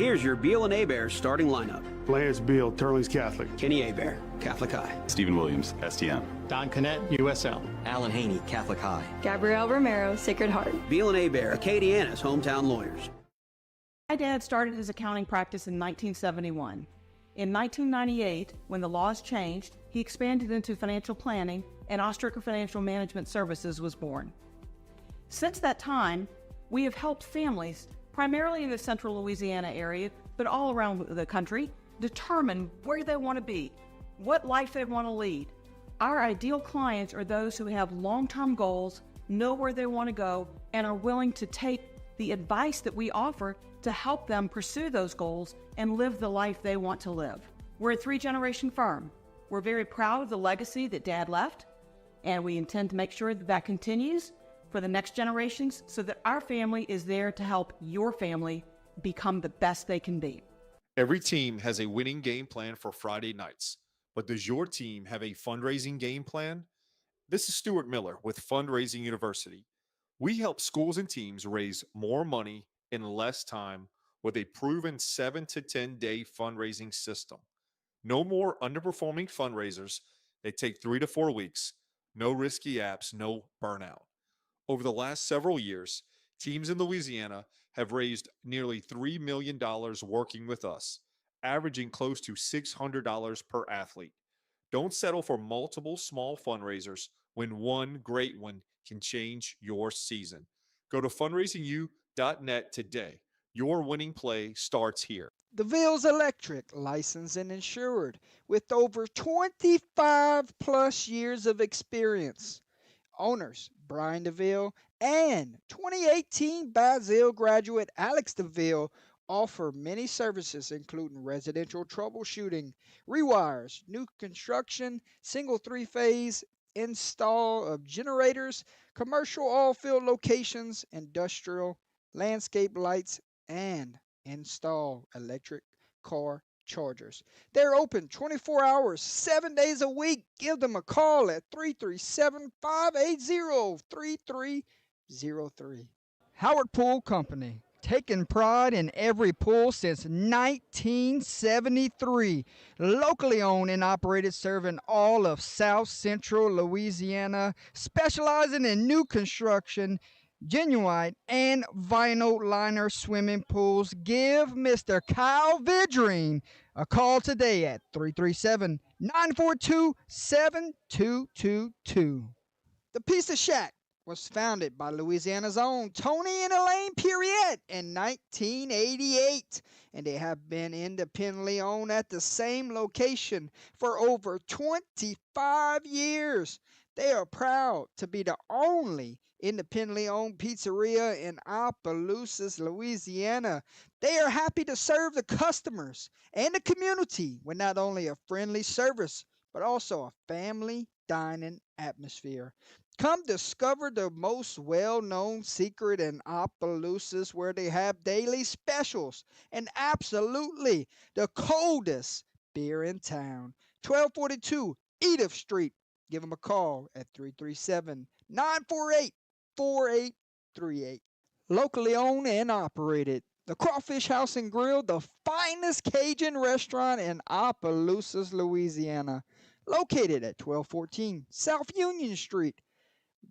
Here's your Beal and Hebert starting lineup. Lance Beal, Turling's Catholic. Kenny Hebert, Catholic High. Stephen Williams, STM. Don Connett, USL. Alan Haney, Catholic High. Gabrielle Romero, Sacred Heart. Beal and Hebert, Acadiana's hometown lawyers. My dad started his accounting practice in 1971. In 1998, when the laws changed, he expanded into financial planning, and Ostricker Financial Management Services was born. Since that time, we have helped families, primarily in the central Louisiana area, but all around the country, determine where they want to be, what life they want to lead. Our ideal clients are those who have long-term goals, know where they want to go, and are willing to take the advice that we offer to help them pursue those goals and live the life they want to live. We're a 3-generation firm. We're very proud of the legacy that Dad left, and we intend to make sure that that continues for the next generations so that our family is there to help your family become the best they can be. Every team has a winning game plan for Friday nights, but does your team have a fundraising game plan? This is Stuart Miller with Fundraising University. We help schools and teams raise more money in less time with a proven 7 to 10 day fundraising system. No more underperforming fundraisers. They take 3 to 4 weeks. No risky apps, no burnout. Over the last several years, teams in Louisiana have raised nearly $3 million working with us, averaging close to $600 per athlete. Don't settle for multiple small fundraisers when one great one can change your season. Go to fundraisingu.net today. Your winning play starts here. DeVille's Electric, licensed and insured, with over 25 plus years of experience. Owners Brian DeVille and 2018 Basil graduate Alex DeVille offer many services including residential troubleshooting, rewires, new construction, single 3-phase install of generators, commercial oil field locations, industrial, landscape lights, and install electric car chargers. They're open 24 hours, 7 days a week. Give them a call at 337-580-3303. Howard Pool Company, taking pride in every pool since 1973. Locally owned and operated, serving all of South Central Louisiana, specializing in new construction, genuine and vinyl liner swimming pools. Give Mr. Kyle Vidrine a call today at 337-942-7222. The Pizza Shack was founded by Louisiana's own Tony and Elaine Puriette in 1988, and they have been independently owned at the same location for over 25 years. They are proud to be the only independently owned pizzeria in Opelousas, Louisiana. They are happy to serve the customers and the community with not only a friendly service, but also a family dining atmosphere. Come discover the most well-known secret in Opelousas, where they have daily specials and absolutely the coldest beer in town. 1242 Edith Street. Give them a call at 337-948-4838. Locally owned and operated. The Crawfish House and Grill, the finest Cajun restaurant in Opelousas, Louisiana. Located at 1214 South Union Street.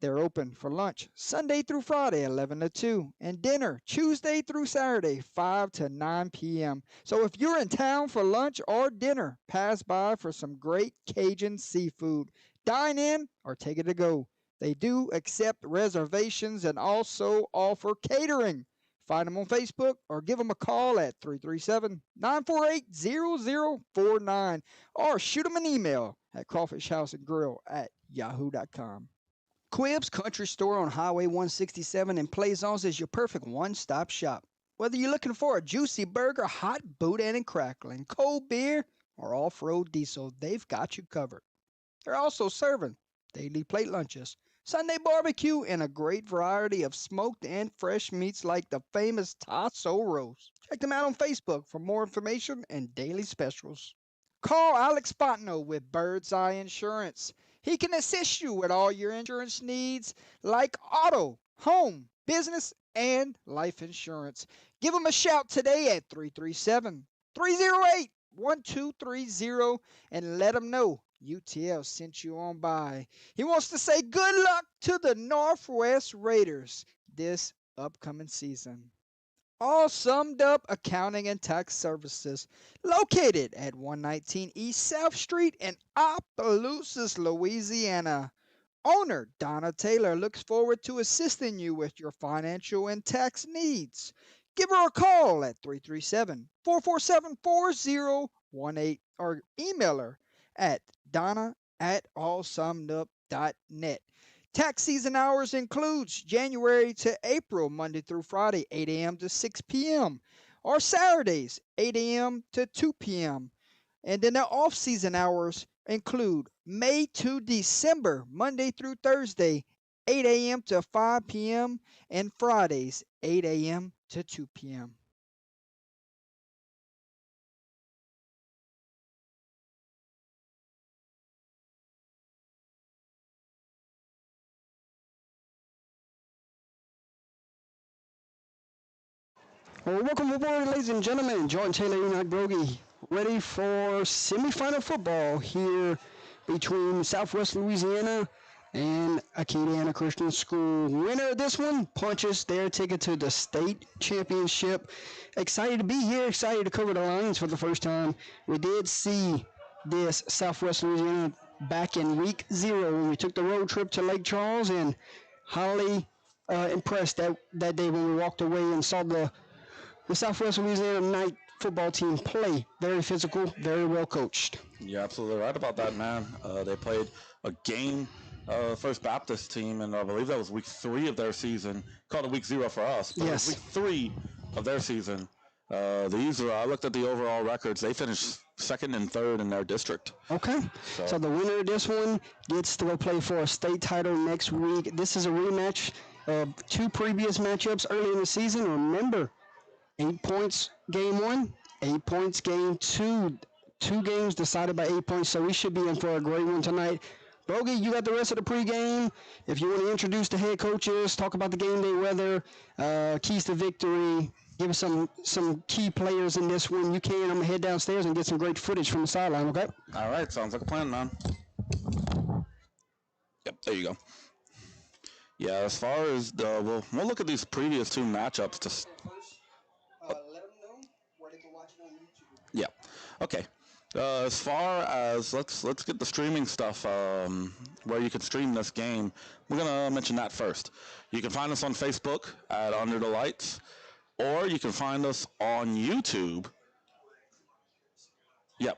They're open for lunch Sunday through Friday, 11 to 2, and dinner Tuesday through Saturday, 5 to 9 p.m. So if you're in town for lunch or dinner, pass by for some great Cajun seafood. Dine in or take it to go. They do accept reservations and also offer catering. Find them on Facebook or give them a call at 337-948-0049 or shoot them an email at crawfishhouseandgrill@yahoo.com. Quibb's Country Store on Highway 167 in Plaisance is your perfect one-stop shop. Whether you're looking for a juicy burger, hot boudin and crackling, cold beer, or off-road diesel, they've got you covered. They're also serving daily plate lunches, Sunday barbecue, and a great variety of smoked and fresh meats like the famous Tasso roast. Check them out on Facebook for more information and daily specials. Call Alex Fontenot with Bird's Eye Insurance. He can assist you with all your insurance needs like auto, home, business, and life insurance. Give them a shout today at 337-308-1230 and let them know UTL sent you on by. He wants to say good luck to the Northwest Raiders this upcoming season. All Summed Up Accounting and Tax Services, located at 119 East South Street in Opelousas, Louisiana. Owner Donna Taylor looks forward to assisting you with your financial and tax needs. Give her a call at 337-447-4018 or email her at donna@allsummedup.net. Tax season hours includes January to April, Monday through Friday, 8 a.m. to 6 p.m., or Saturdays, 8 a.m. to 2 p.m. And then the off-season hours include May to December, Monday through Thursday, 8 a.m. to 5 p.m., and Fridays, 8 a.m. to 2 p.m. Well, welcome aboard, ladies and gentlemen. Jordan Taylor, Enoch Brogy, ready for semifinal football here between Southwest Louisiana and Acadiana Christian School. Winner of this one punches their ticket to the state championship. Excited to be here, excited to cover the Lions for the first time. We did see this Southwest Louisiana back in week 0 when we took the road trip to Lake Charles, and highly impressed that day when we walked away and saw the Southwest Louisiana Knight football team play. Very physical, very well coached. You're absolutely right about that, man. They played a game, First Baptist team, and I believe that was week 3 of their season. Called it week 0 for us, but Yes. it was week 3 of their season. I looked at the overall records. They finished 2nd and 3rd in their district. Okay. So the winner of this one gets to go play for a state title next week. This is a rematch of 2 previous matchups early in the season. Remember, 8 points game 1, 8 points game 2. 2 games decided by 8 points, so we should be in for a great one tonight. Bogey, you got the rest of the pregame. If you want to introduce the head coaches, talk about the game day weather, keys to victory, give us some key players in this one, you can. I'm going to head downstairs and get some great footage from the sideline, okay? All right, sounds like a plan, man. Yep, there you go. Yeah, as far as we'll look at these previous 2 matchups to. Let them know where they can watch it on YouTube. Yeah. Okay. As far as let's get the streaming stuff where you can stream this game. We're gonna mention that first. You can find us on Facebook at Under the Lights, or you can find us on YouTube. Yep.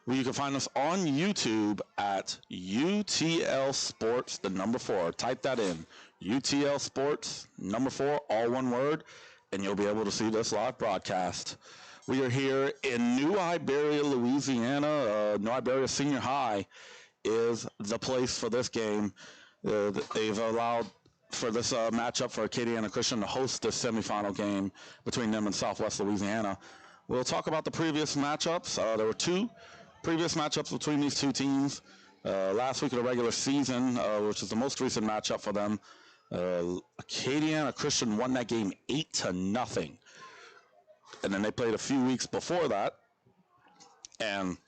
Well, you can find us on YouTube at UTL Sports, the number 4. Type that in. UTL Sports, number 4, all one word, and you'll be able to see this live broadcast. We are here in New Iberia, Louisiana. New Iberia Senior High is the place for this game. They've allowed for this matchup for Acadiana Christian to host this semifinal game between them and Southwest Louisiana. We'll talk about the previous matchups. There were 2 previous matchups between these 2 teams. Last week of the regular season, which is the most recent matchup for them, Acadiana Christian won that game 8-0. And then they played a few weeks before that, and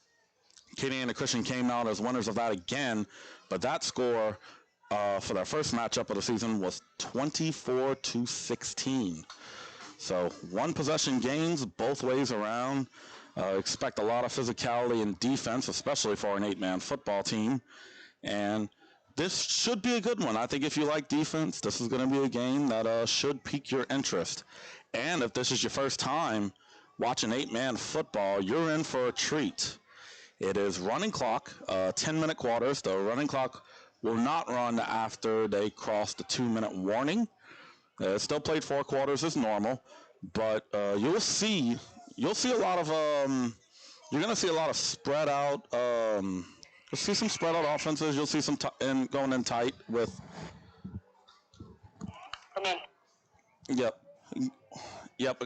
Acadiana Christian came out as winners of that again, but that score for their first matchup of the season was 24-16. So 1 possession games both ways around. Expect a lot of physicality and defense, especially for an 8-man football team. And this should be a good one. I think if you like defense, this is going to be a game that should pique your interest. And if this is your first time watching 8-man football, you're in for a treat. It is running clock, 10-minute quarters. The running clock will not run after they cross the 2-minute warning. It's still played 4 quarters as normal, but you'll see a lot of you're going to see a lot of spread out. You'll see some spread out offenses. You'll see some going in tight with. Come in. Yep. Yep.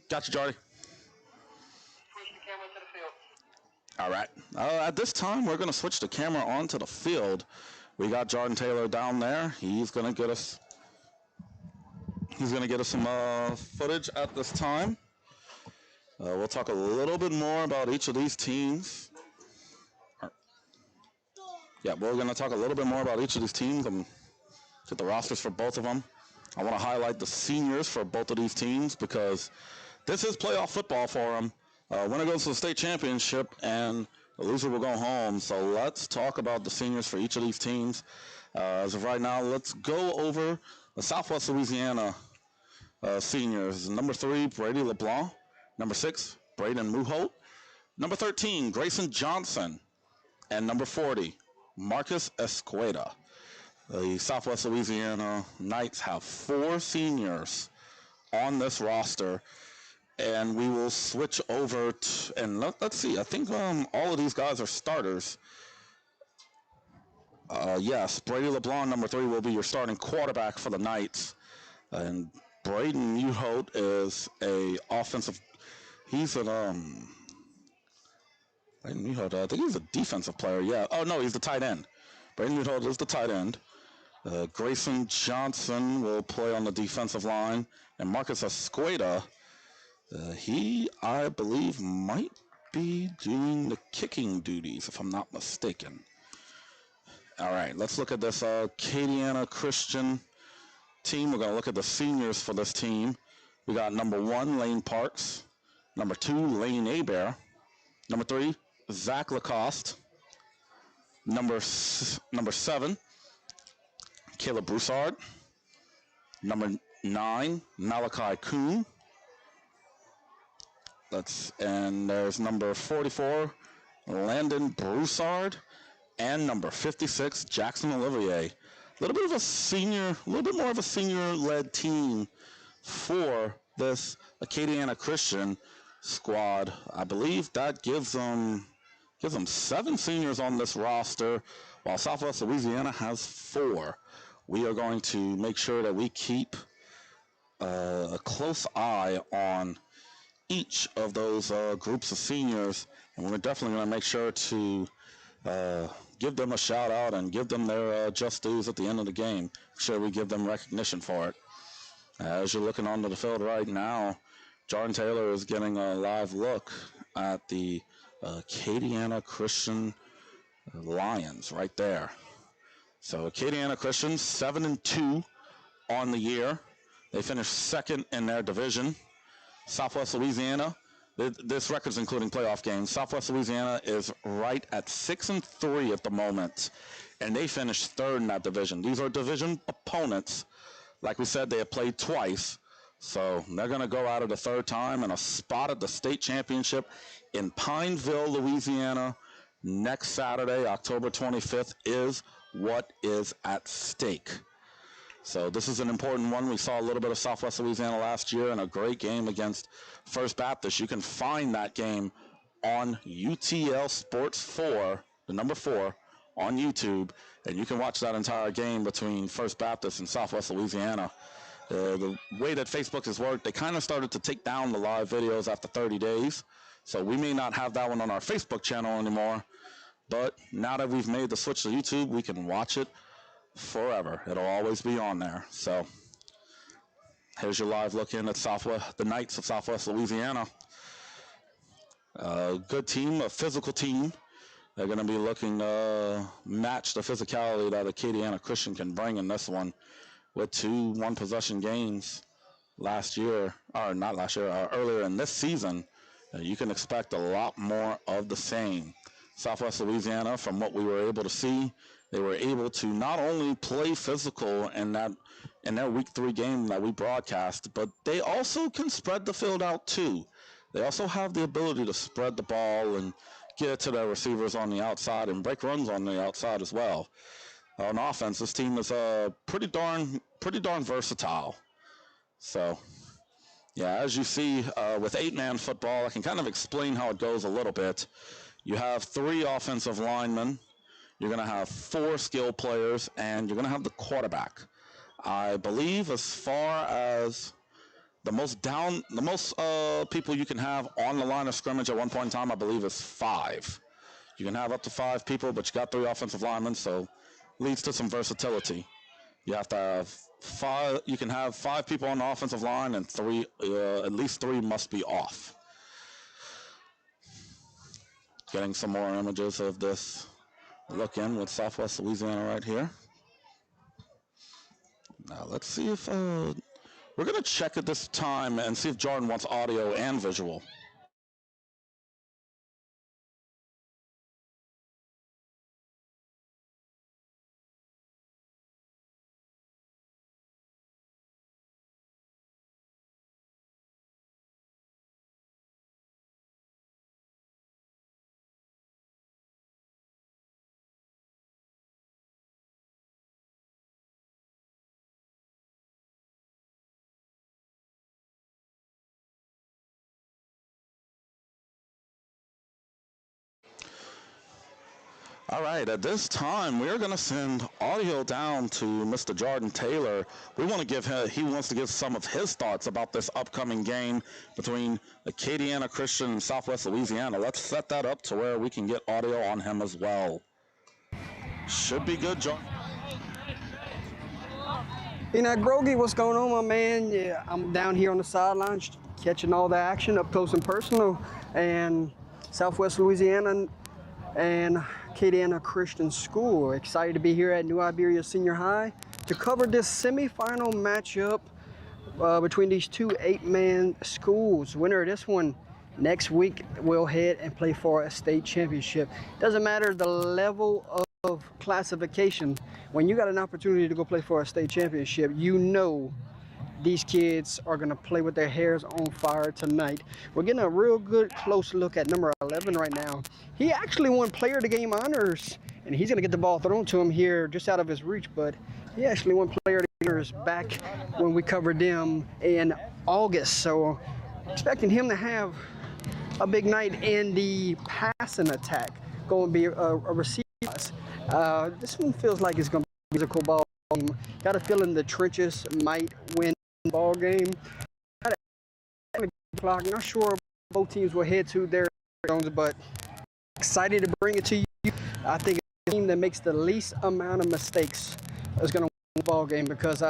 Gotcha, Jordy. Switch the camera to the field. All right. At this time, we're going to switch the camera onto the field. We got Jordan Taylor down there. He's going to get us He's going to get us some footage at this time. We'll talk a little bit more about each of these teams. Yeah, we're going to talk a little bit more about each of these teams and get the rosters for both of them. I want to highlight the seniors for both of these teams because this is playoff football for them. Winner goes to the state championship, and the loser will go home. So let's talk about the seniors for each of these teams. As of right now, let's go over the Southwest Louisiana seniors. Number 3, Brady LeBlanc. Number 6, Braden Muholt. Number 13, Grayson Johnson. And number 40, Marcus Escueda. The Southwest Louisiana Knights have 4 seniors on this roster. And we will switch over to, and let's see, I think all of these guys are starters. Yes, Brady LeBlanc, number 3, will be your starting quarterback for the Knights. And Braden Muholt is a offensive, he's an, Braden Muholt, I think he's a defensive player, yeah. Oh, no, he's the tight end. Braden Muholt is the tight end. Grayson Johnson will play on the defensive line. And Marcus Escueda, he, I believe, might be doing the kicking duties, if I'm not mistaken. All right, let's look at this Acadiana Christian team. We're going to look at the seniors for this team. We got number 1, Lane Parks. Number 2, Lane Abear. Number 3, Zach Lacoste. Number 7, Caleb Broussard. Number 9, Malachi Kuhn. And there's number 44, Landon Broussard, and number 56, Jackson Olivier. A little bit more of a senior-led team for this Acadiana Christian squad. I believe that gives them 7 seniors on this roster, while Southwest Louisiana has 4. We are going to make sure that we keep a close eye on each of those groups of seniors, and we're definitely going to make sure to give them a shout out and give them their just dues at the end of the game. Make sure we give them recognition for it. As you're looking onto the field right now, Jordan Taylor is getting a live look at the Acadiana Christian Lions right there. So Acadiana Christian 7-2 on the year. They finished 2nd in their division. Southwest Louisiana, this record's including playoff games. Southwest Louisiana is right at 6-3 at the moment, and they finished 3rd in that division. These are division opponents. Like we said, they have played twice, so they're going to go out at a 3rd time, and a spot at the state championship in Pineville, Louisiana, next Saturday, October 25th, is what is at stake. So this is an important one. We saw a little bit of Southwest Louisiana last year in a great game against First Baptist. You can find that game on UTL Sports 4, the number 4, on YouTube, and you can watch that entire game between First Baptist and Southwest Louisiana. The way that Facebook has worked, they kind of started to take down the live videos after 30 days. So we may not have that one on our Facebook channel anymore, but now that we've made the switch to YouTube, we can watch it forever. It'll always be on there. So here's your live look in at the Knights of Southwest Louisiana. Good team, a physical team. They're going to be looking to match the physicality that Acadiana Christian can bring in this one with 2 one-possession games earlier in this season. You can expect a lot more of the same. Southwest Louisiana, from what we were able to see, they were able to not only play physical in their week 3 game that we broadcast, but they also can spread the field out too. They also have the ability to spread the ball and get it to their receivers on the outside and break runs on the outside as well. On offense, this team is pretty darn versatile. So, yeah, as you see with 8-man football, I can kind of explain how it goes a little bit. You have 3 offensive linemen. You're going to have 4 skill players, and you're going to have the quarterback. I believe as far as the most people you can have on the line of scrimmage at one point in time, I believe is 5. You can have up to 5 people, but you got 3 offensive linemen, so leads to some versatility. You have to have 5. You can have 5 people on the offensive line, and 3, at least 3 must be off. Getting some more images of this look in with Southwest Louisiana right here. Now let's see if we're going to check at this time and see if Jordan wants audio and visual. All right, at this time, we're going to send audio down to Mr. Jordan Taylor. We want to give him, he wants to give some of his thoughts about this upcoming game between Acadiana Christian and Southwest Louisiana. Let's set that up to where we can get audio on him as well. Should be good, Jordan. Enoch Brogy, what's going on, my man? Yeah, I'm down here on the sidelines catching all the action up close and personal. And Southwest Louisiana and Acadiana Christian School. Excited to be here at New Iberia Senior High to cover this semifinal matchup between these two 8-man schools. Winner of this one next week will head and play for a state championship. Doesn't matter the level of classification. When you got an opportunity to go play for a state championship, you know these kids are going to play with their hairs on fire tonight. We're getting a real good close look at number 11 right now. He actually won player of the game honors, and he's going to get the ball thrown to him here just out of his reach, but he actually won player of the game honors back when we covered them in August. So expecting him to have a big night in the passing attack, going to be a receiver. This one feels like it's going to be a physical ball game. Got a feeling the trenches might win ball game. Not sure both teams will head to their zones, but excited to bring it to you. I think the team that makes the least amount of mistakes is going to win the ball game because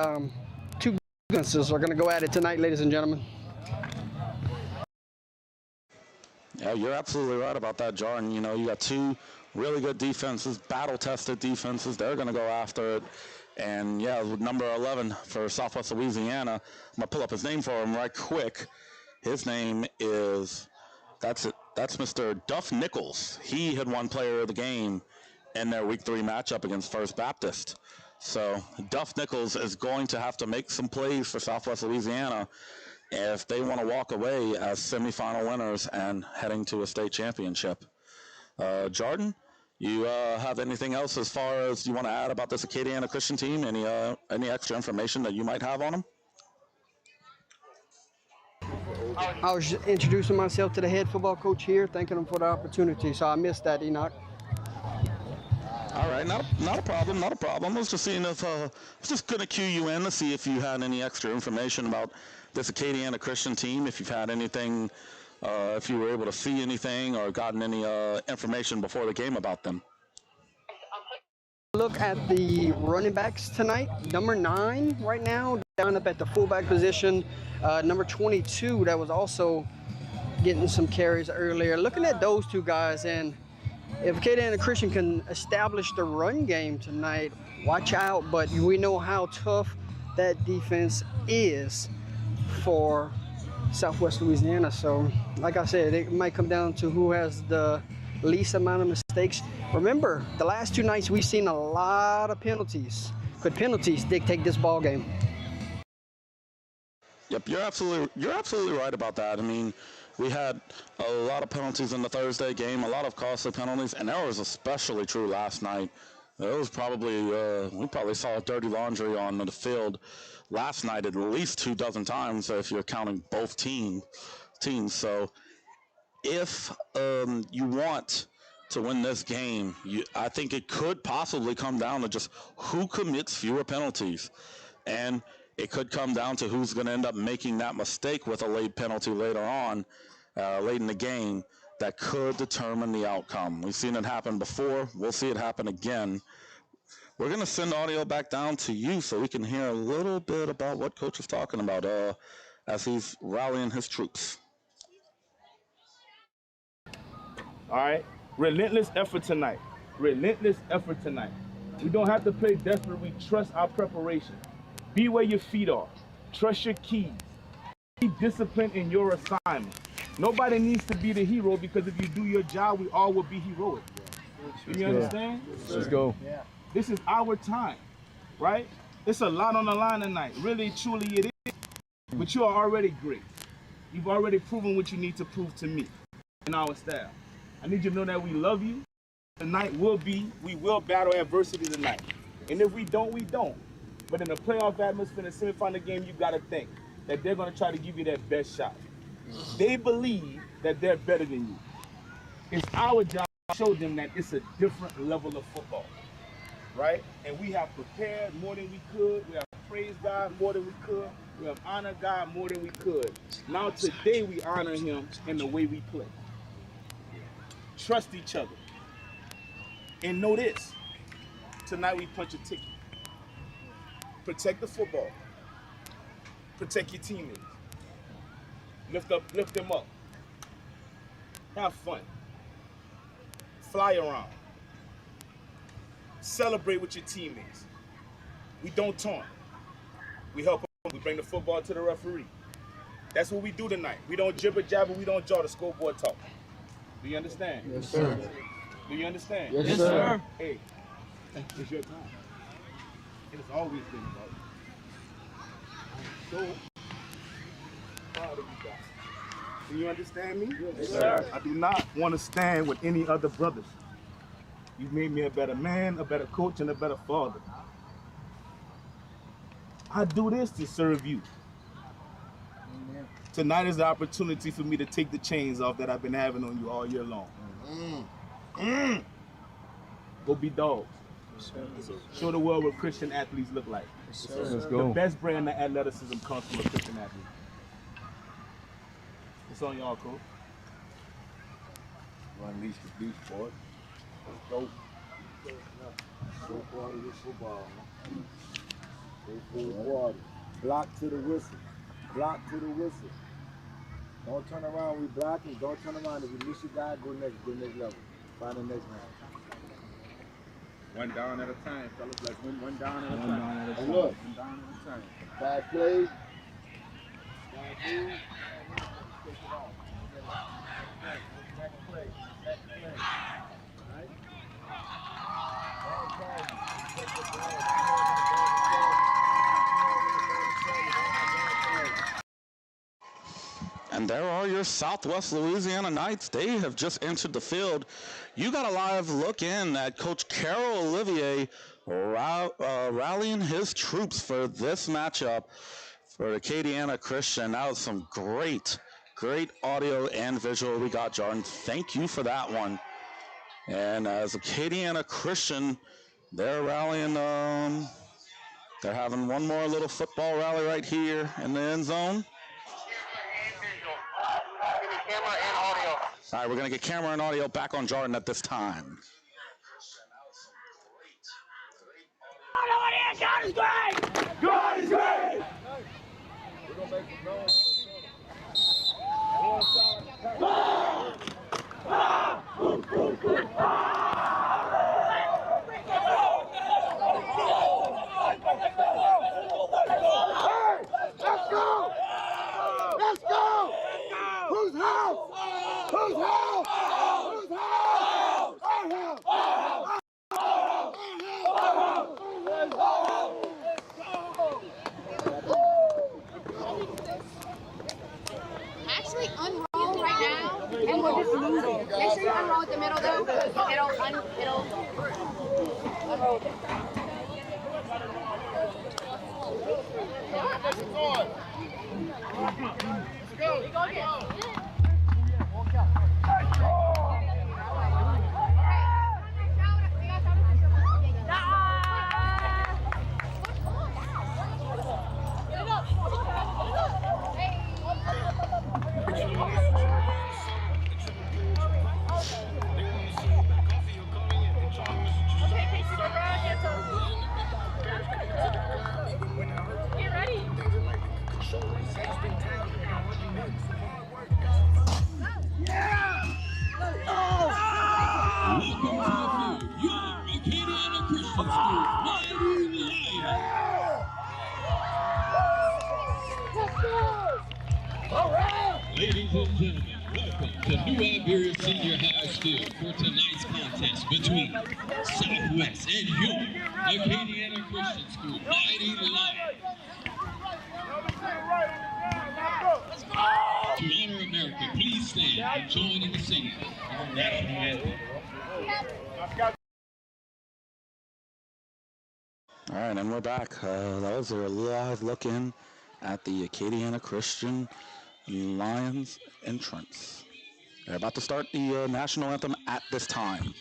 two defenses are going to go at it tonight, ladies and gentlemen. Yeah, you're absolutely right about that, Jordan. You know, you got 2 really good defenses, battle-tested defenses. They're going to go after it. And, yeah, with number 11 for Southwest Louisiana, I'm going to pull up his name for him right quick. His name is, that's Mr. Duff Nichols. He had won player of the game in their Week 3 matchup against First Baptist. So Duff Nichols is going to have to make some plays for Southwest Louisiana if they want to walk away as semifinal winners and heading to a state championship. Jordan, you have anything else as far as you want to add about this Acadiana Christian team? Any extra information that you might have on them? I was just introducing myself to the head football coach here, thanking him for the opportunity, so I missed that, Enoch. All right, not a problem, not a problem. I was just seeing if I was just going to cue you in to see if you had any extra information about this Acadiana Christian team, if you've had anything, if you were able to see anything or gotten any information before the game about them. Look at the running backs tonight. Number 9 right now, down up at the fullback position. Number 22 that was also getting some carries earlier. Looking at those 2 guys, and if Acadiana Christian can establish the run game tonight, watch out. But we know how tough that defense is for Southwest Louisiana. So, like I said, it might come down to who has the least amount of mistakes. Remember, the last 2 nights we've seen a lot of penalties. Could penalties dictate this ball game? Yep, you're absolutely right about that. I mean, we had a lot of penalties in the Thursday game, a lot of costly penalties, and that was especially true last night. It was probably we probably saw dirty laundry on the field last night at least 2 dozen times if you're counting both teams. So if you want to win this game, I think it could possibly come down to just who commits fewer penalties. And it could come down to who's going to end up making that mistake with a late penalty later on, late in the game, that could determine the outcome. We've seen it happen before. We'll see it happen again. we're going to send audio back down to you so we can hear a little bit about what Coach is talking about as he's rallying his troops. All right? Relentless effort tonight. Relentless effort tonight. We don't have to play desperate. We trust our preparation. Be where your feet are. Trust your keys. Be disciplined in your assignment. Nobody needs to be the hero, because if you do your job, we all will be heroic. You understand? Let's go. This is our time, right? It's a lot on the line tonight. Really, truly it is. But you are already great. You've already proven what you need to prove to me and our staff. I need you to know that we love you. Tonight we will battle adversity tonight. And if we don't, we don't. But in the playoff atmosphere, in the semifinal game, you got to think that they're going to try to give you that best shot. They believe that they're better than you. It's our job to show them that it's a different level of football, right? And we have prepared more than we could. We have praised God more than we could. We have honored God more than we could. Now today we honor him in the way we play. Trust each other. And know this, tonight we punch a ticket. Protect the football. Protect your teammates. Lift them up. Have fun. Fly around. Celebrate with your teammates. We don't taunt. We help them. We bring the football to the referee. That's what we do tonight. We don't jibber jabber. We don't jaw the scoreboard talk. Do you understand? Yes, sir. Do you understand? Yes, sir. Hey, it's your time. It has always been about you. I'm so proud of you guys. Do you understand me? Yes, sir. I do not want to stand with any other brothers. You've made me a better man, a better coach, and a better father. I do this to serve you. Amen. Tonight is the opportunity for me to take the chains off that I've been having on you all year long. Go be dogs. Show the world what Christian athletes look like. Let's The go. best brand of athleticism comes from a Christian athlete. It's on y'all, coach. Unleash the beast, boy. Let's go. So far to this football. Go full water. Block to the whistle. Block to the whistle. Don't turn around. We blocking. Don't turn around. If you miss your guy, go next level. Find the next man. One down at a time, fellas. Like one down at a time. And look. One down at a time. 5 plays. 5 moves. Next play. Next play. Right? And there are your Southwest Louisiana Knights. They have just entered the field. You got a live look in at Coach Carol Olivier rallying his troops for this matchup for Acadiana Christian. That was some great audio and visual we got, Jordan. Thank you for that one. And as Acadiana Christian, they're rallying. They're having one more little football rally right here in the end zone. All right, we're going to get camera and audio back on Jordan at this time. God is great! God is great! We're going to make some noise. Let's go! Let's go! Who's house? Who's house? Who's house? Our house! Actually, unroll right now, and we'll just move it. Make sure you unroll at the middle, though, because it'll unroll it. Go again. Ladies and gentlemen, welcome to New Iberia Senior High School for tonight's contest between Southwest and York Acadiana Christian School. Mighty Lions. To honor America, please stand and join in the singing our national anthem. All right, and we're back. That was a live look in at the Acadiana Christian Lions entrance. They're about to start the national anthem at this time.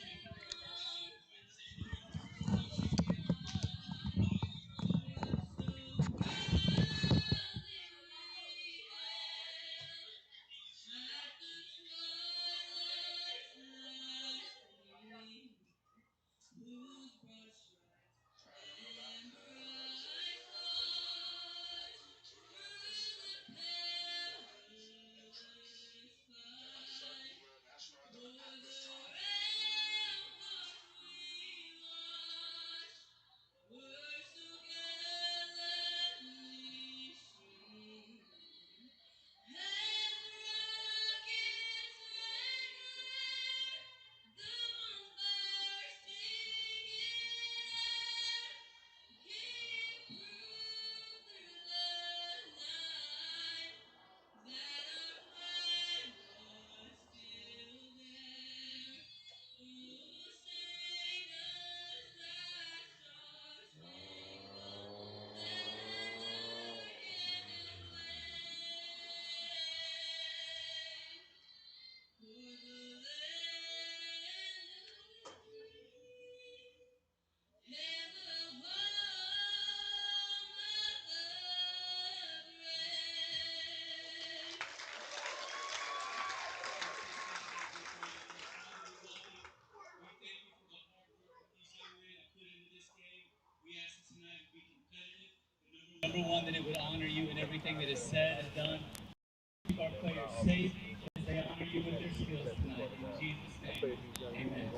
Number one, that it would honor you in everything that is said and done. Keep our players safe as they honor you with their skills tonight. In Jesus' name, amen.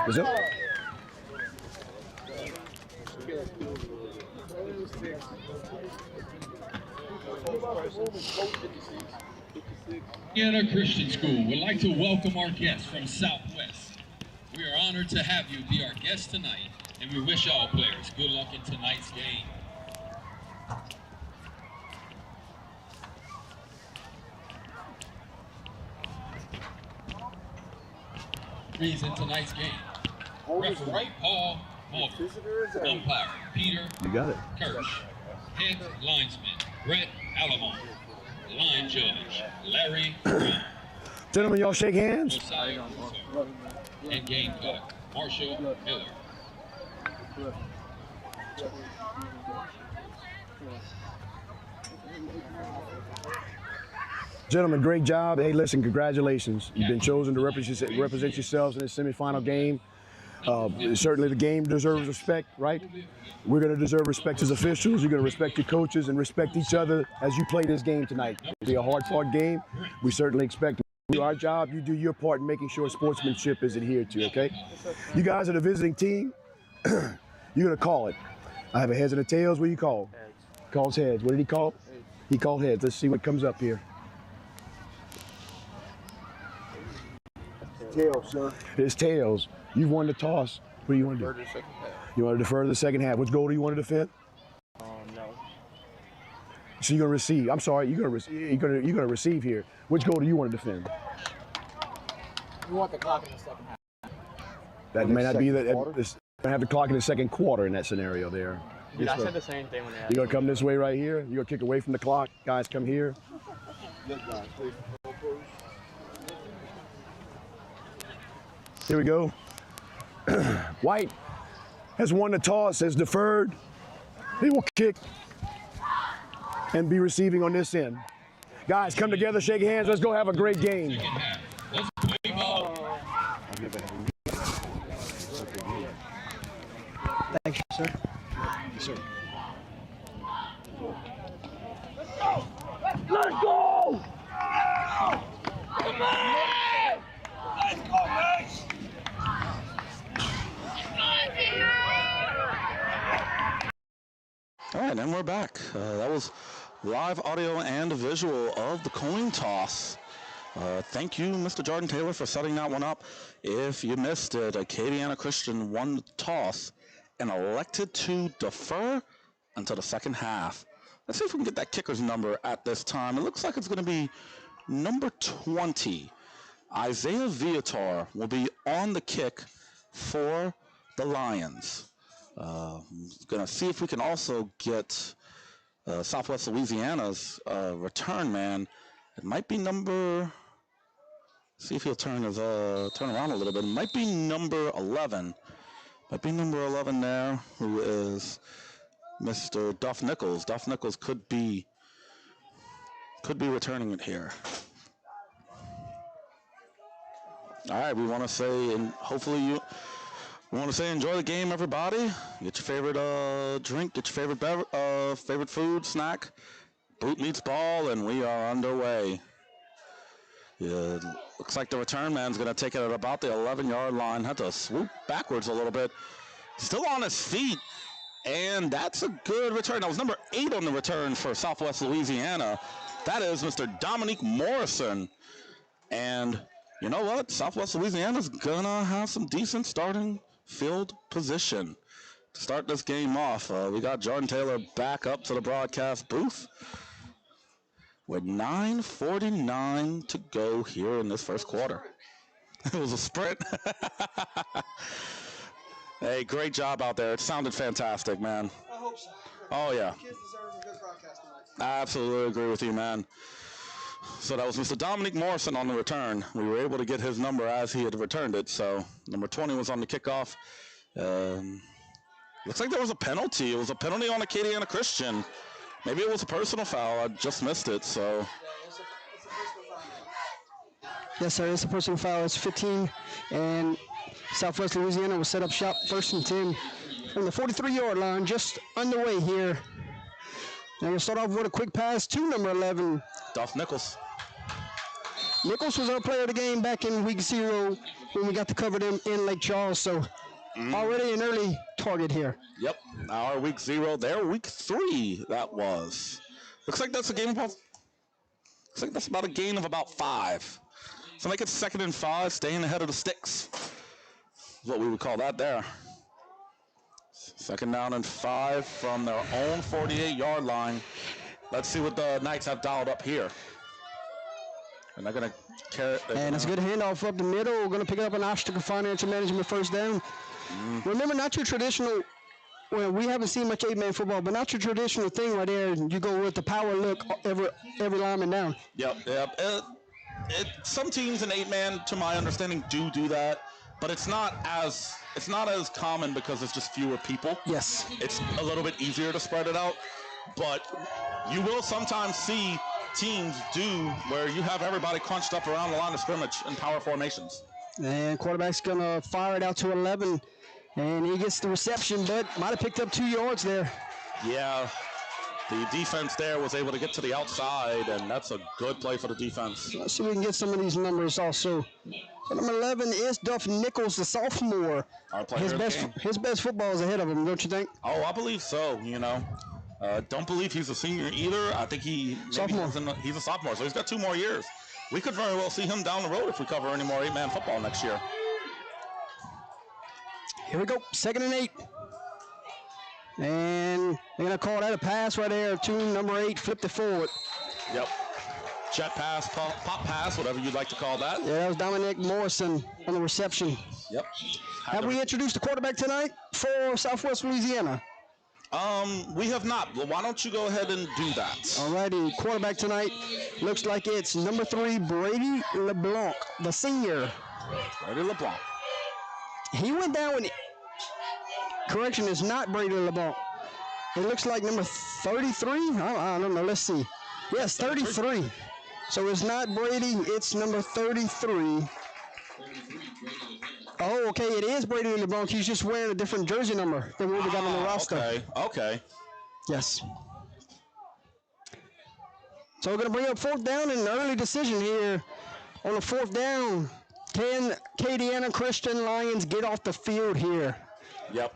What's up? Acadiana Christian School would like to welcome our guests from Southwest. We are honored to have you be our guest tonight, and we wish all players good luck in tonight's game. Referees in tonight's game. Referee Paul Mulder. Umpire Peter Kirsch. Head linesman Brett Alamon. Line judge Larry Brown. Gentlemen, y'all shake hands. And game clock Marshall Miller. Gentlemen, great job. Hey, listen, congratulations. You've been chosen to represent yourselves in this semifinal game. Certainly the game deserves respect, right? We're going to deserve respect as officials. You're going to respect your coaches and respect each other as you play this game tonight. It'll be a hard-fought game. We certainly expect to do our job. You do your part in making sure sportsmanship is adhered to, okay? You guys are the visiting team. You're going to call it. I have a heads and a tails. What do you call? Heads. Calls heads. What did he call? Heads. He called heads. Let's see what comes up here. Tails, sir. It's tails. You've won the toss. What do you want to do? You want to defer to the second half. Which goal do you want to defend? No. So you're gonna receive. I'm sorry. You're gonna receive here. Which goal do you want to defend? We want the clock in the second half. That may not be that. Gonna have the clock in the second quarter in that scenario there. Dude, I said the same thing when they asked. You're gonna come this way right here. You're gonna kick away from the clock. Guys, come here. Here we go. White has won the toss, has deferred. He will kick and be receiving on this end. Guys, come together, shake hands. Let's go have a great game. Thank you, sir. Yes, sir. Let's go! Come on! Let's go, Max! right, and we're back. That was live audio and visual of the coin toss. Thank you, Mr. Jordan Taylor, for setting that one up. If you missed it, Acadiana Christian won the toss and elected to defer until the second half. Let's see if we can get that kicker's number at this time. It looks like it's going to be number 20. Isaiah Viator will be on the kick for the Lions. Going to see if we can also get Southwest Louisiana's return man. It might be number. See if he'll turn around a little bit. It might be number 11. Might be number 11 there, who is Mr. Duff Nichols. Duff Nichols could be returning it here. All right, we want to say, and hopefully we want to say enjoy the game, everybody. Get your favorite drink, get your favorite food, snack. Boot meets ball, and we are underway. Yeah, looks like the return man's going to take it at about the 11-yard line. Had to swoop backwards a little bit. Still on his feet, and that's a good return. That was number 8 on the return for Southwest Louisiana. That is Mr. Dominique Morrison. And you know what? Southwest Louisiana's gonna have some decent starting field position to start this game off. We got Jordan Taylor back up to the broadcast booth with 9:49 to go here in this first quarter. It was a sprint. Hey, great job out there. It sounded fantastic, man. I hope so. Oh, yeah. Kids deserve a good broadcast tonight. I absolutely agree with you, man. So that was Mr. Dominique Morrison on the return. We were able to get his number as he had returned it. So number 20 was on the kickoff. Looks like there was a penalty. It was a penalty on Acadiana Christian. Maybe it was a personal foul. I just missed it. So. It's a personal foul. Yes, sir. It's a personal foul. It's 15, and Southwest Louisiana will set up shop 1st and 10 from the 43-yard line, just underway here. Now we'll start off with a quick pass to number 11. Duff Nichols. Nichols was our player of the game back in week 0 when we got to cover them in Lake Charles. So already an early target here. Yep. Our week 0, their week 3, that was. Looks like that's a game about. Looks like that's about a gain of about 5. So make it 2nd and 5, staying ahead of the sticks. Is what we would call that there. 2nd down and 5 from their own 48-yard line. Let's see what the Knights have dialed up here. And they're going to carry it. And it's a good handoff up the middle. We're going to pick up an Ostriker Financial Management 1st down. Remember, not your traditional, well, we haven't seen much 8-man football, but not your traditional thing right there. You go with the power look every lineman down. Yep. Some teams in 8-man, to my understanding, do that. But it's not as common because it's just fewer people. Yes. It's a little bit easier to spread it out. But you will sometimes see teams do where you have everybody crunched up around the line of scrimmage in power formations. And quarterback's going to fire it out to 11. And he gets the reception, but might have picked up 2 yards there. Yeah. The defense there was able to get to the outside, and that's a good play for the defense. Let's see if we can get some of these numbers also. Number 11 is Duff Nichols, the sophomore. His best football is ahead of him, don't you think? Oh, I believe so, you know. Don't believe he's a senior either. I think he's a sophomore, so he's got 2 more years. We could very well see him down the road if we cover any more 8-man football next year. Here we go, 2nd and 8. And they're going to call that a pass right there to number 8, flipped it forward. Yep. Jet pass, pop pass, whatever you'd like to call that. Yeah, that was Dominic Morrison on the reception. Yep. Have we introduced the quarterback tonight for Southwest Louisiana? We have not. Well, why don't you go ahead and do that? All righty. Quarterback tonight looks like it's number 3, Brady LeBlanc, the senior. Brady LeBlanc. He went down with, correction, it's not Brady LeBlanc. It looks like number 33. I don't know. Let's see. Yes, 33. So it's not Brady. It's number 33. Oh, okay. It is Brady LeBlanc. He's just wearing a different jersey number than what we got on the roster. Okay. Yes. So we're going to bring up 4th down and an early decision here on the 4th down. Can Acadiana Christian Lions get off the field here? Yep.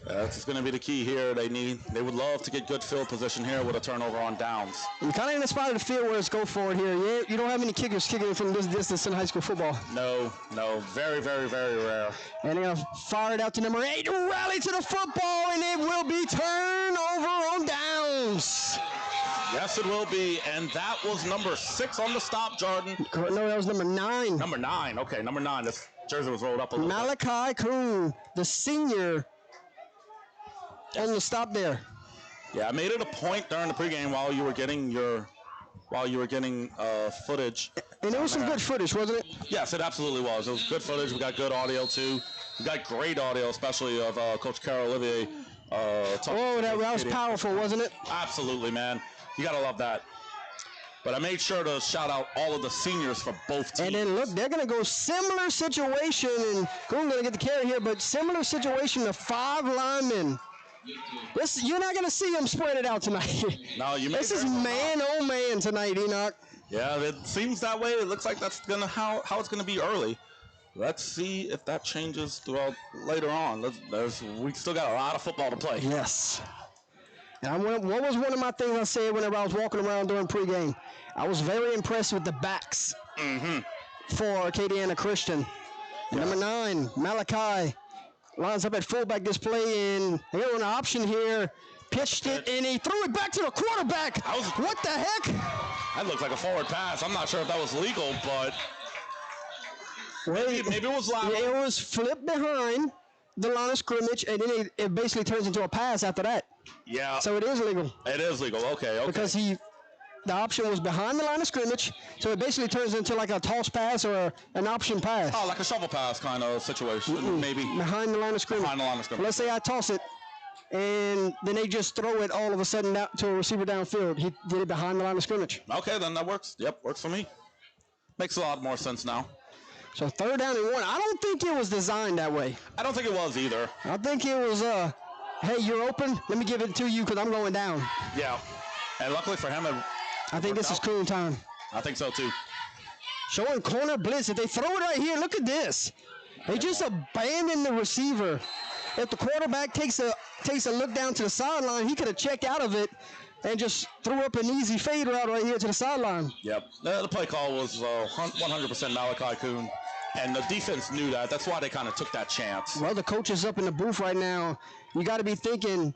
That's going to be the key here. They would love to get good field position here with a turnover on downs. You're kind of in the spot of the field where it's go for it here. You don't have any kickers kicking from this distance in high school football. No. Very, very, very rare. And they're going to fire it out to number 8 to rally to the football, and it will be turnover on downs. Yes, it will be. And that was number 6 on the stop, Jordan. No, that was number 9. Number 9. Okay, number 9. This jersey was rolled up a little bit. Malachi Kuhn, the senior, on the stop there. Yeah, I made it a point during the pregame while you were getting footage. And it was some good footage, wasn't it? Yes, it absolutely was. It was good footage. We got good audio too. We got great audio, especially of Coach Carol Olivier. That was powerful, wasn't it? Absolutely, man. You gotta love that. But I made sure to shout out all of the seniors for both teams. And then look, they're going to go similar situation, and Kuhn's going to get the carry here, but similar situation to 5 linemen. You're not going to see them spread it out tonight. No, this is man on man tonight, Enoch. Yeah, it seems that way. It looks like that's gonna how it's gonna be early. Let's see if that changes throughout later on. We still got a lot of football to play. Yes. And what was one of my things I said whenever I was walking around during pregame? I was very impressed with the backs for Acadiana Christian. Yes. Number 9, Malachi, lines up at fullback display, and they got an option here. Pitched it, and he threw it back to the quarterback. What the heck? That looked like a forward pass. I'm not sure if that was legal, but maybe it was live. It was flipped behind the line of scrimmage, and then it basically turns into a pass after that. Yeah. So it is legal. It is legal. Okay. Because the option was behind the line of scrimmage, so it basically turns into like a toss pass or an option pass. Oh, like a shovel pass kind of situation, maybe. Behind the line of scrimmage. Behind the line of scrimmage. Let's say I toss it, and then they just throw it all of a sudden out to a receiver downfield. He did it behind the line of scrimmage. Okay, then that works. Yep, works for me. Makes a lot more sense now. So 3rd down and 1. I don't think it was designed that way. I don't think it was either. I think it was, hey, you're open. Let me give it to you because I'm going down. Yeah. And luckily for him, I think this is cool time. I think so too. Showing corner blitz. If they throw it right here, look at this. They just abandon the receiver. If the quarterback takes a look down to the sideline, he could have checked out of it and just threw up an easy fade route right here to the sideline. Yep. The play call was 100% Malachi Kuhn, and the defense knew that. That's why they kind of took that chance. Well, the coach is up in the booth right now. You got to be thinking,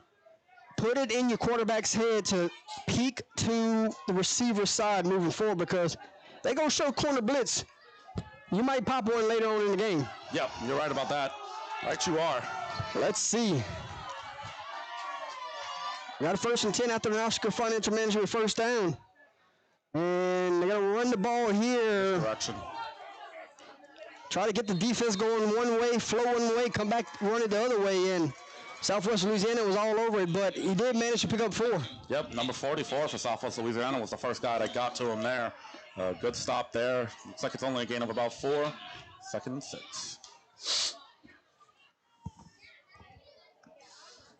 put it in your quarterback's head to peek to the receiver side moving forward, because they're going to show corner blitz. You might pop one later on in the game. Yep, you're right about that. Right you are. Let's see. We got a 1st and 10 after an Oscar Financial Management 1st down. And they're going to run the ball here. Direction. Try to get the defense going one way, flow one way, come back, run it the other way in. Southwest Louisiana was all over it, but he did manage to pick up 4. Yep, number 44 for Southwest Louisiana was the first guy that got to him there. Good stop there. Looks like it's only a gain of about 4. 2nd and 6.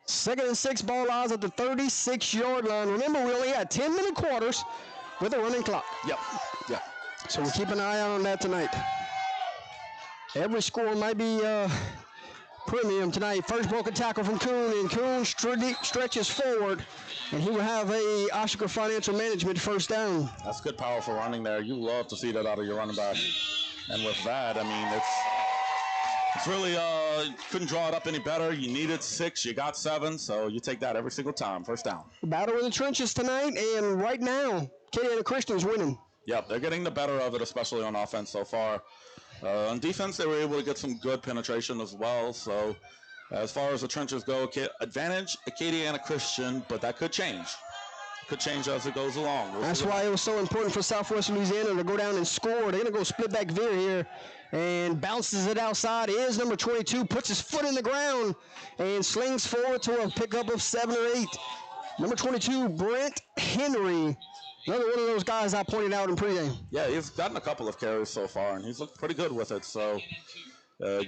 2nd and 6, ball lies at the 36-yard line. Remember, we only had 10-minute quarters with a running clock. Yep. So we'll keep an eye out on that tonight. Every score might be premium tonight. First broken tackle from Kuhn, and Kuhn stretches forward, and he will have a Oscar Financial Management 1st down. That's good, powerful running there. You love to see that out of your running back. And with that, I mean, it's really, couldn't draw it up any better. You needed 6, you got 7, so you take that every single time. 1st down. Battle in the trenches tonight, and right now, Acadiana Christian is winning. Yep, they're getting the better of it, especially on offense so far. On defense, they were able to get some good penetration as well. So as far as the trenches go, advantage Acadiana Christian, but that could change. Could change as it goes along. That's why it was so important for Southwest Louisiana to go down and score. They're going to go split back veer here and bounces it outside. Is number 22, puts his foot in the ground and slings forward to a pickup of 7 or 8. Number 22, Brent Henry. Another one of those guys I pointed out in pregame. Yeah, he's gotten a couple of carries so far, and he's looked pretty good with it. So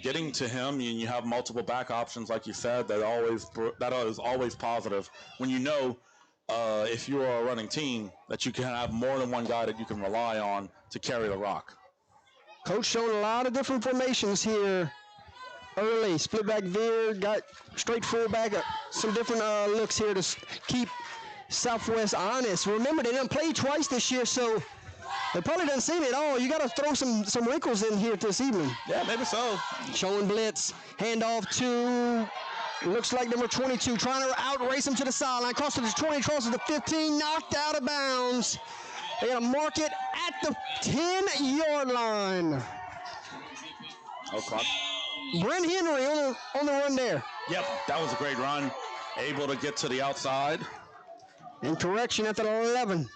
getting to him, and you have multiple back options, like you said, that is always positive. When you know if you are a running team that you can have more than one guy that you can rely on to carry the rock. Coach showing a lot of different formations here early. Split back veer, got straight fullback. Some different looks here to keep Southwest honest. Remember, they didn't play twice this year, so they probably didn't see it all. You got to throw some wrinkles in here this evening. Yeah, maybe so. Showing blitz. Handoff to, looks like number 22, trying to outrace him to the sideline. Crosses the 20, crosses the 15, knocked out of bounds. They're going to mark it at the 10-yard line. Oh, clock. Brent Henry on the run there. Yep, that was a great run. Able to get to the outside. And correction at the 11.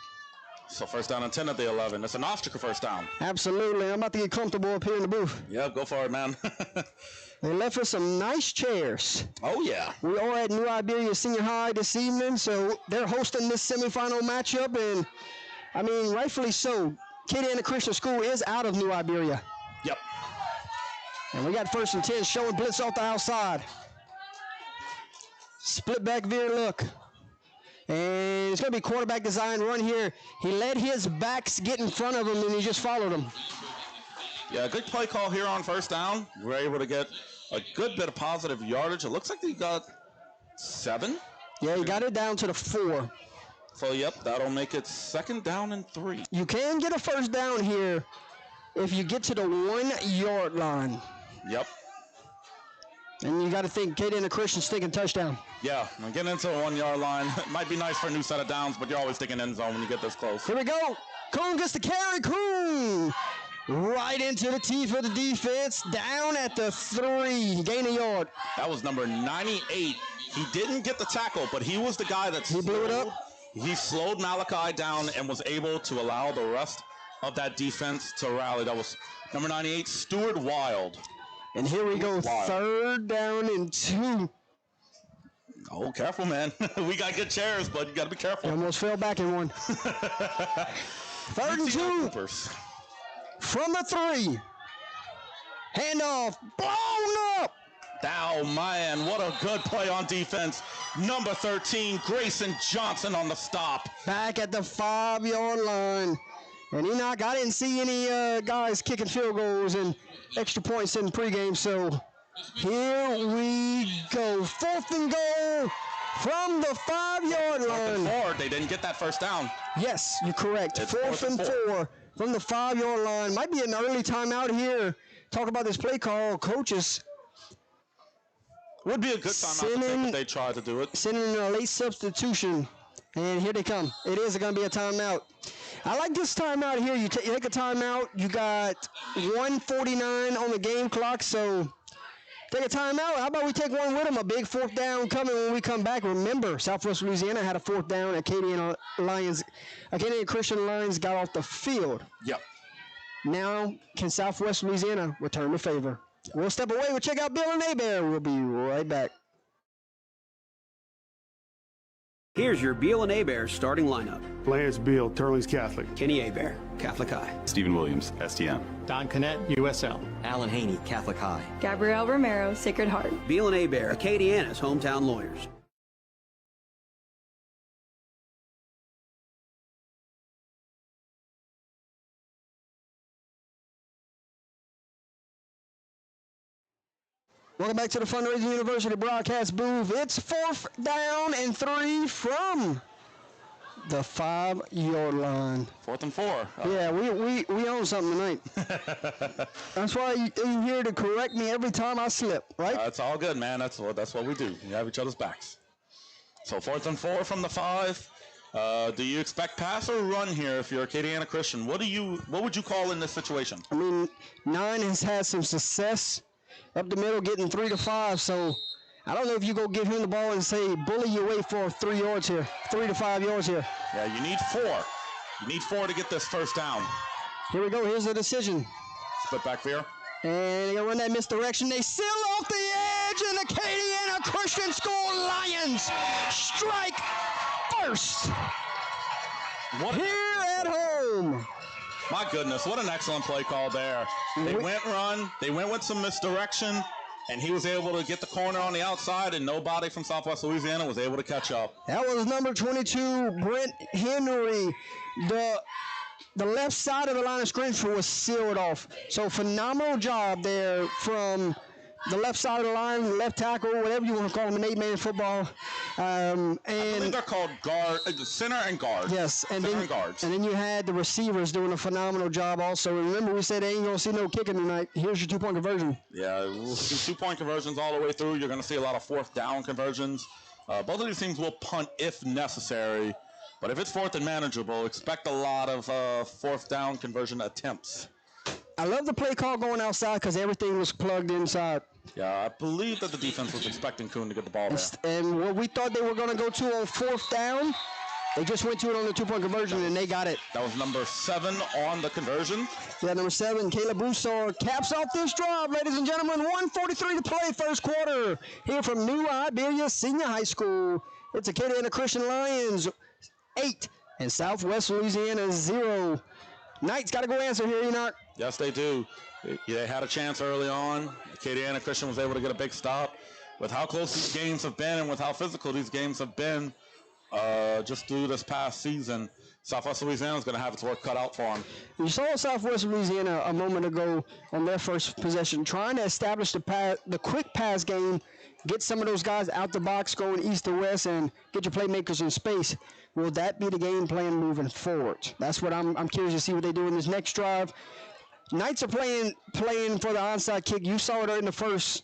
So first down and 10 at the 11. It's an obstacle first down. Absolutely. I'm about to get comfortable up here in the booth. Yep, go for it, man. They left us some nice chairs. Oh, yeah. We are at New Iberia Senior High this evening, so they're hosting this semifinal matchup, and, I mean, rightfully so. Acadiana Christian School is out of New Iberia. Yep. And we got 1st and 10 showing blitz off the outside. Split back veer look. And it's going to be quarterback design run here. He let his backs get in front of him, and he just followed him. Yeah, good play call here on first down. We're able to get a good bit of positive yardage. It looks like they got 7. Yeah, he got it down to the 4. So, yep, that'll make it 2nd down and 3. You can get a first down here if you get to the 1-yard line. Yep. And you got to think Acadiana Christian sticking touchdown. Yeah, and getting into the 1-yard line. It might be nice for a new set of downs, but you're always thinking end zone when you get this close. Here we go. Coon gets the carry. Coon right into the teeth of the defense. Down at the 3. Gain a yard. That was number 98. He didn't get the tackle, but he was the guy that blew it up. He slowed Malachi down and was able to allow the rest of that defense to rally. That was number 98, Stuart Wild. And here we go, 3rd down and 2. Oh, careful, man. We got good chairs, but you got to be careful. You almost fell back in one. 3rd and 2. From the 3. Handoff, blown up. Oh, man, what a good play on defense. Number 13, Grayson Johnson on the stop. Back at the 5-yard line. And Enoch, I didn't see any guys kicking field goals and extra points in pregame, so here we go. 4th and goal from the 5-yard line. 4, they didn't get that first down. Yes, you're correct. It's 4th and 4 from the 5-yard line. Might be an early timeout here. Talk about this play call, coaches. Would be a good timeout if they tried to do it. Sending in a late substitution. And here they come. It is going to be a timeout. I like this timeout here. You take a timeout. You got 1:49 on the game clock, so take a timeout. How about we take one with them? A big 4th down coming when we come back. Remember, Southwest Louisiana had a 4th down. Acadiana Christian Lions got off the field. Yep. Now, can Southwest Louisiana return the favor? We'll step away. We'll check out Bill and Abear. We'll be right back. Here's your Beal and Abear starting lineup. Lance Beal, Turlings Catholic. Kenny Abear, Catholic High. Stephen Williams, STM. Don Connett, USL. Alan Haney, Catholic High. Gabrielle Romero, Sacred Heart. Beal and Abear, Acadiana's hometown lawyers. Welcome back to the Fundraising University broadcast booth. It's 4th down and 3 from the 5-yard line. 4th and 4. Yeah, we own something tonight. That's why you're here to correct me every time I slip, right? That's all good, man. That's what we do. We have each other's backs. So 4th and 4 from the 5. Do you expect pass or run here if you're Acadiana Christian? What would you call in this situation? I mean, 9 has had some success up the middle, getting 3 to 5. So I don't know if you go give him the ball and say, bully your way for 3 yards here, 3 to 5 yards here. Yeah, you need 4. You need 4 to get this first down. Here we go. Here's the decision. Split back veer. And they're going to run that misdirection. They seal off the edge, and Acadiana Christian School Lions strike first here at home. My goodness, what an excellent play call there. They went run, they went with some misdirection, and he was able to get the corner on the outside, and nobody from Southwest Louisiana was able to catch up. That was number 22, Brent Henry. The left side of the line of scrimmage was sealed off. So phenomenal job there from the left side of the line, left tackle, whatever you want to call them, an 8-man football. I believe they're called guard, center and guard. Yes, and center then and guards. And then you had the receivers doing a phenomenal job also. Remember, we said they ain't gonna see no kicking tonight. Here's your 2-point conversion. Yeah, we'll see 2-point conversions all the way through. You're going to see a lot of 4th down conversions. Both of these teams will punt if necessary, but if it's 4th and manageable, expect a lot of 4th down conversion attempts. I love the play call going outside because everything was plugged inside. Yeah, I believe that the defense was expecting Kuhn to get the ball there. And what we thought they were going to go to on 4th down, they just went to it on the 2-point conversion, and they got it. That was number 7 on the conversion. Yeah, number 7, Caleb Broussard caps off this drive, ladies and gentlemen. 1:43 to play, first quarter. Here from New Iberia Senior High School. It's Acadiana Christian Lions 8 and Southwest Louisiana 0. Knights got to go answer here, Enoch. Yes, they do. They had a chance early on. Acadiana Christian was able to get a big stop. With how close these games have been and with how physical these games have been just through this past season, Southwest Louisiana is going to have its work cut out for them. You saw Southwest Louisiana a moment ago on their first possession, trying to establish the quick pass game, get some of those guys out the box going east to west, and get your playmakers in space. Will that be the game plan moving forward? That's what I'm curious to see what they do in this next drive. Knights are playing for the onside kick. You saw it in the first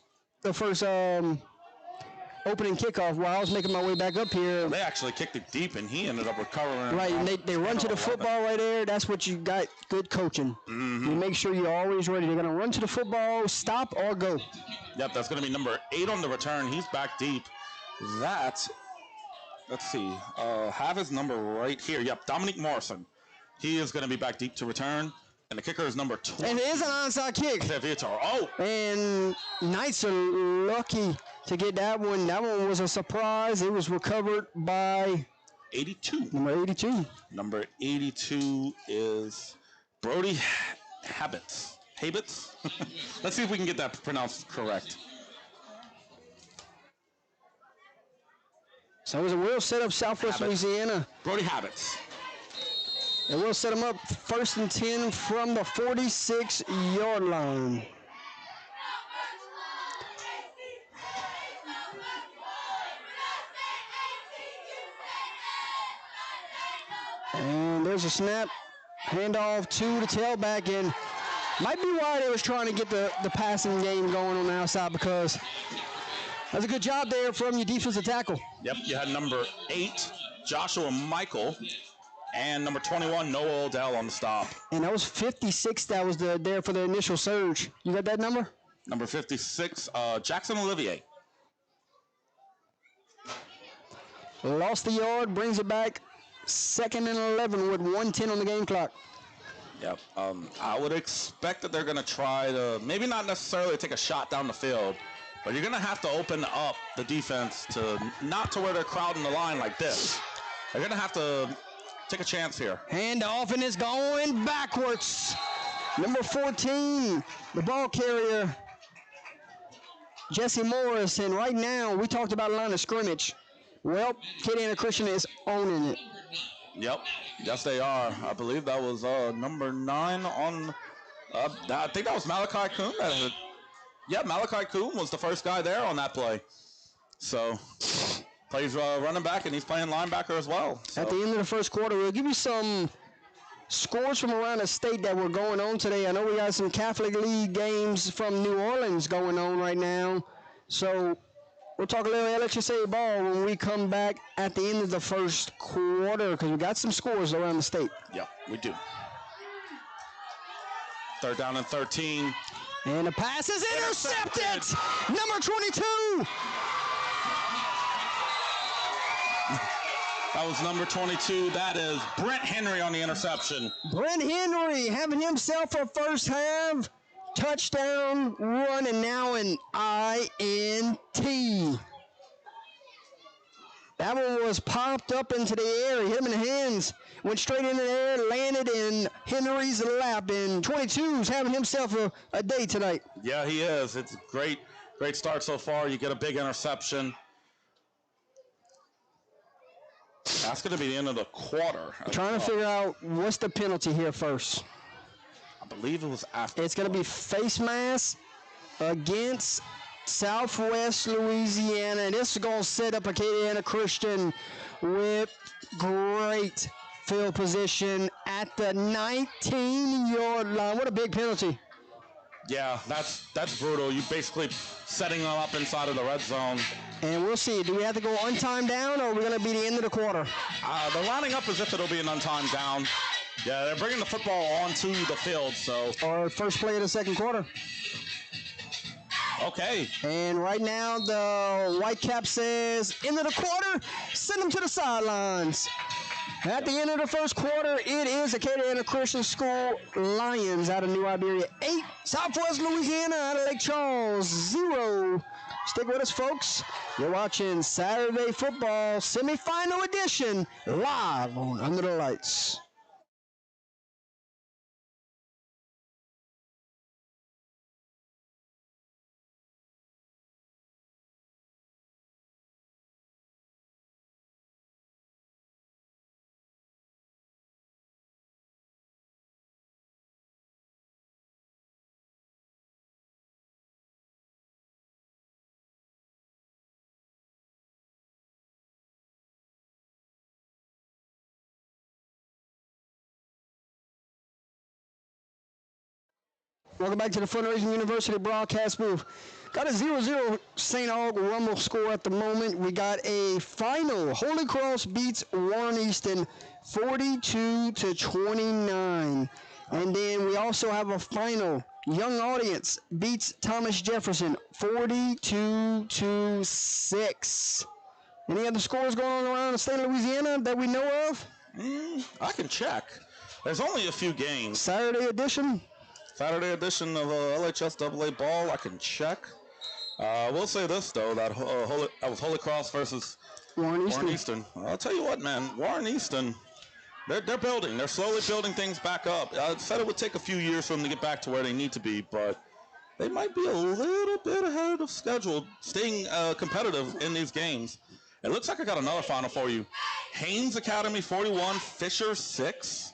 opening kickoff while I was making my way back up here. They actually kicked it deep, and he ended up recovering. Right, and they run to the football right there. That's what you got, good coaching. Mm-hmm. You make sure you're always ready. They're going to run to the football, stop, or go. Yep, that's going to be number 8 on the return. He's back deep. Let's see, have his number right here. Yep, Dominique Morrison. He is going to be back deep to return. And the kicker is number 20. And it is an onside kick. Oh! And Knights are lucky to get that one. That one was a surprise. It was recovered by 82. Number 82. Number 82 is Brody Habits. Let's see if we can get that pronounced correct. So it will set up Southwest Louisiana. Brody Habits. And we'll set them up 1st and 10 from the 46-yard line. And there's a snap. Handoff to the tailback. And might be why they was trying to get the passing game going on the outside, because that's a good job there from your defensive tackle. Yep, you had number 8, Joshua Michael, and number 21, Noah Odell on the stop. And that was 56 that was there for the initial surge. You got that number? Number 56, Jackson Olivier. Lost the yard, brings it back. 2nd and 11 with 1:10 on the game clock. Yep. I would expect that they're going to try to, maybe not necessarily take a shot down the field, but you're going to have to open up the defense to not to where they're crowding the line like this. They're going to have to take a chance here. Hand off, and it's going backwards. Number 14, the ball carrier, Jesse Morris. And right now, we talked about a line of scrimmage. Well, Acadiana Christian is owning it. Yep. Yes, they are. I believe that was number 9 on, I think that was Malachi Kuhn. Malachi Kuhn was the first guy there on that play. So, plays running back, and he's playing linebacker as well. So. At the end of the first quarter, we'll give you some scores from around the state that were going on today. I know we got some Catholic League games from New Orleans going on right now. So we'll talk a little LHSA ball when we come back at the end of the first quarter, because we got some scores around the state. Yep, we do. 3rd down and 13. And the pass is intercepted. Number 22. That was number 22. That is Brent Henry on the interception. Brent Henry having himself a first half touchdown run, and now an INT. That one was popped up into the air, hit him in the hands, went straight into the air, landed in Henry's lap, and 22's having himself a day tonight. Yeah, he is. It's a great start so far. You get a big interception. That's going to be the end of the quarter. Trying to figure out what's the penalty here first. I believe it was after. It's going to be face mask against Southwest Louisiana. And this is going to set up Acadiana Christian with great field position at the 19-yard line. What a big penalty. Yeah, that's brutal. You basically setting them up inside of the red zone. And we'll see. Do we have to go untimed down, or are we going to be the end of the quarter? They're lining up as if it'll be an untimed down. Yeah, they're bringing the football onto the field, so. Or first play of the second quarter. Okay. And right now, the Whitecap says, end of the quarter, send them to the sidelines. At the end of the first quarter, it is Acadiana Christian School Lions out of New Iberia 8, Southwest Louisiana out of Lake Charles 0. Stick with us, folks. You're watching Saturday Football Semifinal Edition live on Under the Lights. Welcome back to the Fundraising University broadcast booth. Got a 0-0 St. Aug Rumble score at the moment. We got a final. Holy Cross beats Warren Easton 42-29. And then we also have a final. Young Audience beats Thomas Jefferson 42-6. Any other scores going on around the state of Louisiana that we know of? I can check. There's only a few games. Saturday edition of LHSAA ball, I can check. We'll say this, though, that was Holy Cross versus Warren Easton. I'll tell you what, man, Warren Easton, they're building. They're slowly building things back up. I said it would take a few years for them to get back to where they need to be, but they might be a little bit ahead of schedule, staying competitive in these games. It looks like I got another final for you. Haynes Academy 41, Fisher 6.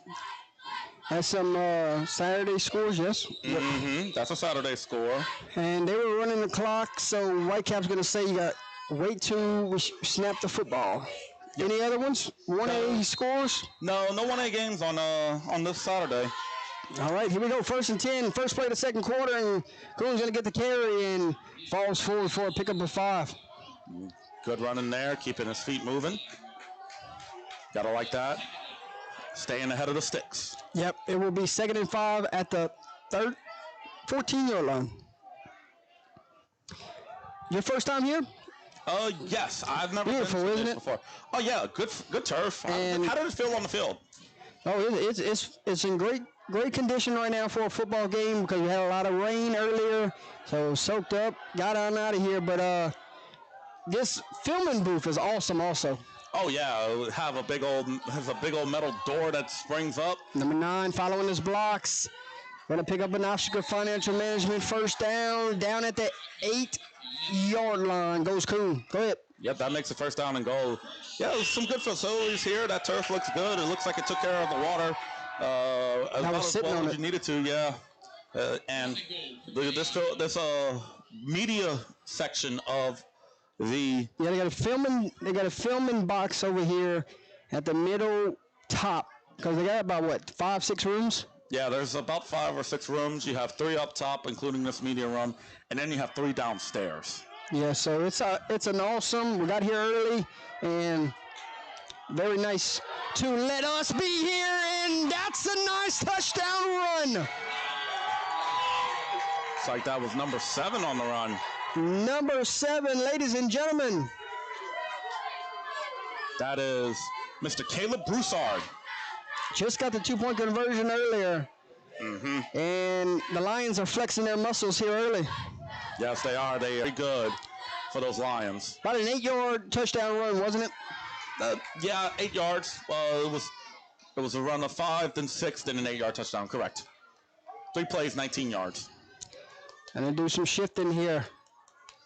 That's some Saturday scores, yes. Mm-hmm. That's a Saturday score. And they were running the clock, so Whitecap's going to say you got wait till we snap the football. Yep. Any other ones? 1A scores? No 1A games on this Saturday. All right, here we go. 1st and 10. First play of the second quarter, and Coon's going to get the carry and falls forward for a pickup of 5. Good running there, keeping his feet moving. Gotta like that. Staying ahead of the sticks. Yep, it will be 2nd and 5 at the 14-yard line. Your first time here? Yes, I've never Beautiful, been to isn't this it? before. Oh yeah, good turf. And how did it feel on the field? Oh, it's in great condition right now for a football game because we had a lot of rain earlier, so soaked up, got on out of here. But this filming booth is awesome also. Oh yeah, it has a big old metal door that springs up. Number 9 following his blocks. Gonna pick up an Oscar Financial Management first down at the 8-yard line. Goes Coon. Go ahead. Yep, that makes a first down and goal. Yeah, there's some good facilities here. That turf looks good. It looks like it took care of the water as well as you needed to. Yeah, and this media section of the they got a filming box over here at the middle top because they got about 5-6 rooms. Yeah, there's about 5 or 6 rooms. You have 3 up top, including this media room, and then you have 3 downstairs. Yeah, so it's an awesome. We got here early and very nice to let us be here, and that's a nice touchdown run. Looks like that was number 7 on the run. Number 7, ladies and gentlemen. That is Mr. Caleb Broussard. Just got the 2-point conversion earlier. Mm-hmm. And the Lions are flexing their muscles here early. Yes, they are. They are good for those Lions. About an 8-yard touchdown run, wasn't it? Yeah, 8 yards. It was a run of 5, then 6, then an 8-yard touchdown. Correct. 3 plays, 19 yards. And they do some shifting here.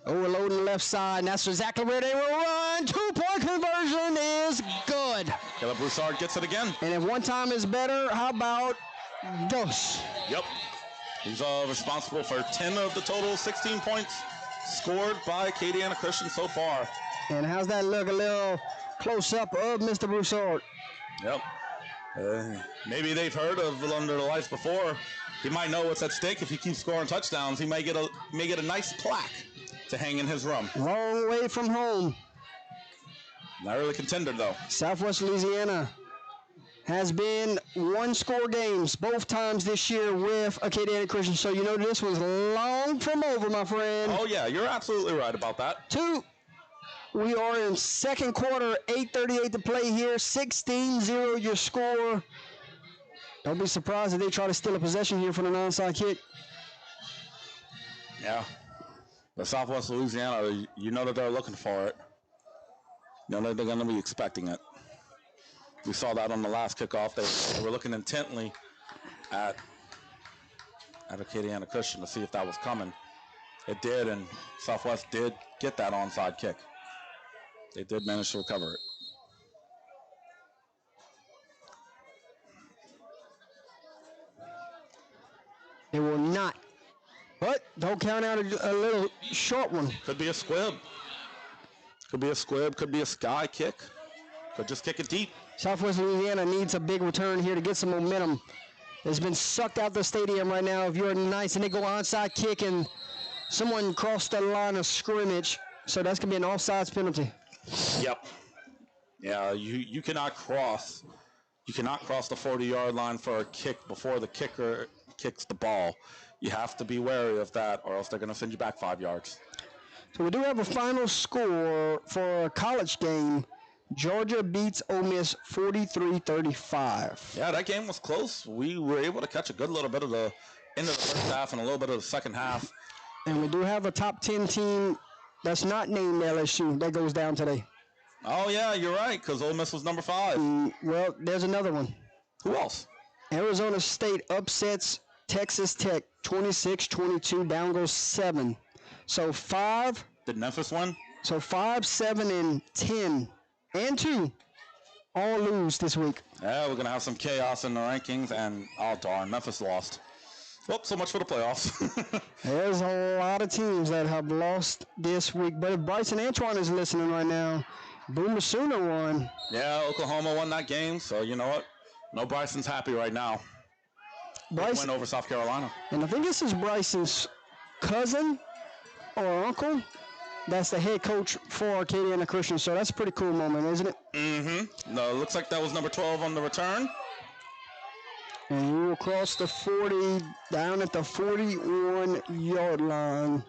Overloading the left side, and that's exactly where they will run. 2-point conversion is good. Caleb Broussard gets it again. And if one time is better, how about Dos? Yep. He's responsible for 10 of the total 16 points scored by Acadiana Christian so far. And how's that look? A little close-up of Mr. Broussard. Yep. Maybe they've heard of Under the Lights before. He might know what's at stake if he keeps scoring touchdowns. He may get a nice plaque to hang in his room. Long way from home. Not really contender, though. Southwest Louisiana has been one-score games both times this year with Acadiana Christian. So you know this was long from over, my friend. Oh, yeah, you're absolutely right about that. We are in second quarter, 8:38 to play here, 16-0 your score. Don't be surprised if they try to steal a possession here for the onside kick. Yeah. But Southwest Louisiana, you know that they're looking for it. You know that they're going to be expecting it. We saw that on the last kickoff. They were looking intently at Acadiana Christian to see if that was coming. It did, and Southwest did get that onside kick. They did manage to recover it. They will not. But don't count out a little short one. Could be a squib. Could be a squib. Could be a sky kick. Could just kick it deep. Southwest Louisiana needs a big return here to get some momentum. It's been sucked out the stadium right now. If you're nice and they go onside kick and someone crossed the line of scrimmage, so that's going to be an offsides penalty. Yep. Yeah, you cannot cross. You cannot cross the 40-yard line for a kick before the kicker kicks the ball. You have to be wary of that, or else they're going to send you back 5 yards. So we do have a final score for a college game. Georgia beats Ole Miss 43-35. Yeah, that game was close. We were able to catch a good little bit of the end of the first half and a little bit of the second half. And we do have a top 10 team that's not named LSU that goes down today. Oh, yeah, you're right, because Ole Miss was number 5. Well, there's another one. Who else? Arizona State upsets Texas Tech 26-22, down goes 7. So 5. Did Memphis win? So 5, 7, and 10, and 2 all lose this week. Yeah, we're going to have some chaos in the rankings, and oh, darn, Memphis lost. Well, so much for the playoffs. There's a lot of teams that have lost this week, but if Bryson Antoine is listening right now, Boomer Sooner won. Yeah, Oklahoma won that game, so you know what? No, Bryson's happy right now. Bryson win over South Carolina. And I think this is Bryson's cousin or uncle. That's the head coach for Acadiana Christian, so that's a pretty cool moment, isn't it? Mm-hmm. No, it looks like that was number 12 on the return. And he will cross the 40 down at the 41-yard line.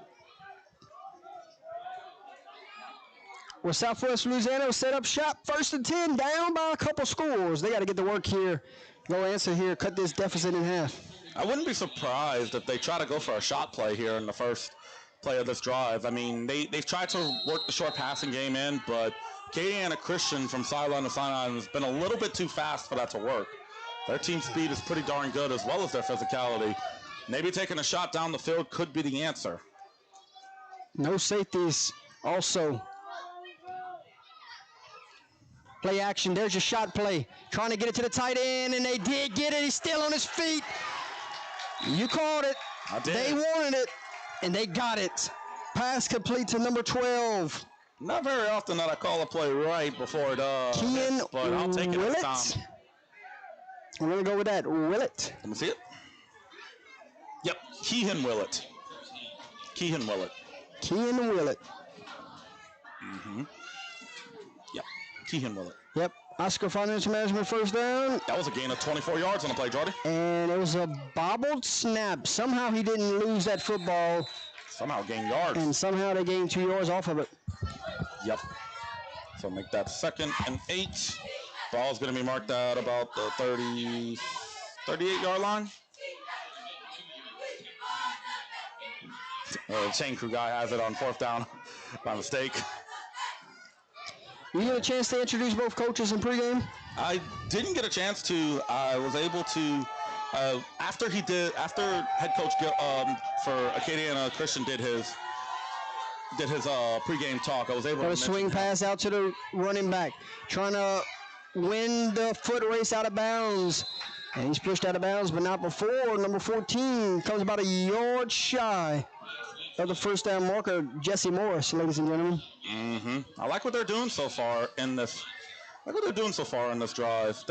Well, Southwest Louisiana will set up shop, 1st and 10, down by a couple scores. They got to get to work here, go answer here, cut this deficit in half. I wouldn't be surprised if they try to go for a shot play here in the first play of this drive. I mean, they've tried to work the short passing game in, but Acadiana Christian from sideline to sideline has been a little bit too fast for that to work. Their team speed is pretty darn good, as well as their physicality. Maybe taking a shot down the field could be the answer. No safeties also. Play action. There's your shot play. Trying to get it to the tight end, and they did get it. He's still on his feet. You called it. I did. They wanted it, and they got it. Pass complete to number 12. Not very often that I call a play right before it Kean hits, but I'll take it this time. We're going to go with that. Willett. Let me see it. Yep, Keehan Willett. Keehan Willett. Keehan Willett. Mm-hmm. Yep, Keehan Willett. Yep. Oscar Financial Management first down. That was a gain of 24 yards on the play, Jordy. And it was a bobbled snap. Somehow he didn't lose that football. Somehow gained yards. And somehow they gained 2 yards off of it. Yep. So make that 2nd and 8. Ball's going to be marked out about the 38-yard line. The chain crew guy has it on 4th down by mistake. You get a chance to introduce both coaches in pregame? I didn't get a chance to. I was able to after head coach for Acadiana Christian did his pregame talk. I was able to swing pass out to the running back, trying to win the foot race out of bounds. And he's pushed out of bounds, but not before. Number 14 comes about a yard shy. of the first down marker, Jesse Morris, ladies and gentlemen. I like what they're doing so far in this. I like what they're doing so far in this drive.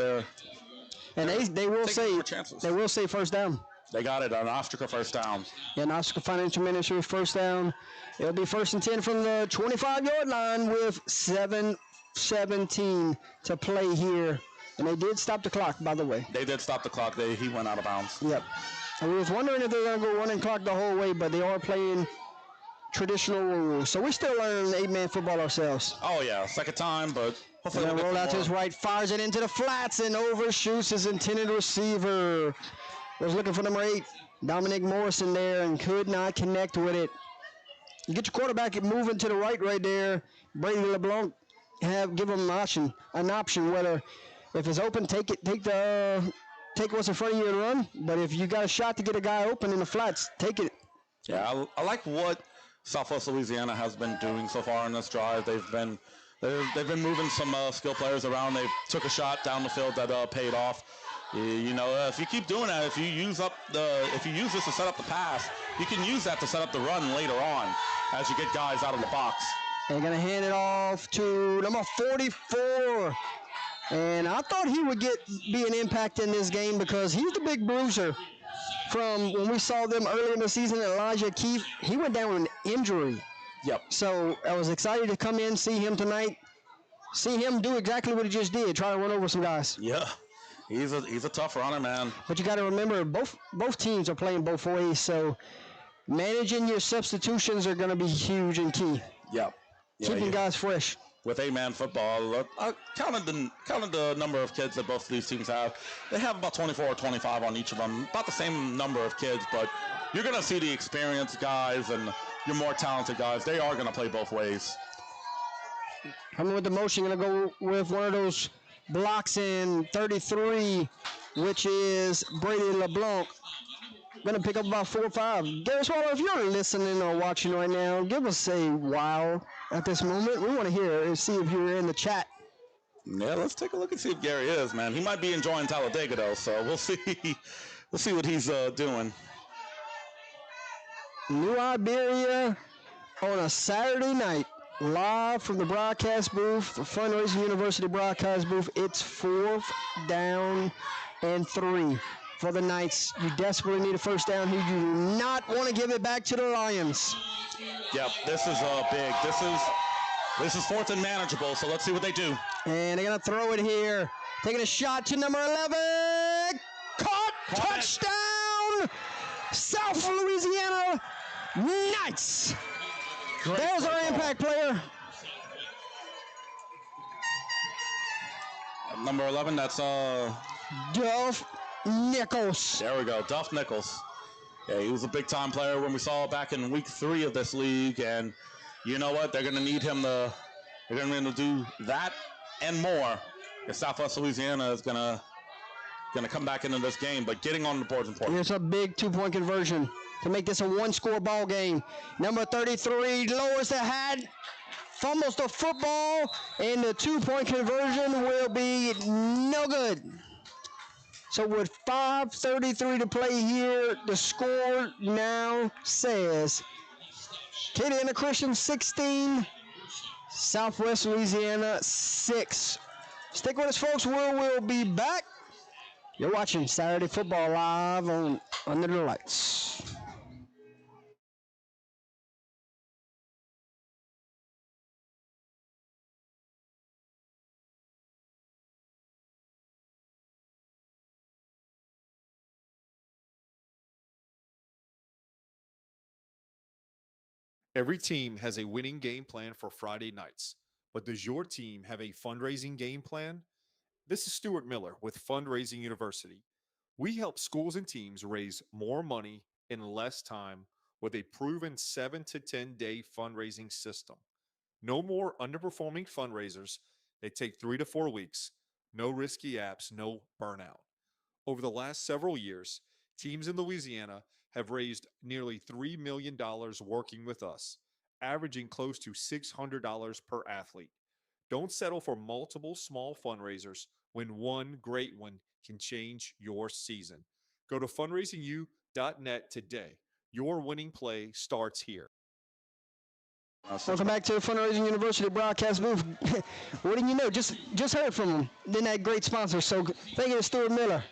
And they will say first down. They got it on Ostrika first down. Yeah, Ostrika Financial Ministry first down. It'll be 1st and 10 from the 25-yard line with 7:17 to play here. And they did stop the clock, by the way. They did stop the clock. He went out of bounds. Yep. I was wondering if they're going to go running clock the whole way, but they are playing traditional rules. So we're still learning 8-man football ourselves. Oh, yeah. Second time, but hopefully we'll roll out to his right, fires it into the flats, and overshoots his intended receiver. Was looking for number 8, Dominic Morrison there, and could not connect with it. You get your quarterback moving to the right there. Brady LeBlanc give him an option whether if it's open, take what's in front of you and run. But if you got a shot to get a guy open in the flats, take it. Yeah, I like what Southwest Louisiana has been doing so far in this drive. They've been moving some skill players around. They took a shot down the field that paid off. If you keep doing that, if you use this to set up the pass, you can use that to set up the run later on as you get guys out of the box. They're going to hand it off to number 44. And I thought he would be an impact in this game because he's the big bruiser. From when we saw them earlier in the season, Elijah Keefe, he went down with an injury. Yep. So I was excited to come in, see him tonight, see him do exactly what he just did, try to run over some guys. Yeah. He's a tough runner, man. But you got to remember, both teams are playing both ways, so managing your substitutions are going to be huge and key. Yep. Keeping guys fresh. With 8-man football, counted the number of kids that both of these teams have. They have about 24 or 25 on each of them, about the same number of kids, but you're going to see the experienced guys and your more talented guys. They are going to play both ways. Coming with the motion, going to go with one of those blocks in 33, which is Brady LeBlanc. Going to pick up about 4 or 5. Gary Swallow, if you're listening or watching right now, give us a wow at this moment. We want to hear and see if you're in the chat. Yeah, let's take a look and see if Gary is, man. He might be enjoying Talladega, though, so we'll see. We'll see what he's doing. New Iberia on a Saturday night, live from the broadcast booth, the Fundraising University broadcast booth. It's 4th down and 3 for the Knights. You desperately need a first down here. You do not want to give it back to the Lions. Yep, this is big. This is 4th and manageable, so let's see what they do. And they're going to throw it here. Taking a shot to number 11. Caught. Touchdown. South Louisiana Knights. There's our impact player. Number 11, that's Duff Nichols. There we go, Duff Nichols. Yeah, he was a big-time player when we saw back in week 3 of this league, and you know what? They're going to need him to. They're going to do that and more. If Southwest Louisiana is going to come back into this game, but getting on the board is important. It's a big 2-point conversion to make this a 1-score ball game. Number 33 lowers the hat, fumbles the football, and the 2-point conversion will be no good. So with 5:33 to play here, the score now says Acadiana Christian 16, Southwest Louisiana 6. Stick with us, folks. We'll be back. You're watching Saturday Football live on Under the Lights. Every team has a winning game plan for Friday nights, but does your team have a fundraising game plan? This is Stuart Miller with Fundraising University. We help schools and teams raise more money in less time with a proven 7 to 10 day fundraising system. No more underperforming fundraisers. They take 3 to 4 weeks. No risky apps, no burnout. Over the last several years, teams in Louisiana have raised nearly $3 million working with us, averaging close to $600 per athlete. Don't settle for multiple small fundraisers when one great one can change your season. Go to fundraisingu.net today. Your winning play starts here. Welcome back to the Fundraising University broadcast booth. What do you know? Just heard from him. Then that great sponsor. So thank you to Stuart Miller.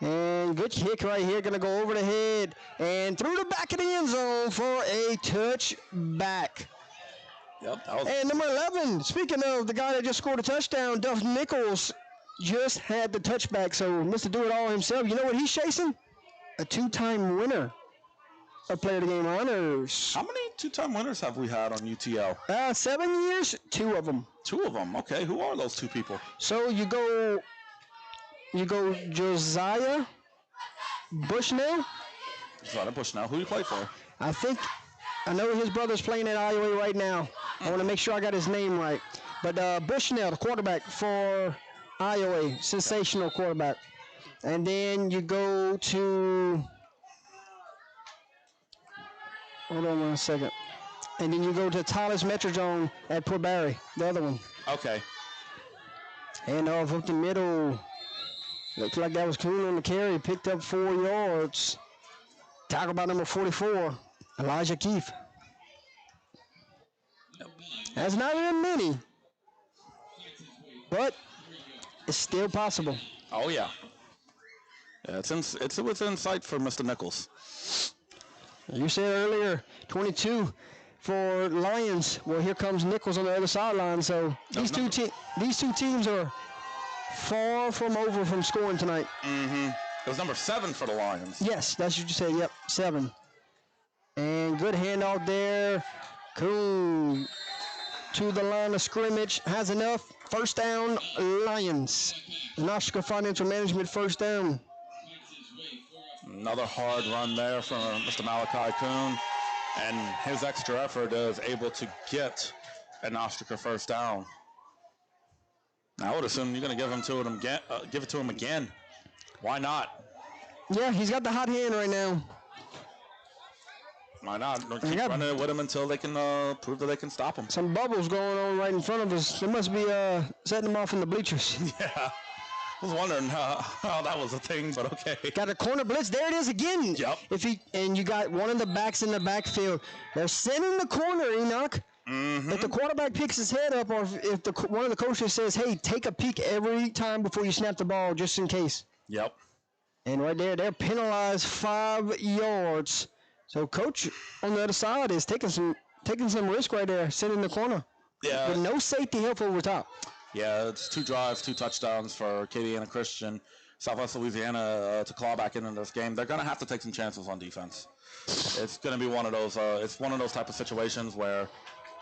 And good kick right here. Going to go over the head and through the back of the end zone for a touchback. Yep. And number 11, speaking of the guy that just scored a touchdown, Duff Nichols just had the touchback. So Mr. Do-It-All himself. You know what he's chasing? A two-time winner of Player of the Game honors. How many two-time winners have we had on UTL? 7 years, 2 of them. 2 of them. Okay, who are those 2 people? So you go Josiah Bushnell. Josiah Bushnell. Who do you play for? I know his brother's playing at Iowa right now. I want to make sure I got his name right. But Bushnell, the quarterback for Iowa, sensational quarterback. And then you go to, hold on 1 second. And then you go to Tyler's Metrodome at Port Barry, the other one. Okay. And off up the middle. Looks like that was Coon on the carry. Picked up 4 yards. Tackle by number 44, Elijah Keefe. That's not even many, but it's still possible. Oh, yeah. It's within sight for Mr. Nichols. You said earlier, 22 for Lions. Well, here comes Nichols on the other sideline. So these two teams are far from over from scoring tonight. Mm-hmm. It was number 7 for the Lions. Yes, that's what you said. Yep, 7. And good handoff there. Coon to the line of scrimmage. Has enough. First down, Lions. Oscar Financial Management first down. Another hard run there from Mr. Malachi Coon. And his extra effort is able to get an Ostraker first down. I would assume you're going to give it to him again. Why not? Yeah, he's got the hot hand right now. Why not? Keep running it with him until they can prove that they can stop him. Some bubbles going on right in front of us. They must be setting them off in the bleachers. Yeah. I was wondering how that was a thing, but okay. Got a corner blitz. There it is again. Yep. And you got one of the backs in the backfield. They're sending the corner, Enoch. Mm-hmm. If the quarterback picks his head up, or if one of the coaches says, hey, take a peek every time before you snap the ball, just in case. Yep. And right there, they're penalized 5 yards. So coach on the other side is taking some risk right there, sending the corner. Yeah. With no safety help over top. Yeah, it's 2 drives, 2 touchdowns for Acadiana Christian. Southwest Louisiana to claw back into this game. They're going to have to take some chances on defense. It's going to be one of those. It's one of those type of situations where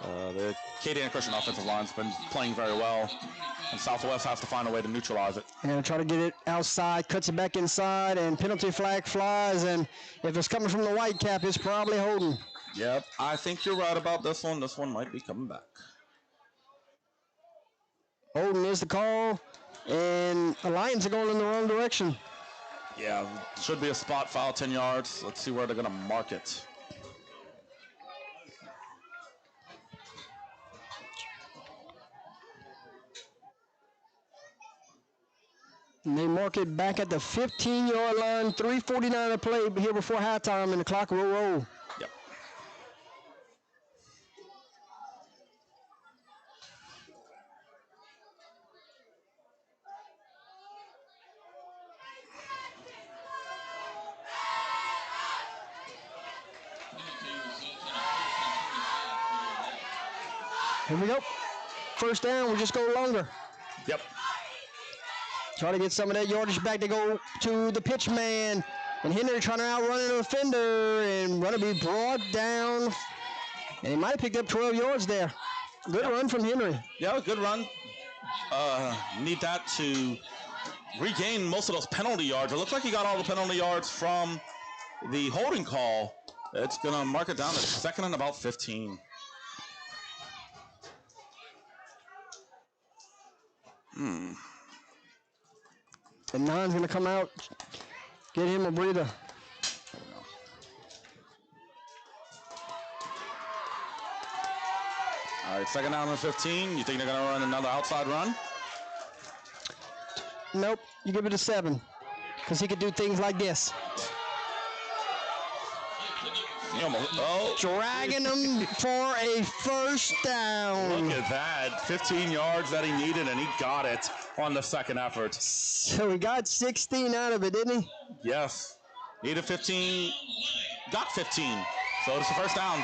the Acadiana Christian offensive line's been playing very well, and Southwest has to find a way to neutralize it. And try to get it outside, cuts it back inside, and penalty flag flies. And if it's coming from the white cap, it's probably holding. Yep, I think you're right about this one. This one might be coming back. Holding is the call, and the Lions are going in the wrong direction. Yeah, should be a spot foul, 10 yards. Let's see where they're going to mark it. And they mark it back at the 15-yard line, 3:49 to play here before halftime, and the clock will roll. Yep. Here we go. First down, we just go longer. Yep. Try to get some of that yardage back to go to the pitch man. And Henry trying to outrun an defender and going to be brought down. And he might have picked up 12 yards there. Good run from Henry. Yeah, good run. Need that to regain most of those penalty yards. It looks like he got all the penalty yards from the holding call. It's going to mark it down to 2nd and about 15. And 9's going to come out, get him a breather. All right, 2nd down and 15. You think they're going to run another outside run? Nope, you give it a 7, because he could do things like this. Dragging him for a first down. Look at that. 15 yards that he needed, and he got it on the second effort. So he got 16 out of it, didn't he? Yes. Needed 15. Got 15. So it's the first down.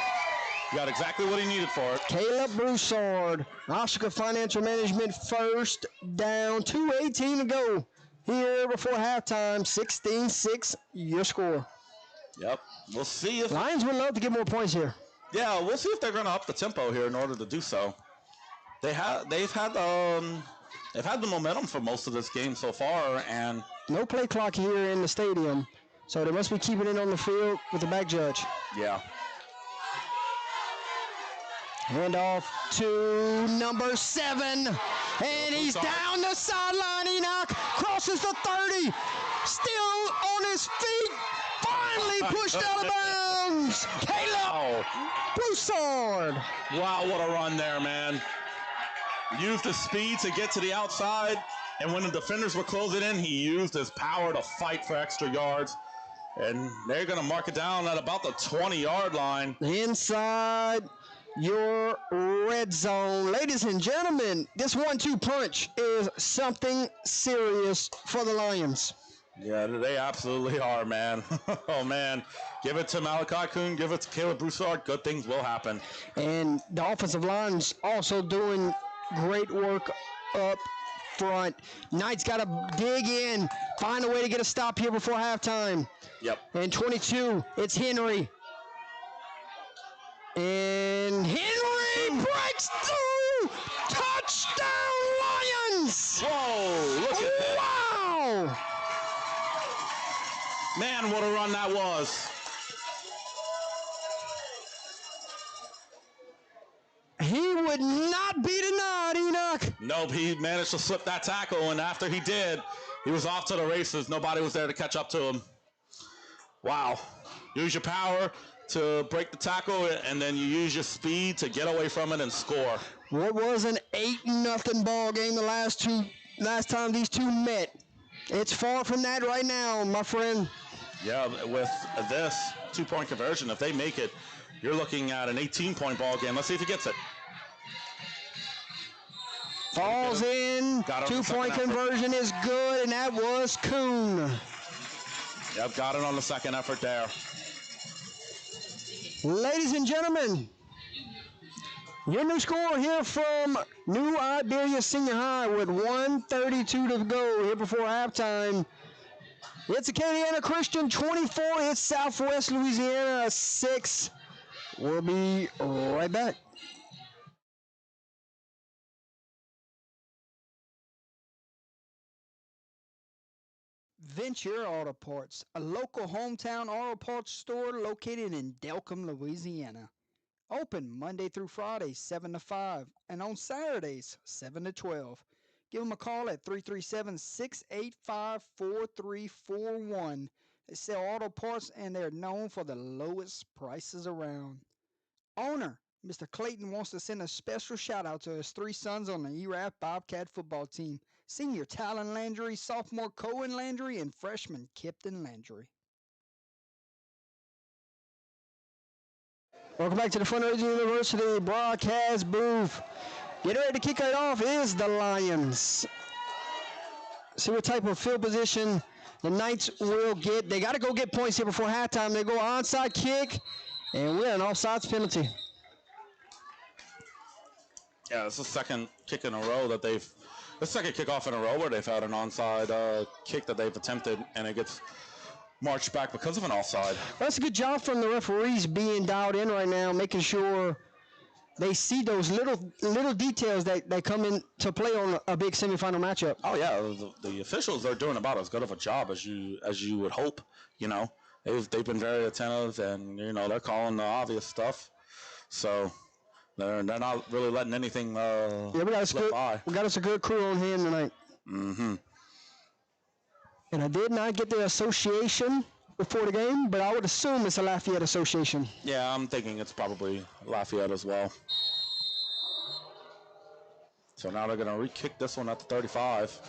He got exactly what he needed for it. Caleb Broussard, Oscar Financial Management, first down. 2:18 to go here before halftime. 16-6, your score. Yep. We'll see if Lions would love to get more points here. Yeah, we'll see if they're going to up the tempo here in order to do so. They've had the momentum for most of this game so far, and no play clock here in the stadium, so they must be keeping it on the field with the back judge. Yeah. Hand off to number 7, and he's down the sideline. Enoch crosses the 30, still on his feet, finally pushed out of bounds. Caleb Broussard. Wow, what a run there, man. Used his speed to get to the outside, and when the defenders were closing in, he used his power to fight for extra yards. And they're going to mark it down at about the 20-yard line. Inside your red zone. Ladies and gentlemen, this 1-2 punch is something serious for the Lions. Yeah, they absolutely are, man. Oh, man. Give it to Malachi Kuhn. Give it to Caleb Broussard. Good things will happen. And the offensive line's also doing great work up front. Knight's got to dig in, find a way to get a stop here before halftime. Yep. And 22, it's Henry. And Henry breaks through! Touchdown, Lions! Whoa, look at that. Wow! Man, what a run that was. He would not be denied, Enoch. Nope, he managed to slip that tackle, and after he did, he was off to the races. Nobody was there to catch up to him. Wow. Use your power to break the tackle, and then you use your speed to get away from it and score. What was an 8-0 ball game the last time these two met? It's far from that right now, my friend. Yeah, with this 2-point conversion, if they make it, you're looking at an 18-point ball game. Let's see if he gets it. Falls in. 2-point conversion is good, and that was Kuhn. Yep, got it on the second effort there. Ladies and gentlemen, your new score here from New Iberia Senior High with 1:32 to go here before halftime. It's Acadiana Christian 24. It's Southwest Louisiana 6. We'll be right back. Venture Auto Parts, a local hometown auto parts store located in Delcombe, Louisiana. Open Monday through Friday, 7 to 5, and on Saturdays, 7 to 12. Give them a call at 337-685-4341. They sell auto parts, and they're known for the lowest prices around. Owner, Mr. Clayton, wants to send a special shout-out to his 3 sons on the ERAF Bobcat football team. Senior Talon Landry, sophomore Cohen Landry, and freshman Kipton Landry. Welcome back to the Fundraising University broadcast booth. Getting ready to kick it off is the Lions. See what type of field position the Knights will get. They got to go get points here before halftime. They go onside kick, and we're an offsides penalty. Yeah, it's the second kick in a row that the second kickoff in a row where they've had an onside kick that they've attempted, and it gets marched back because of an offside. That's a good job from the referees being dialed in right now, making sure they see those little details that come into play on a big semifinal matchup. Oh yeah, the officials are doing about as good of a job as you would hope. You know, they've been very attentive, and they're calling the obvious stuff. So they're not really letting anything slip by. We got us a good crew on hand tonight. Mm-hmm. And I did not get the association before the game, but I would assume it's a Lafayette Association. Yeah, I'm thinking it's probably Lafayette as well. So now they're going to re-kick this one at the 35.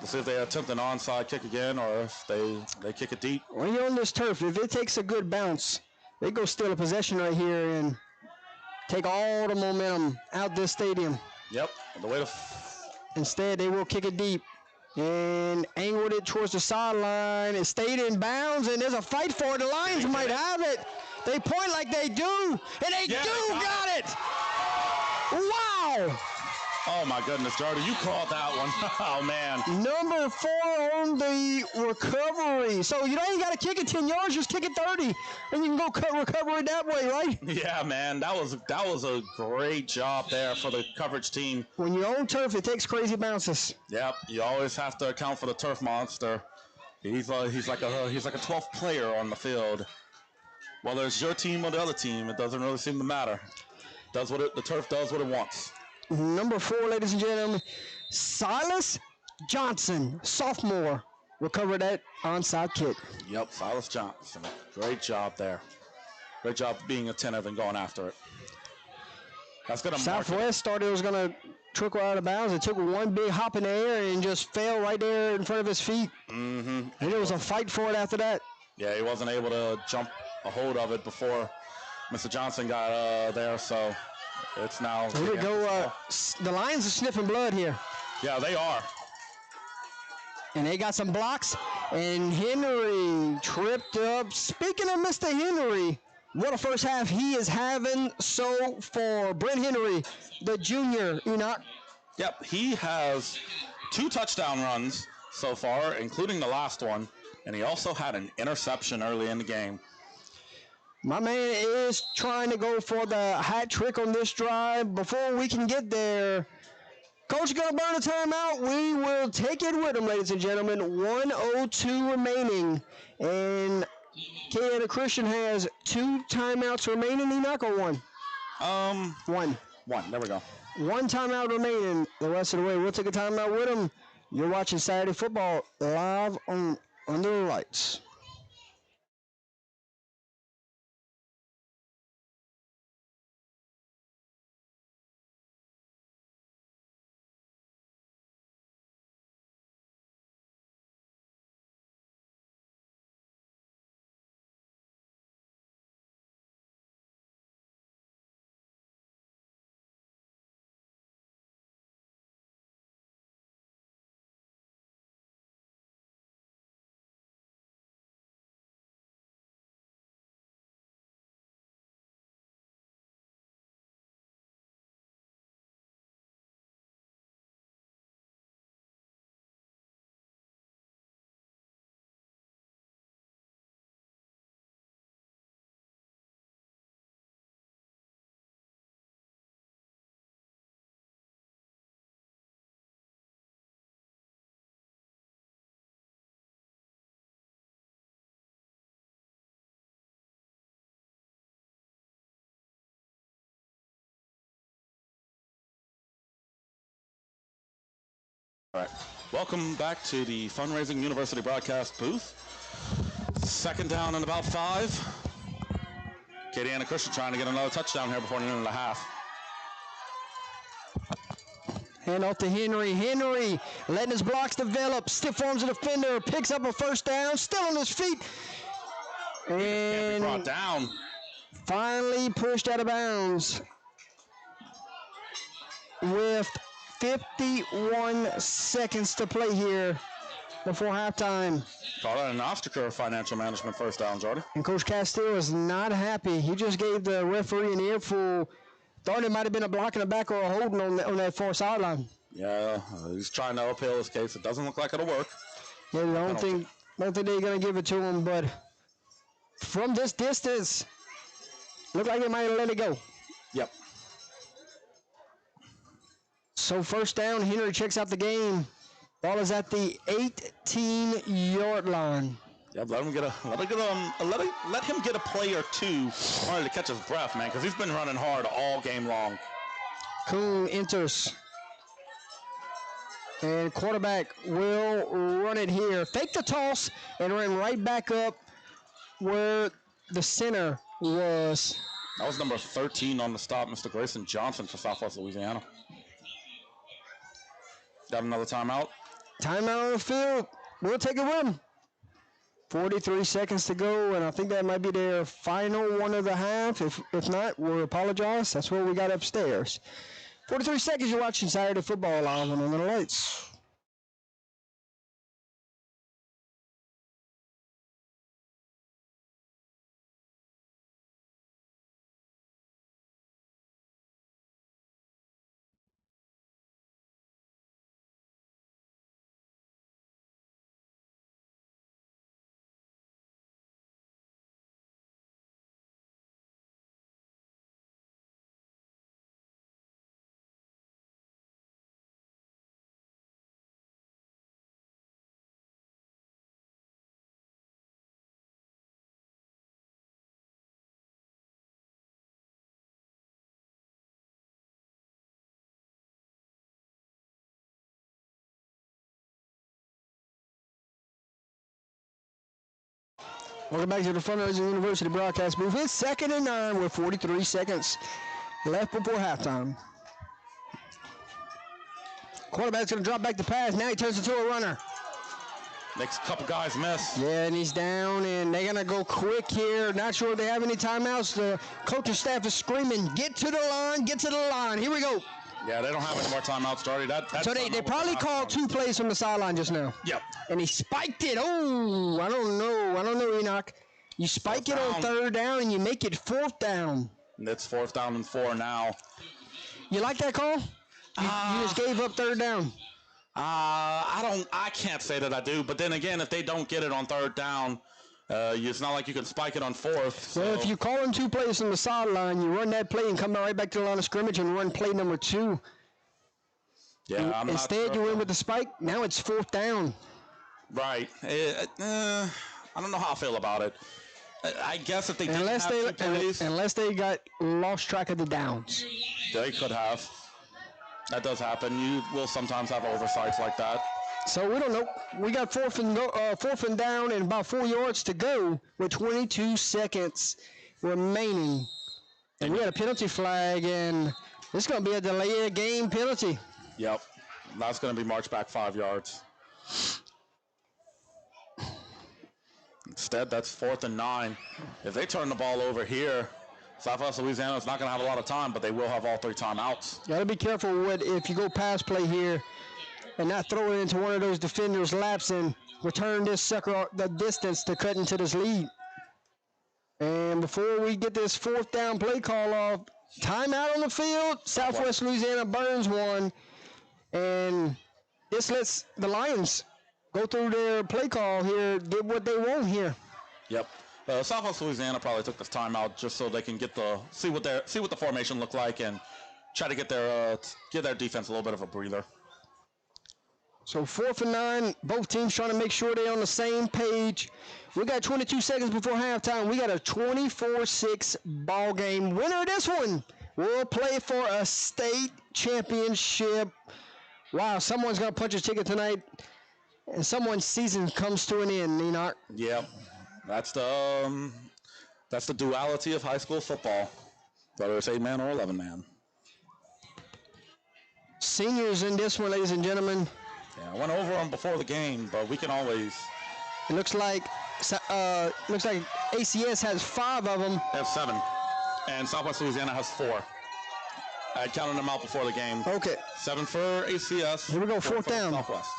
To see if they attempt an onside kick again or if they kick it deep. When you're on this turf, if it takes a good bounce, they go steal a possession right here and take all the momentum out this stadium. Yep, the way to... Instead, they will kick it deep and angled it towards the sideline. It stayed in bounds, and there's a fight for it. The Lions might have it. They point like they do, and they got it. Wow. Oh, my goodness, Jordan, you called that one. Oh, man. Number 4 on the recovery. So you don't even got to kick it 10 yards, just kick it 30, and you can go recover it that way, right? Yeah, man, that was a great job there for the coverage team. When you own turf, it takes crazy bounces. Yep, you always have to account for the turf monster. He's like a 12th player on the field. Whether it's your team or the other team, it doesn't really seem to matter. The turf does what it wants. Number 4, ladies and gentlemen, Silas Johnson, sophomore, recovered that onside kick. Yep, Silas Johnson. Great job there. Great job being attentive and going after it. That's going to Southwest thought it was going to trickle out of bounds. It took one big hop in the air and just fell right there in front of his feet. Mm-hmm. And it was a fight for it after that. Yeah, he wasn't able to jump a hold of it before Mr. Johnson got there, so it's now... Here we go. The Lions are sniffing blood here. Yeah, they are. And they got some blocks, and Henry tripped up. Speaking of Mr. Henry, what a first half he is having so far. Brent Henry, the junior, Enoch. Yep, he has 2 touchdown runs so far, including the last one, and he also had an interception early in the game. My man is trying to go for the hat trick on this drive. Before we can get there, Coach is going to burn a timeout. We will take it with him, ladies and gentlemen. 1:02 remaining. And Acadiana Christian has 2 timeouts remaining. Enoch, or 1? One. There we go. 1 timeout remaining. The rest of the way, we'll take a timeout with him. You're watching Saturday Football live on Under the Lights. All right, welcome back to the Fundraising University broadcast booth. 2nd down and about 5. Acadiana Christian trying to get another touchdown here before the end of the half. Hand off to Henry. Henry letting his blocks develop. Stiff arms the defender. Picks up a first down. Still on his feet. And brought down. Finally pushed out of bounds. With 51 seconds to play here before halftime. Call that an Ostraker financial management first down, Jordan. And Coach Castile is not happy. He just gave the referee an earful. Thought it might have been a block in the back or a holding on that far sideline. Yeah, he's trying to uphill his case. It doesn't look like it'll work. Yeah, I don't think they're going to give it to him, but from this distance, looked like they might have let it go. Yep. So first down, Henry checks out the game. Ball is at the 18-yard line. Yeah, let him get a play or 2 in order to catch his breath, man, because he's been running hard all game long. Kuhn enters. And quarterback will run it here. Fake the toss and run right back up where the center was. That was number 13 on the stop, Mr. Grayson Johnson for Southwest Louisiana. Got another timeout. Timeout on the field. We'll take it with him. 43 seconds to go, and I think that might be their final one of the half. If not, we'll apologize. That's what we got upstairs. 43 seconds, you're watching Saturday Football Live on the lights. Welcome back to the Fundraising University broadcast booth. It's 2nd and 9 with 43 seconds left before halftime. Quarterback's going to drop back to pass. Now he turns into a runner. Makes a couple guys miss. Yeah, and he's down, and they're going to go quick here. Not sure if they have any timeouts. The coaching staff is screaming, get to the line, get to the line. Here we go. Yeah, they don't have any more timeouts started. So they probably called 2 plays from the sideline just now. Yep. And he spiked it. Oh, I don't know, Enoch. You spike it on 3rd down, and you make it 4th down. And it's 4th down and 4 now. You like that call? You just gave up 3rd down. I can't say that I do. But then again, if they don't get it on 3rd down, it's not like you can spike it on 4th. So. Well, if you call them 2 plays from the sideline, you run that play and come right back to the line of scrimmage and run play number 2. Yeah, Instead, you win with the spike. Now it's 4th down. Right. I don't know how I feel about it. I guess if they didn't have 2 plays, unless they got lost track of the downs. They could have. That does happen. You will sometimes have oversights like that. So we don't know. We got 4th and down and about 4 yards to go with 22 seconds remaining. And we had a penalty flag, and it's going to be a delay of game penalty. Yep. That's going to be marched back 5 yards. Instead, that's 4th and 9. If they turn the ball over here, Southwest Louisiana is not going to have a lot of time, but they will have all 3 timeouts. Got to be careful if you go pass play here and not throw it into one of those defenders' laps and return this sucker the distance to cut into this lead. And before we get this 4th down play call off, timeout on the field. Southwest Louisiana burns one, and this lets the Lions go through their play call here, get what they want here. Yep. Southwest Louisiana probably took this timeout just so they can get see what the formation looked like and try to get their defense a little bit of a breather. So 4th and 9, both teams trying to make sure they're on the same page. We got 22 seconds before halftime. We got a 24-6 ball game. Winner of this one will play for a state championship. Wow, someone's gonna punch a ticket tonight, and someone's season comes to an end, Enoch. Yep. That's the duality of high school football, whether it's 8-man or 11-man. Seniors in this one, ladies and gentlemen. Yeah, I went over them before the game, but we can always. It looks like ACS has 5 of them. They have 7, and Southwest Louisiana has 4. I counted them out before the game. Okay. 7 for ACS. Here we go, 4th down. Southwest.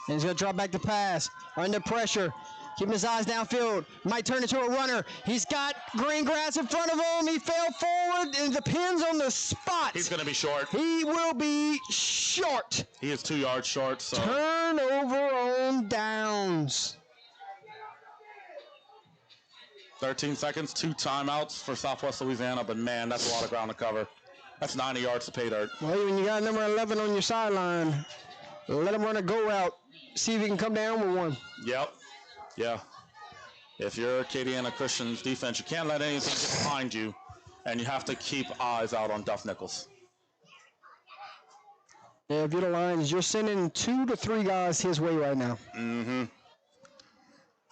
And he's going to drop back the pass. Under pressure. Keeping his eyes downfield. Might turn into a runner. He's got green grass in front of him. He fell forward. It depends on the spot. He's going to be short. He will be short. He is 2 yards short. So. Turnover on downs. 13 seconds, 2 timeouts for Southwest Louisiana, but man, that's a lot of ground to cover. That's 90 yards to pay dirt. Well, when you got number 11 on your sideline, let him run a go route. See if he can come down with one. Yep. Yeah. If you're Acadiana Christian's defense, you can't let anything get behind you, and you have to keep eyes out on Duff Nichols. Yeah, if you're the Lions, you're sending 2 to 3 guys his way right now. Mm-hmm.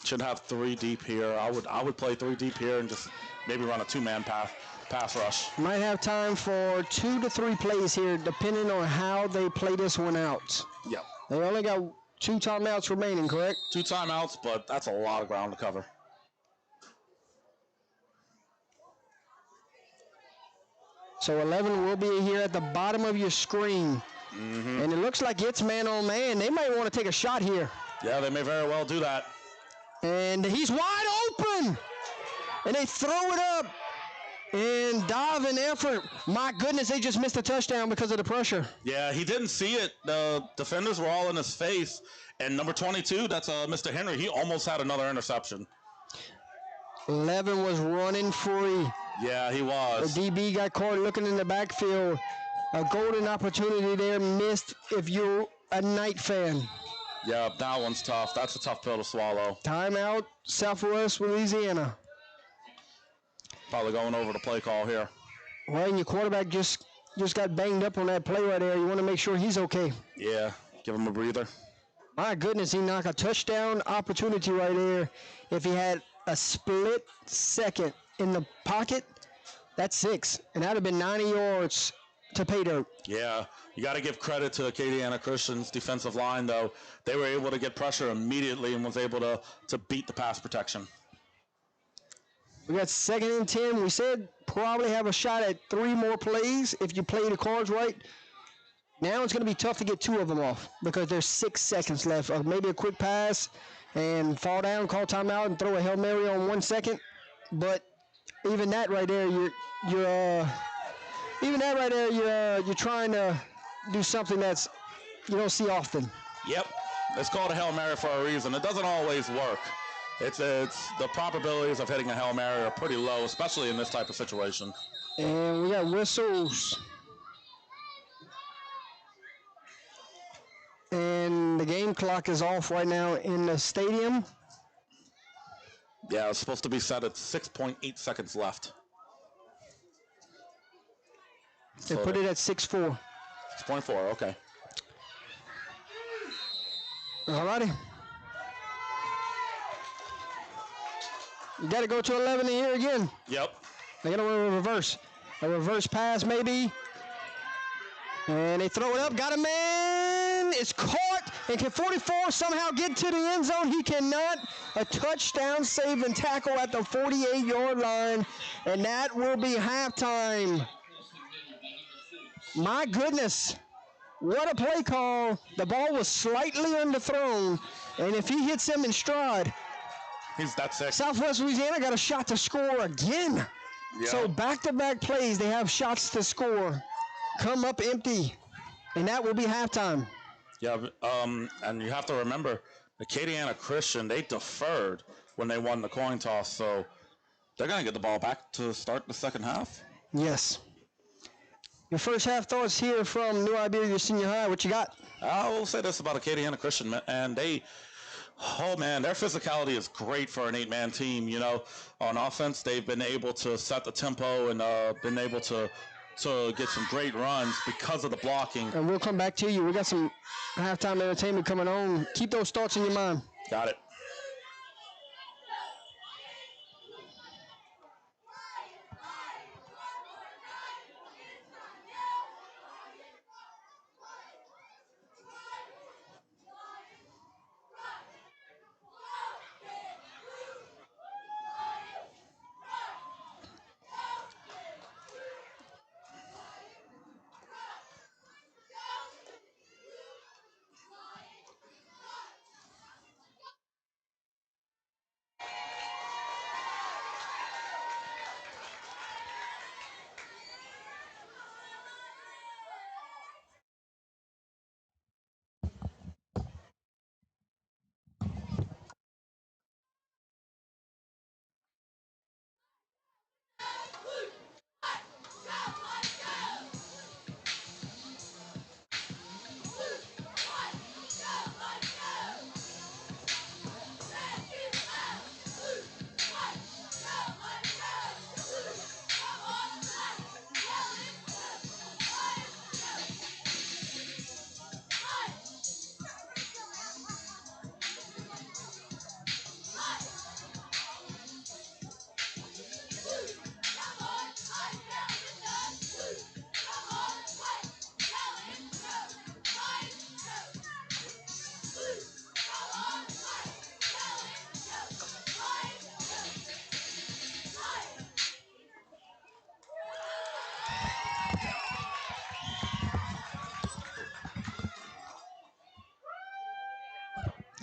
Should have 3 deep here. I would play 3 deep here and just maybe run a 2-man pass rush. Might have time for 2 to 3 plays here, depending on how they play this one out. Yep. They only got 2 timeouts remaining, correct? 2 timeouts, but that's a lot of ground to cover. So 11 will be here at the bottom of your screen. And it looks like it's man on man. They might want to take a shot here. Yeah, they may very well do that. And he's wide open. And they throw it up. And diving effort. My goodness, they just missed a touchdown because of the pressure. Yeah, he didn't see it. The defenders were all in his face. And number 22, that's Mr. Henry, he almost had another interception. 11 was running free. Yeah, he was. The DB got caught looking in the backfield. A golden opportunity there missed if you're a Knight fan. Yeah, that one's tough. That's a tough pill to swallow. Timeout, Southwest Louisiana. Probably going over the play call here. Well, and your quarterback just got banged up on that play right there. You want to make sure he's okay. Yeah, give him a breather. My goodness, he knocked a touchdown opportunity right there. If he had a split second in the pocket, that's 6. And that would have been 90 yards to pay dirt. Yeah, you got to give credit to Acadiana Christian's defensive line, though. They were able to get pressure immediately and was able to beat the pass protection. We got 2nd and 10. We said probably have a shot at 3 more plays if you play the cards right. Now it's going to be tough to get 2 of them off because there's 6 seconds left. Maybe a quick pass and fall down, call timeout, and throw a Hail Mary on 1 second. But even that right there, you're trying to do something that's you don't see often. Yep, it's called a Hail Mary for a reason. It doesn't always work. It's the probabilities of hitting a Hail Mary are pretty low, especially in this type of situation. And we got whistles. And the game clock is off right now in the stadium. Yeah, it's supposed to be set at 6.8 seconds left. They put it at 6:4. 6.4, okay. All righty. You got to go to 11 here again. Yep. They're going to reverse. A reverse pass maybe. And they throw it up. Got a man. It's caught. And can 44 somehow get to the end zone? He cannot. A touchdown save and tackle at the 48-yard line. And that will be halftime. My goodness. What a play call. The ball was slightly underthrown. And if he hits him in stride, he's that sick. Southwest Louisiana got a shot to score again. Yeah. So back-to-back plays, they have shots to score. Come up empty. And that will be halftime. Yeah, and you have to remember, Acadiana Christian, they deferred when they won the coin toss, so they're going to get the ball back to start the second half. Yes. Your first half thoughts here from New Iberia Senior High. What you got? I will say this about Acadiana Christian, and their physicality is great for an 8-man team. You know, on offense, they've been able to set the tempo and been able to get some great runs because of the blocking. And we'll come back to you. We got some halftime entertainment coming on. Keep those thoughts in your mind. Got it.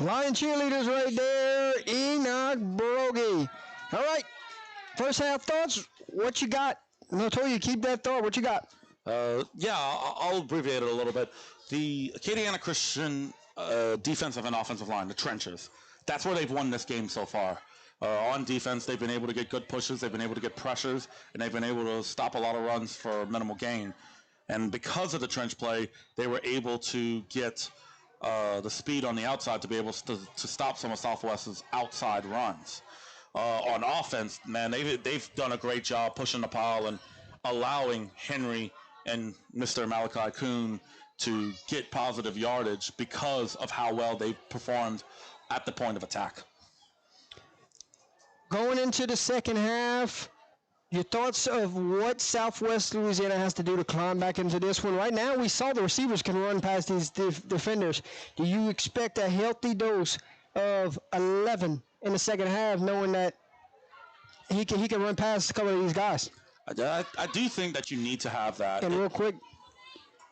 Lion cheerleaders right there, Enoch Brogy. All right, first half thoughts. What you got? I told you keep that thought. What you got? Yeah, I'll abbreviate it a little bit. The Acadiana Christian defensive and offensive line, the trenches, that's where they've won this game so far. On defense, they've been able to get good pushes, they've been able to get pressures, and they've been able to stop a lot of runs for minimal gain. And because of the trench play, they were able to get the speed on the outside to be able to stop some of Southwest's outside runs. On offense, man, they've done a great job pushing the pile and allowing Henry and Mr. Malachi Kuhn to get positive yardage because of how well they performed at the point of attack. Going into the second half, your thoughts of what Southwest Louisiana has to do to climb back into this one? Right now, we saw the receivers can run past these defenders. Do you expect a healthy dose of 11 in the second half, knowing that he can run past a couple of these guys? I do think that you need to have that. And real quick,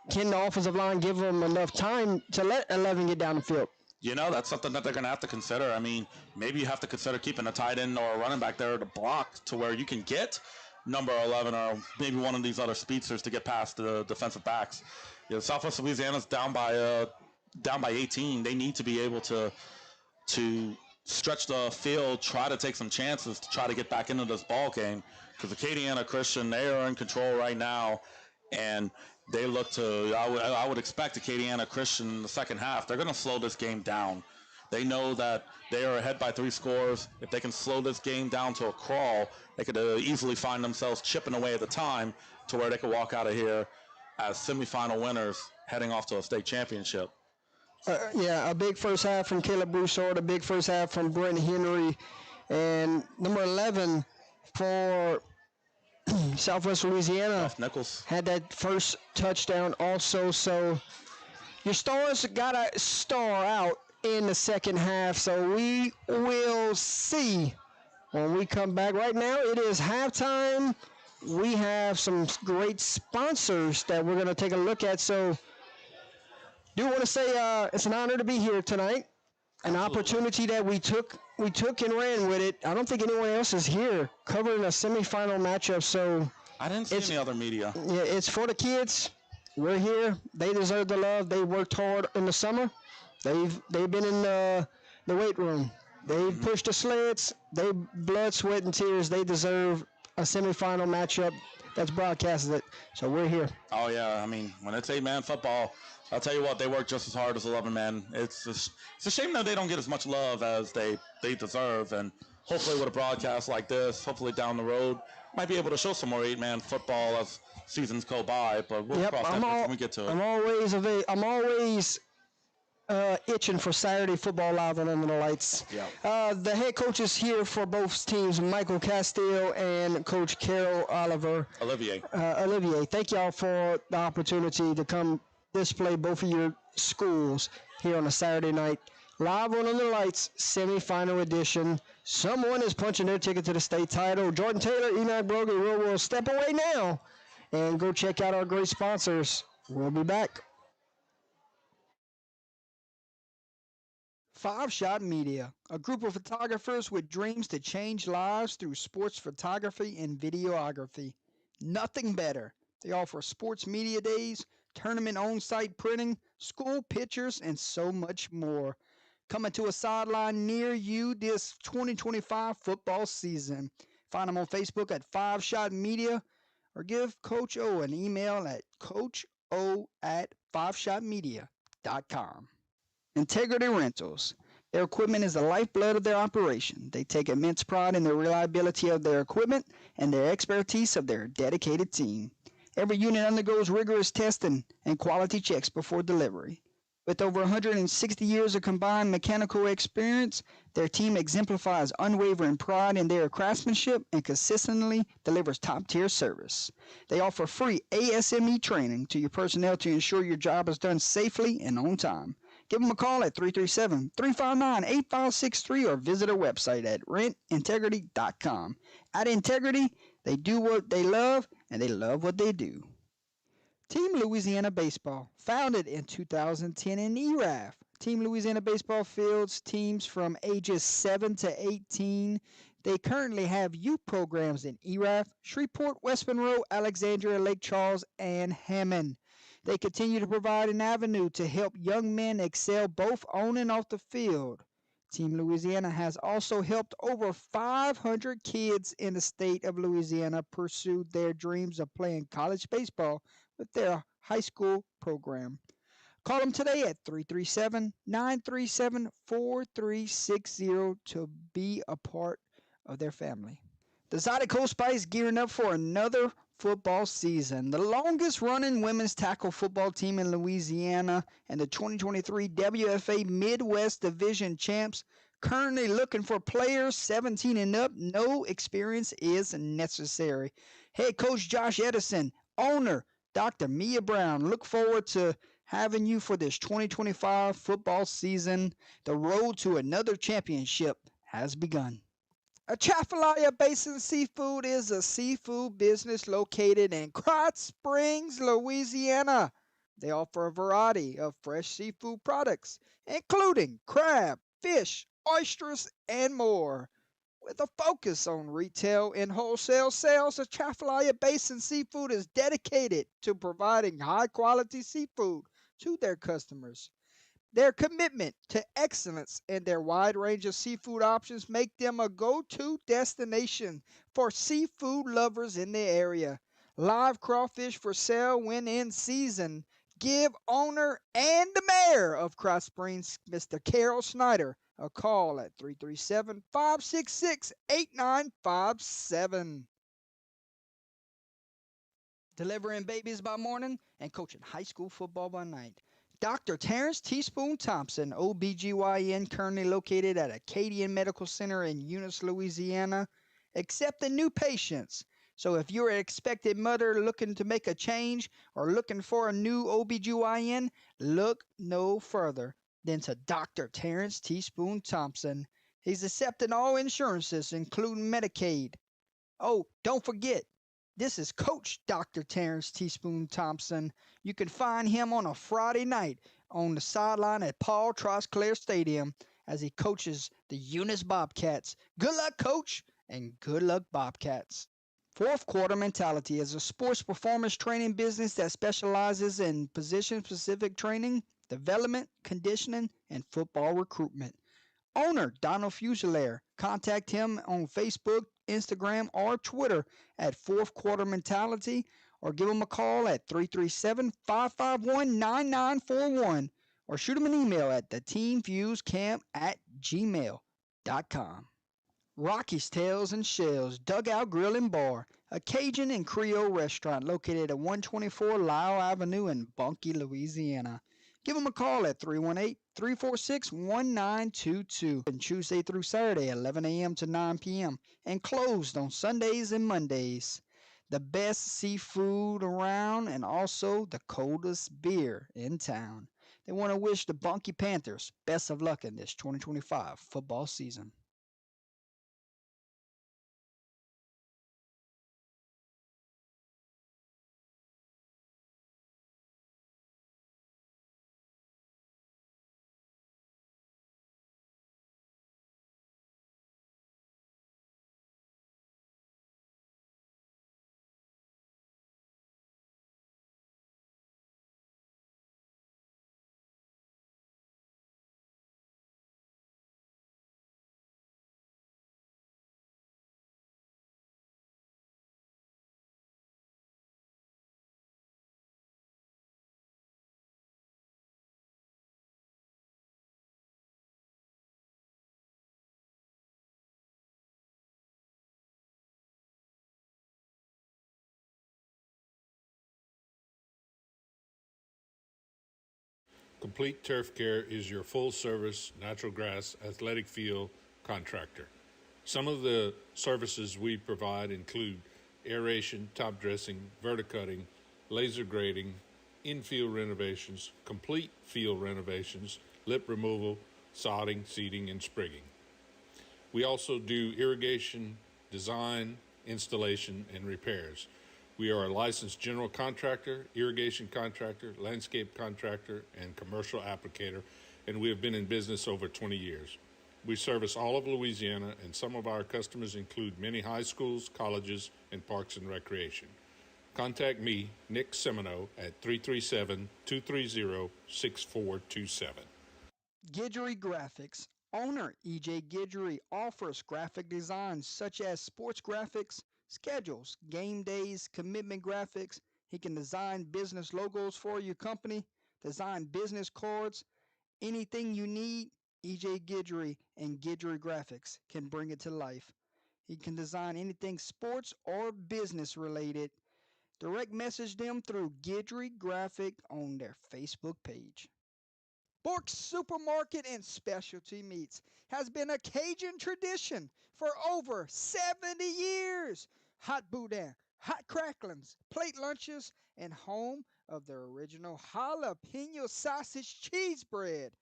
can the offensive line give them enough time to let 11 get down the field? You know, that's something that they're going to have to consider. I mean, maybe you have to consider keeping a tight end or a running back there to block to where you can get number 11 or maybe one of these other speedsters to get past the defensive backs. You know, Southwest Louisiana's down by 18. They need to be able to stretch the field, try to take some chances to try to get back into this ball game, because Acadiana Christian, they are in control right now, and they look to, I would expect Acadiana Christian in the second half, they're going to slow this game down. They know that they are ahead by 3 scores. If they can slow this game down to a crawl, they could easily find themselves chipping away at the time to where they could walk out of here as semifinal winners heading off to a state championship. Yeah, a big first half from Caleb Broussard, a big first half from Brent Henry, and number 11 for Southwest Louisiana Nichols had that first touchdown also. So your stars got to star out in the second half. So we will see when we come back. Right now it is halftime. We have some great sponsors that we're going to take a look at. So do want to say it's an honor to be here tonight. An opportunity that we took and ran with it. I don't think anyone else is here covering a semifinal matchup. So I didn't see any other media. Yeah, it's for the kids. We're here. They deserve the love. They worked hard in the summer. They've been in the weight room. They've pushed the sleds. They blood, sweat, and tears. They deserve a semifinal matchup that's broadcasted it. So we're here. Oh yeah, I mean when it's 8-man football, I'll tell you what, they work just as hard as 11-man. It's a shame that they don't get as much love as they deserve. And hopefully with a broadcast like this, hopefully down the road, might be able to show some more 8-man football as seasons go by. But we'll cross that bridge when we get to it. I'm always itching for Saturday football live on Under the Lights. Yeah. The head coaches here for both teams, Michael Castile and Coach Carol Olivier. Olivier, thank y'all for the opportunity to come display both of your schools here on a Saturday night. Live on Under the Lights, semifinal edition. Someone is punching their ticket to the state title. Jordan Taylor, Enoch Brogy, will step away now and go check out our great sponsors. We'll be back. 5 Shot Media, a group of photographers with dreams to change lives through sports photography and videography. Nothing better. They offer sports media days, tournament on-site printing, school pictures, and so much more. Coming to a sideline near you this 2025 football season. Find them on Facebook at 5 Shot Media or give Coach O an email at coacho@5shotmedia.com. Integrity Rentals. Their equipment is the lifeblood of their operation. They take immense pride in the reliability of their equipment and their expertise of their dedicated team. Every unit undergoes rigorous testing and quality checks before delivery. With over 160 years of combined mechanical experience, their team exemplifies unwavering pride in their craftsmanship and consistently delivers top-tier service. They offer free ASME training to your personnel to ensure your job is done safely and on time. Give them a call at 337-359-8563 or visit their website at rentintegrity.com. At Integrity, they do what they love, and they love what they do. Team Louisiana Baseball, founded in 2010 in ERAF. Team Louisiana baseball fields teams from ages 7 to 18. They currently have youth programs in Erath, Shreveport, West Monroe, Alexandria, Lake Charles, and Hammond. They continue to provide an avenue to help young men excel both on and off the field. Team Louisiana has also helped over 500 kids in the state of Louisiana pursue their dreams of playing college baseball with their high school program. Call them today at 337-937-4360 to be a part of their family. The Zydeco Spice gearing up for another football season. The longest running women's tackle football team in Louisiana and the 2023 WFA Midwest Division champs currently looking for players 17 and up. No experience is necessary. Head coach Josh Edison, owner Dr. Mia Brown, look forward to having you for this 2025 football season. The road to another championship has begun. Atchafalaya Basin Seafood is a seafood business located in Krotz Springs, Louisiana. They offer a variety of fresh seafood products, including crab, fish, oysters, and more. With a focus on retail and wholesale sales, Atchafalaya Basin Seafood is dedicated to providing high-quality seafood to their customers. Their commitment to excellence and their wide range of seafood options make them a go-to destination for seafood lovers in the area. Live crawfish for sale when in season. Give owner and the mayor of Krotz Springs, Mr. Carol Snyder, a call at 337-566-8957. Delivering babies by morning and coaching high school football by night. Dr. Terrence Teaspoon Thompson, OBGYN, currently located at Acadian Medical Center in Eunice, Louisiana, accepting new patients. So if you're an expected mother looking to make a change or looking for a new OBGYN, look no further than to Dr. Terrence Teaspoon Thompson. He's accepting all insurances, including Medicaid. Oh, don't forget, this is Coach Dr. Terrence Teaspoon Thompson. You can find him on a Friday night on the sideline at Paul Trosclair Stadium as he coaches the Eunice Bobcats. Good luck, Coach, and good luck, Bobcats. Fourth Quarter Mentality is a sports performance training business that specializes in position-specific training, development, conditioning, and football recruitment. Owner Donald Fusilier. Contact him on Facebook, Instagram, or Twitter at Fourth Quarter Mentality, or give him a call at 337-551-9941, or shoot him an email at theteamfuseCamp@gmail.com. Rocky's Tales and Shells Dugout Grill and Bar, a Cajun and Creole restaurant located at 124 Lyle Avenue in Bunkie, Louisiana. Give them a call at 318-346-1922. And Tuesday through Saturday, 11 a.m. to 9 p.m. And closed on Sundays and Mondays. The best seafood around and also the coldest beer in town. They want to wish the Bunkie Panthers best of luck in this 2025 football season. Complete Turf Care is your full-service natural grass athletic field contractor. Some of the services we provide include aeration, top dressing, verticutting, laser grading, infield renovations, complete field renovations, lip removal, sodding, seeding, and sprigging. We also do irrigation, design, installation, and repairs. We are a licensed general contractor, irrigation contractor, landscape contractor, and commercial applicator, and we have been in business over 20 years. We service all of Louisiana, and some of our customers include many high schools, colleges, and parks and recreation. Contact me, Nick Semino, at 337-230-6427. Guidry Graphics. Owner E.J. Guidry offers graphic designs such as sports graphics, schedules, game days, commitment graphics. He can design business logos for your company, design business cards, anything you need. E.J. Guidry and Guidry Graphics can bring it to life. He can design anything sports or business related. Direct message them through Guidry Graphic on their Facebook page. Bork's Supermarket and Specialty Meats has been a Cajun tradition for over 70 years. Hot boudin, hot cracklings, plate lunches, and home of the original jalapeno sausage cheese bread.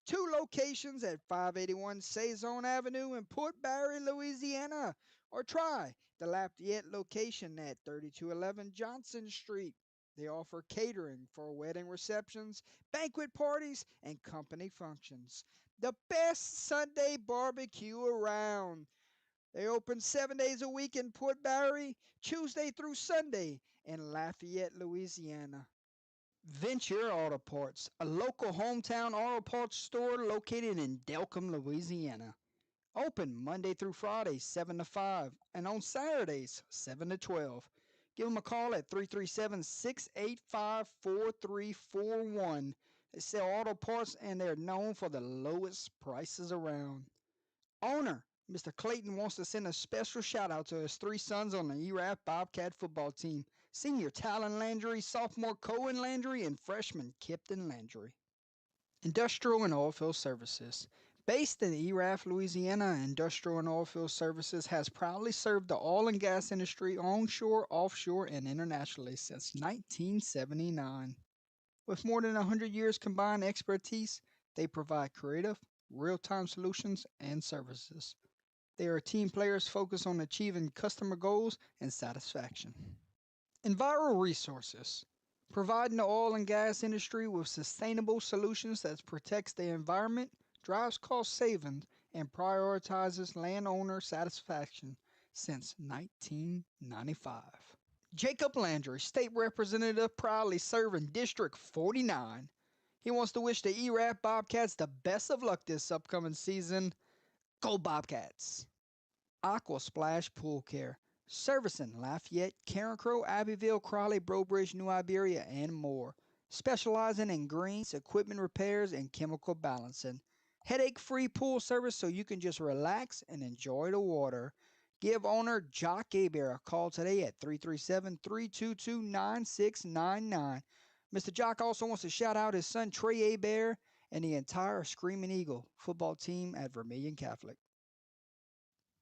2 locations at 581 Saison Avenue in Port Barre, Louisiana. Or try the Lafayette location at 3211 Johnson Street. They offer catering for wedding receptions, banquet parties, and company functions. The best Sunday barbecue around. They open 7 days a week in Port Barre, Tuesday through Sunday in Lafayette, Louisiana. Venture Auto Parts, a local hometown auto parts store located in Delcombe, Louisiana. Open Monday through Friday, 7 to 5, and on Saturdays, 7 to 12. Give them a call at 337-685-4341. They sell auto parts and they're known for the lowest prices around. Owner, Mr. Clayton wants to send a special shout out to his 3 sons on the ERAF Bobcat football team. Senior Talon Landry, sophomore Cohen Landry, and freshman Kipton Landry. Industrial and Oilfield Services. Based in ERAF, Louisiana, Industrial and Oilfield Services has proudly served the oil and gas industry onshore, offshore, and internationally since 1979. With more than 100 years combined expertise, they provide creative, real-time solutions and services. They are team players focused on achieving customer goals and satisfaction. Enviro Resources. Providing the oil and gas industry with sustainable solutions that protects the environment, drives cost savings, and prioritizes landowner satisfaction since 1995. Jacob Landry, State Representative, proudly serving District 49. He wants to wish the ERAF Bobcats the best of luck this upcoming season. Go Bobcats! Aqua Splash Pool Care. Servicing Lafayette, Carencro, Abbeville, Crawley, Brobridge, New Iberia, and more. Specializing in greens, equipment repairs, and chemical balancing. Headache-free pool service so you can just relax and enjoy the water. Give owner Jock Abear a call today at 337-322-9699. Mr. Jock also wants to shout out his son Trey Abear and the entire Screaming Eagle football team at Vermilion Catholic.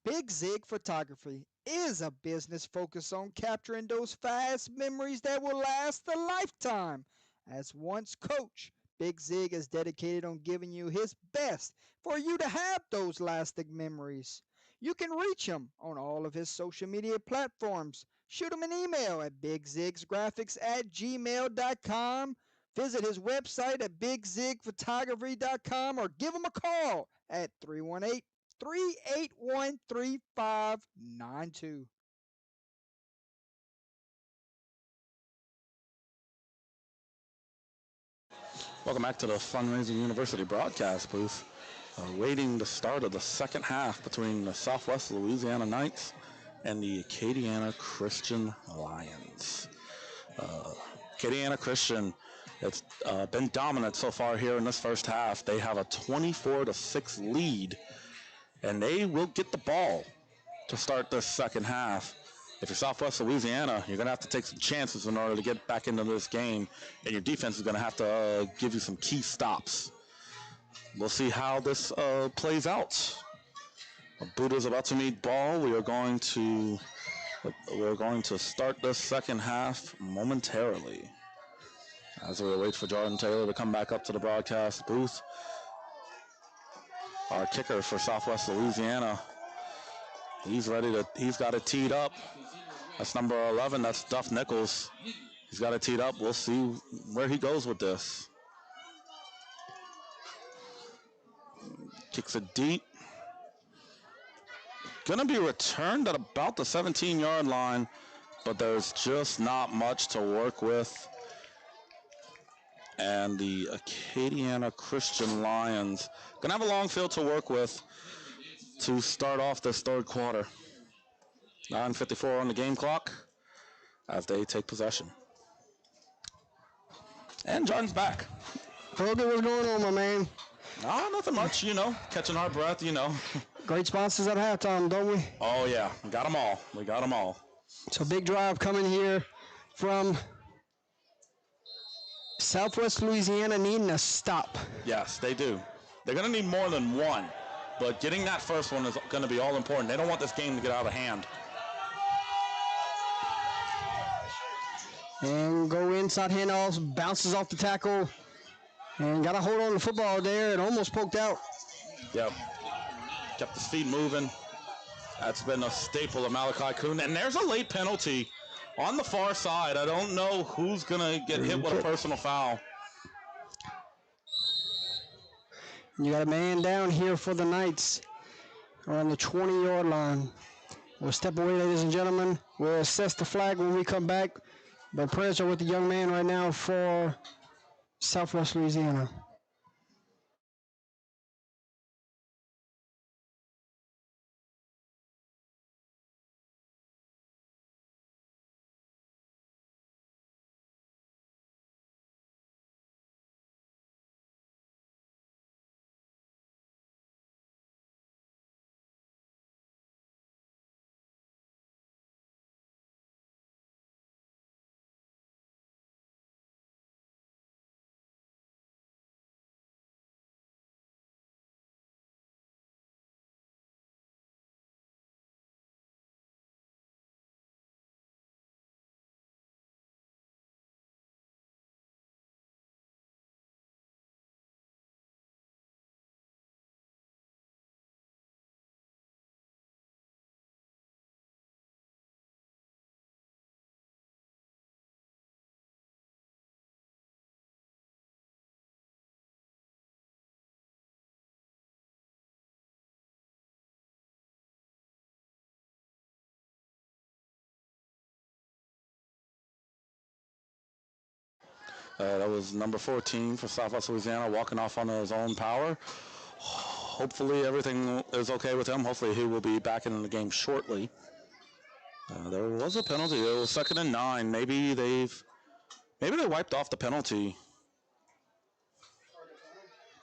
Big Zig Photography is a business focused on capturing those fast memories that will last a lifetime. As once coach, Big Zig is dedicated on giving you his best for you to have those lasting memories. You can reach him on all of his social media platforms. Shoot him an email at bigzigsgraphics@gmail.com. Visit his website at bigzigphotography.com or give him a call at 318-381-3592. Welcome back to the Fundraising University broadcast booth. Waiting the start of the second half between the Southwest Louisiana Knights and the Acadiana Christian Lions. Acadiana Christian, it's been dominant so far here in this first half. They have a 24-6 lead, and they will get the ball to start this second half. If you're Southwest Louisiana, you're going to have to take some chances in order to get back into this game, and your defense is going to have to give you some key stops. We'll see how this plays out. Buddha's about to meet ball. We are going to start this second half momentarily. As we wait for Jordan Taylor to come back up to the broadcast booth, our kicker for Southwest Louisiana, he's got it teed up. That's number 11. That's Duff Nichols. He's got it teed up. We'll see where he goes with this. Kicks it deep. Going to be returned at about the 17-yard line, but there's just not much to work with. And the Acadiana Christian Lions going to have a long field to work with to start off this third quarter. 9:54 on the game clock as they take possession. And John's back. Hogan, what's going on, my man? Nothing much, catching our breath, Great sponsors at halftime, don't we? Oh, yeah. Got them all. We got them all. So big drive coming here from Southwest Louisiana, needing a stop. Yes, they do. They're going to need more than one, but getting that first one is going to be all important. They don't want this game to get out of hand. And go inside handoffs, bounces off the tackle, and got a hold on the football there. It almost poked out. Yep. Kept his feet moving. That's been a staple of Malachi Kuhn. And there's a late penalty on the far side. I don't know who's going to get hit with a personal foul. You got a man down here for the Knights around the 20-yard line. We'll step away, ladies and gentlemen. We'll assess the flag when we come back. But prayers are with the young man right now for Southwest Louisiana. That was number 14 for Southwest Louisiana, walking off on his own power. Hopefully everything is okay with him. Hopefully he will be back in the game shortly. There was a penalty. It was 2nd and 9. Maybe they wiped off the penalty.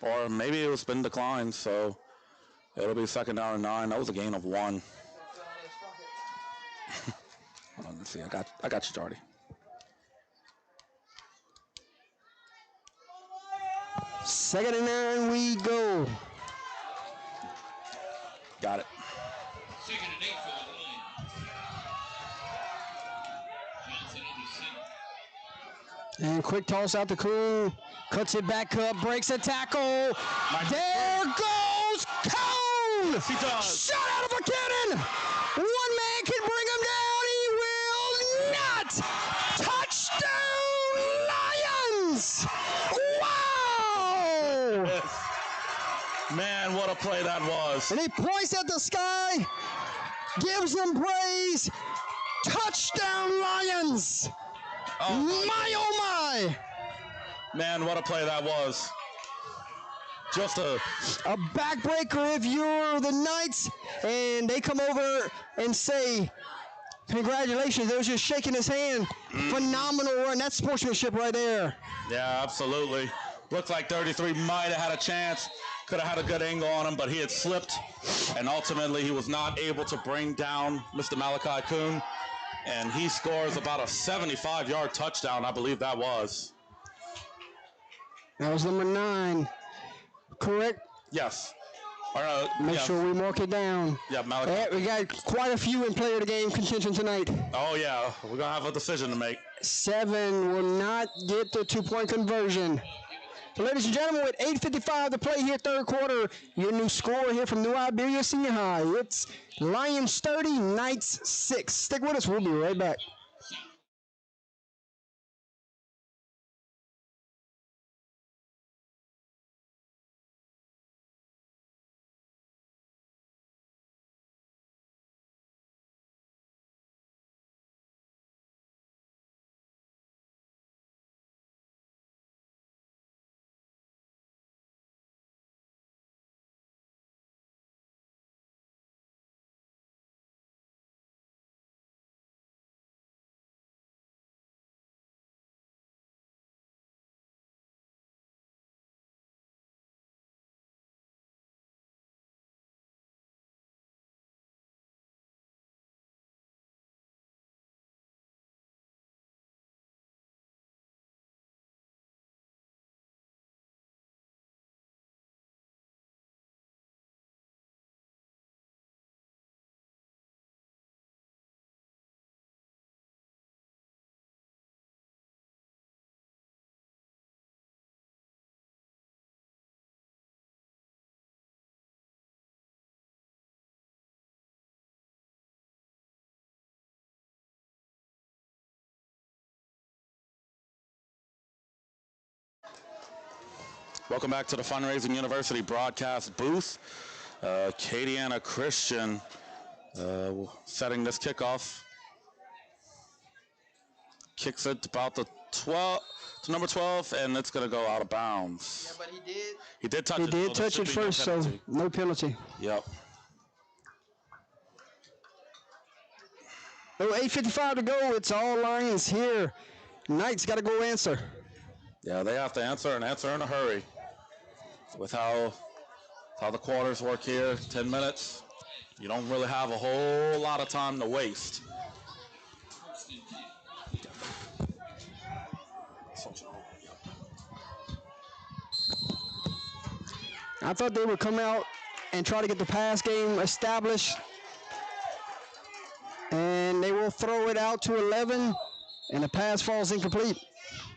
Or maybe it was been declined, so it'll be 2nd down and 9. That was a gain of 1. Hold on, let's see. I got you, Jordy. 2nd and 9 we go. Got it. 2nd and 8 for the Lions. Johnson under center. And quick toss out to Kuhn. Cuts it back up, breaks a tackle. There goes Cone! Yes, he does. Shot out of a cannon! One man can bring him down. He will not! Touchdown, Lions! Wow! Yes. Man, what a play that was. And he points at the sky, gives them praise. Touchdown, Lions! Oh my! Man, what a play that was. Just a backbreaker if you're the Knights, and they come over and say, congratulations. They was just shaking his hand. Phenomenal run. That's sportsmanship right there. Yeah, absolutely. Looked like 33 might have had a chance. Could have had a good angle on him, but he had slipped, and ultimately he was not able to bring down Mr. Malachi Kuhn, and he scores about a 75-yard touchdown, I believe that was. That was number 9. Correct? Yes. Make sure we mark it down. Yeah, Malachi. We got quite a few in player of the game contention tonight. Oh, yeah. We're going to have a decision to make. 7 will not get the 2-point conversion. So, ladies and gentlemen, with 8:55 to play here, third quarter, your new score here from New Iberia Senior High. It's Lions 30, Knights 6. Stick with us. We'll be right back. Welcome back to the Fundraising University broadcast booth. Acadiana Christian setting this kickoff. Kicks it about the 12 to number 12, and it's going to go out of bounds. Yeah, but he did. He did touch He it. did so there touch should it be no first, so penalty. no penalty. Yep. Oh, 8:55 to go. It's all Lions here. Knight's got to go answer. Yeah, they have to answer and answer in a hurry. With how the quarters work here, 10 minutes, you don't really have a whole lot of time to waste. I thought they would come out and try to get the pass game established. And they will throw it out to 11, and the pass falls incomplete.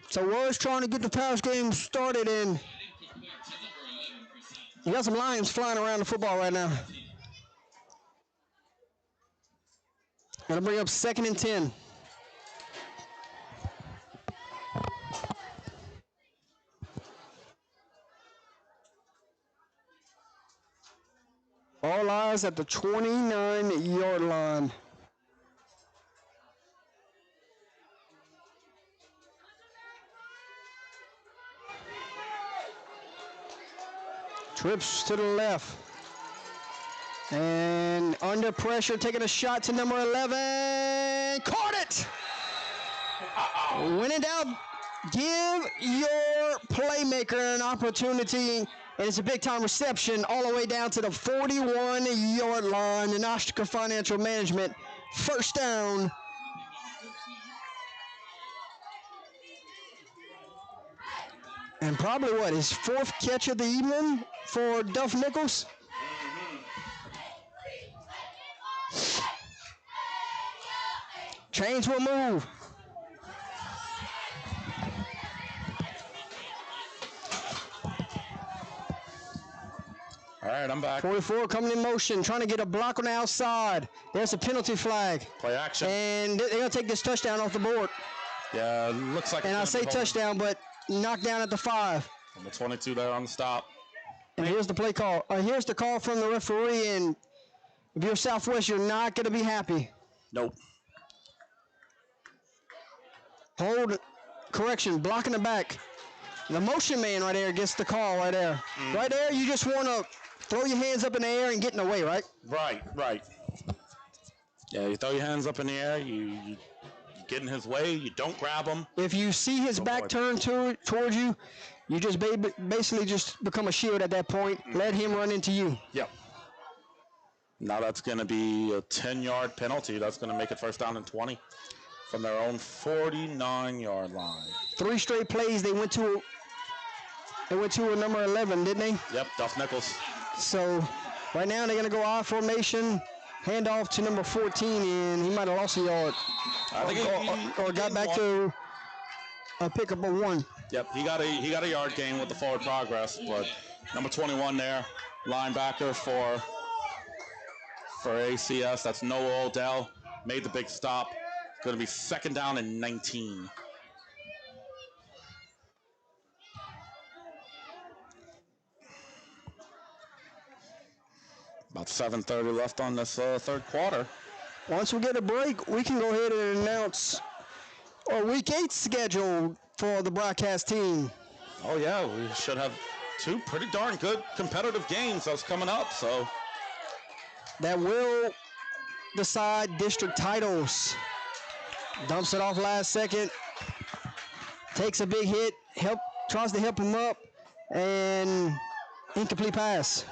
So Warriors trying to get the pass game started, and you got some Lions flying around the football right now. Gonna bring up 2nd and 10. All eyes at the 29-yard line. Trips to the left. And under pressure, taking a shot to number 11. Caught it! When in doubt, give your playmaker an opportunity. And it's a big-time reception all the way down to the 41-yard line. And Ostraca Financial Management, first down. And probably what, his 4th catch of the evening for Duff Nichols? Chains will move. All right, I'm back. 44 coming in motion, trying to get a block on the outside. There's a penalty flag. Play action. And they're going to take this touchdown off the board. Yeah, looks like. And I say touchdown, but knocked down at the 5. And the 22 there on the stop. And here's the play call. Here's the call from the referee. And if you're Southwest, you're not going to be happy. Nope. Hold, correction, blocking the back. The motion man right there gets the call right there. Right there, you just want to throw your hands up in the air and get in the way, right? Right. Yeah, you throw your hands up in the air, you get in his way, you don't grab him. If you see his back turned towards you, you just basically just become a shield at that point. Let him run into you. Yep. Now that's going to be a 10-yard penalty. That's going to make it first down and 20 from their own 49-yard line. 3 straight plays they went to a number 11, didn't they? Yep, Duff Nichols. So right now they're going to go I formation, hand off to number 14, and he might have lost a yard. I think or got back to a pickup of 1. Yep, he got a yard gain with the forward progress, but number 21 there, linebacker for ACS, that's Noah Odell, made the big stop. Going to be 2nd down and 19. About 7:30 left on this 3rd quarter. Once we get a break, we can go ahead and announce our Week 8 schedule for the broadcast team. Oh, yeah, we should have 2 pretty darn good competitive games that's coming up, so. That will decide district titles. Dumps it off last second. Takes a big hit. Tries to help him up. And incomplete pass.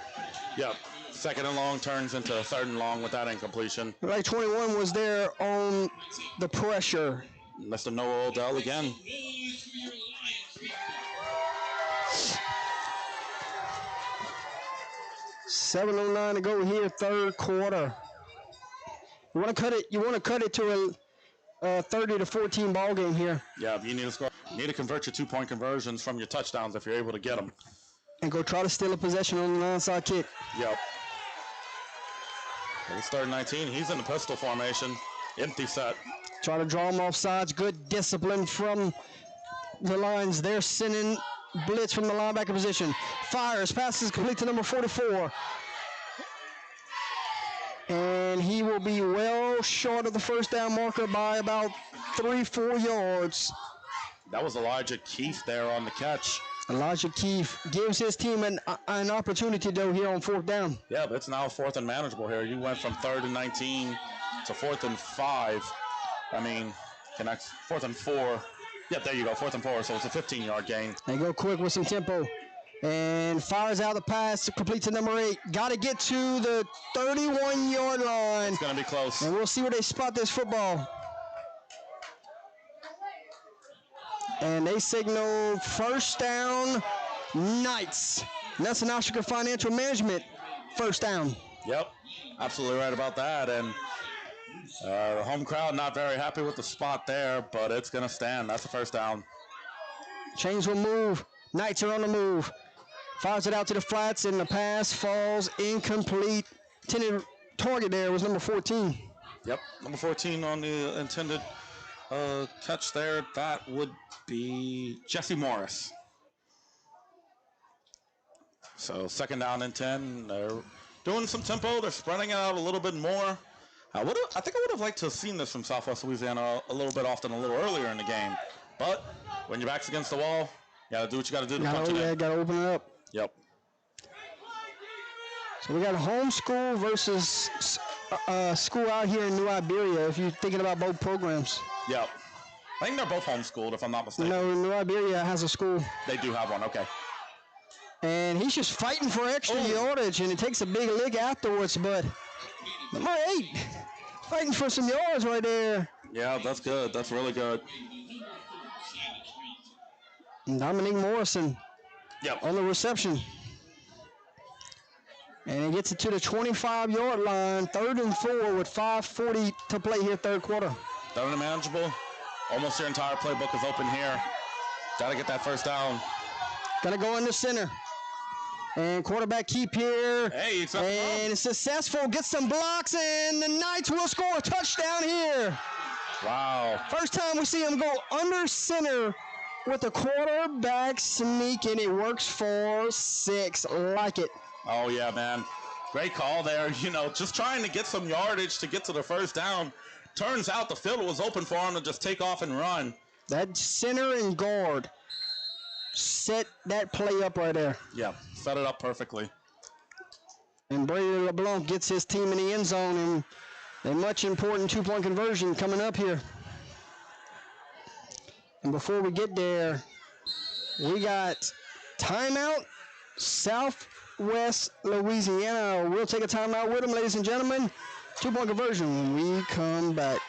Yep. 2nd and long turns into 3rd and long with that incompletion. Like 21 was there on the pressure. Mr. Noah Odell again. $7:09 to go here, 3rd quarter. You want to cut it to a 30-14 ball game here. Yeah, you need to score. You need to convert your 2-point conversions from your touchdowns if you're able to get them. And go try to steal a possession on the onside kick. Yep. It's 3rd and 19. He's in the pistol formation. Empty set. Try to draw him off sides. Good discipline from the Lions. They're sending blitz from the linebacker position. Fires, passes complete to number 44. And he will be well short of the first down marker by about 3-4 yards. That was Elijah Keefe there on the catch. Elijah Keefe gives his team an opportunity, though, here on 4th down. Yeah, but it's now 4th and manageable here. You went from 3rd and 19 to 4th and 5. I mean, connects 4th and 4. Yep, there you go, 4th and 4, so it's a 15-yard gain. They go quick with some tempo. And fires out the pass, complete to number 8. Got to get to the 31-yard line. It's going to be close. And we'll see where they spot this football. And they signal first down, Knights. Nelson Ostraker Financial Management, first down. Yep, absolutely right about that. And the home crowd not very happy with the spot there, but it's going to stand. That's the first down. Chains will move. Knights are on the move. Fires it out to the flats, and the pass falls incomplete. Intended target there was number 14. Yep, number 14 on the intended catch there. That would be Jesse Morris. So 2nd down and 10. They're doing some tempo. They're spreading it out a little bit more. I think I would have liked to have seen this from Southwest Louisiana a little bit often, a little earlier in the game. But when your back's against the wall, you got to do what you got to do to punch it in. Got to open it up. Yep. So we got home school versus school out here in New Iberia, if you're thinking about both programs. Yep. I think they're both homeschooled, if I'm not mistaken. No, New Iberia has a school. They do have one, okay. And he's just fighting for extra yardage, and he takes a big lick afterwards, but number 8, fighting for some yards right there. Yeah, that's good. That's really good. And Dominique Morrison on the reception. And he gets it to the 25-yard line, 3rd and 4 with 5:40 to play here, 3rd quarter. 3rd and manageable. Almost your entire playbook is open here. Got to get that first down. Got to go in the center. And quarterback keep here. Hey, and it's successful. Gets some blocks, and the Knights will score a touchdown here. Wow. First time we see him go under center with the quarterback sneak, and it works for 6. Like it. Oh, yeah, man. Great call there. You know, just trying to get some yardage to get to the first down. Turns out the field was open for him to just take off and run. That center and guard set that play up right there. Yeah, set it up perfectly. And Brady LeBlanc gets his team in the end zone, and a much important 2-point conversion coming up here. And before we get there, we got timeout, Southwest Louisiana. We'll take a timeout with them, ladies and gentlemen. 2-point conversion when we come back.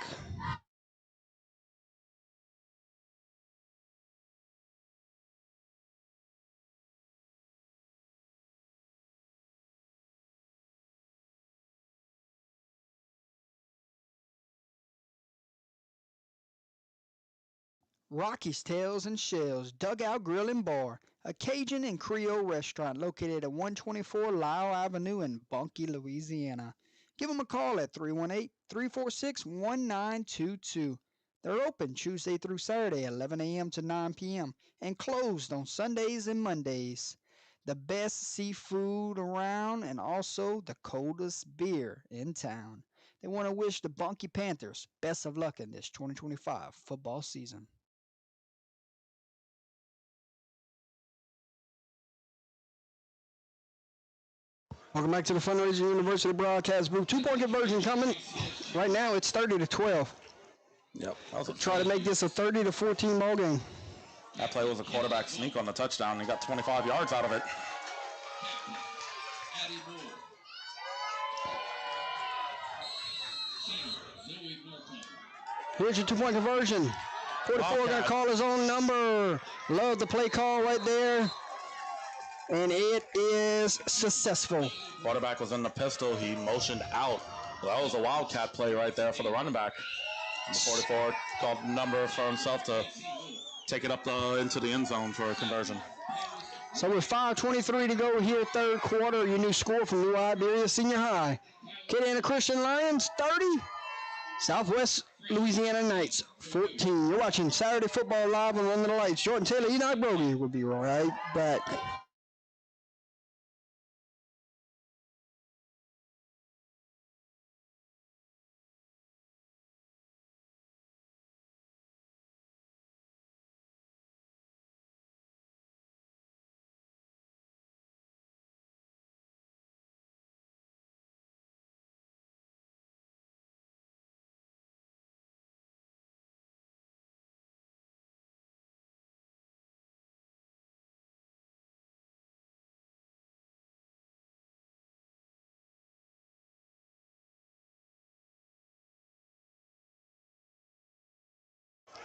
Rocky's Tales and Shells Dugout Grill and Bar, a Cajun and Creole restaurant located at 124 Lyle Avenue in Bunkie, Louisiana. Give them a call at 318-346-1922. They're open Tuesday through Saturday, 11 a.m. to 9 p.m., and closed on Sundays and Mondays. The best seafood around and also the coldest beer in town. They want to wish the Bunkie Panthers best of luck in this 2025 football season. Welcome back to the Fundraising University broadcast booth. 2-point conversion coming. Right now it's 30-12. Yep. Try to make this a 30-14 ball game. That play was a quarterback sneak on the touchdown. He got 25 yards out of it. Here's your 2-point conversion. 44 going to call his own number. Love the play call right there. And it is successful. Quarterback was in the pistol. He motioned out. Well, that was a wildcat play right there for the running back. And the 44 called number for himself to take it up into the end zone for a conversion. So with 5:23 to go here, 3rd quarter, your new score from New Iberia Senior High. Acadiana Christian Lions 30, Southwest Louisiana Knights 14. You're watching Saturday Football Live on Under the Lights. Jordan Taylor, Enoch Brogy will be right back.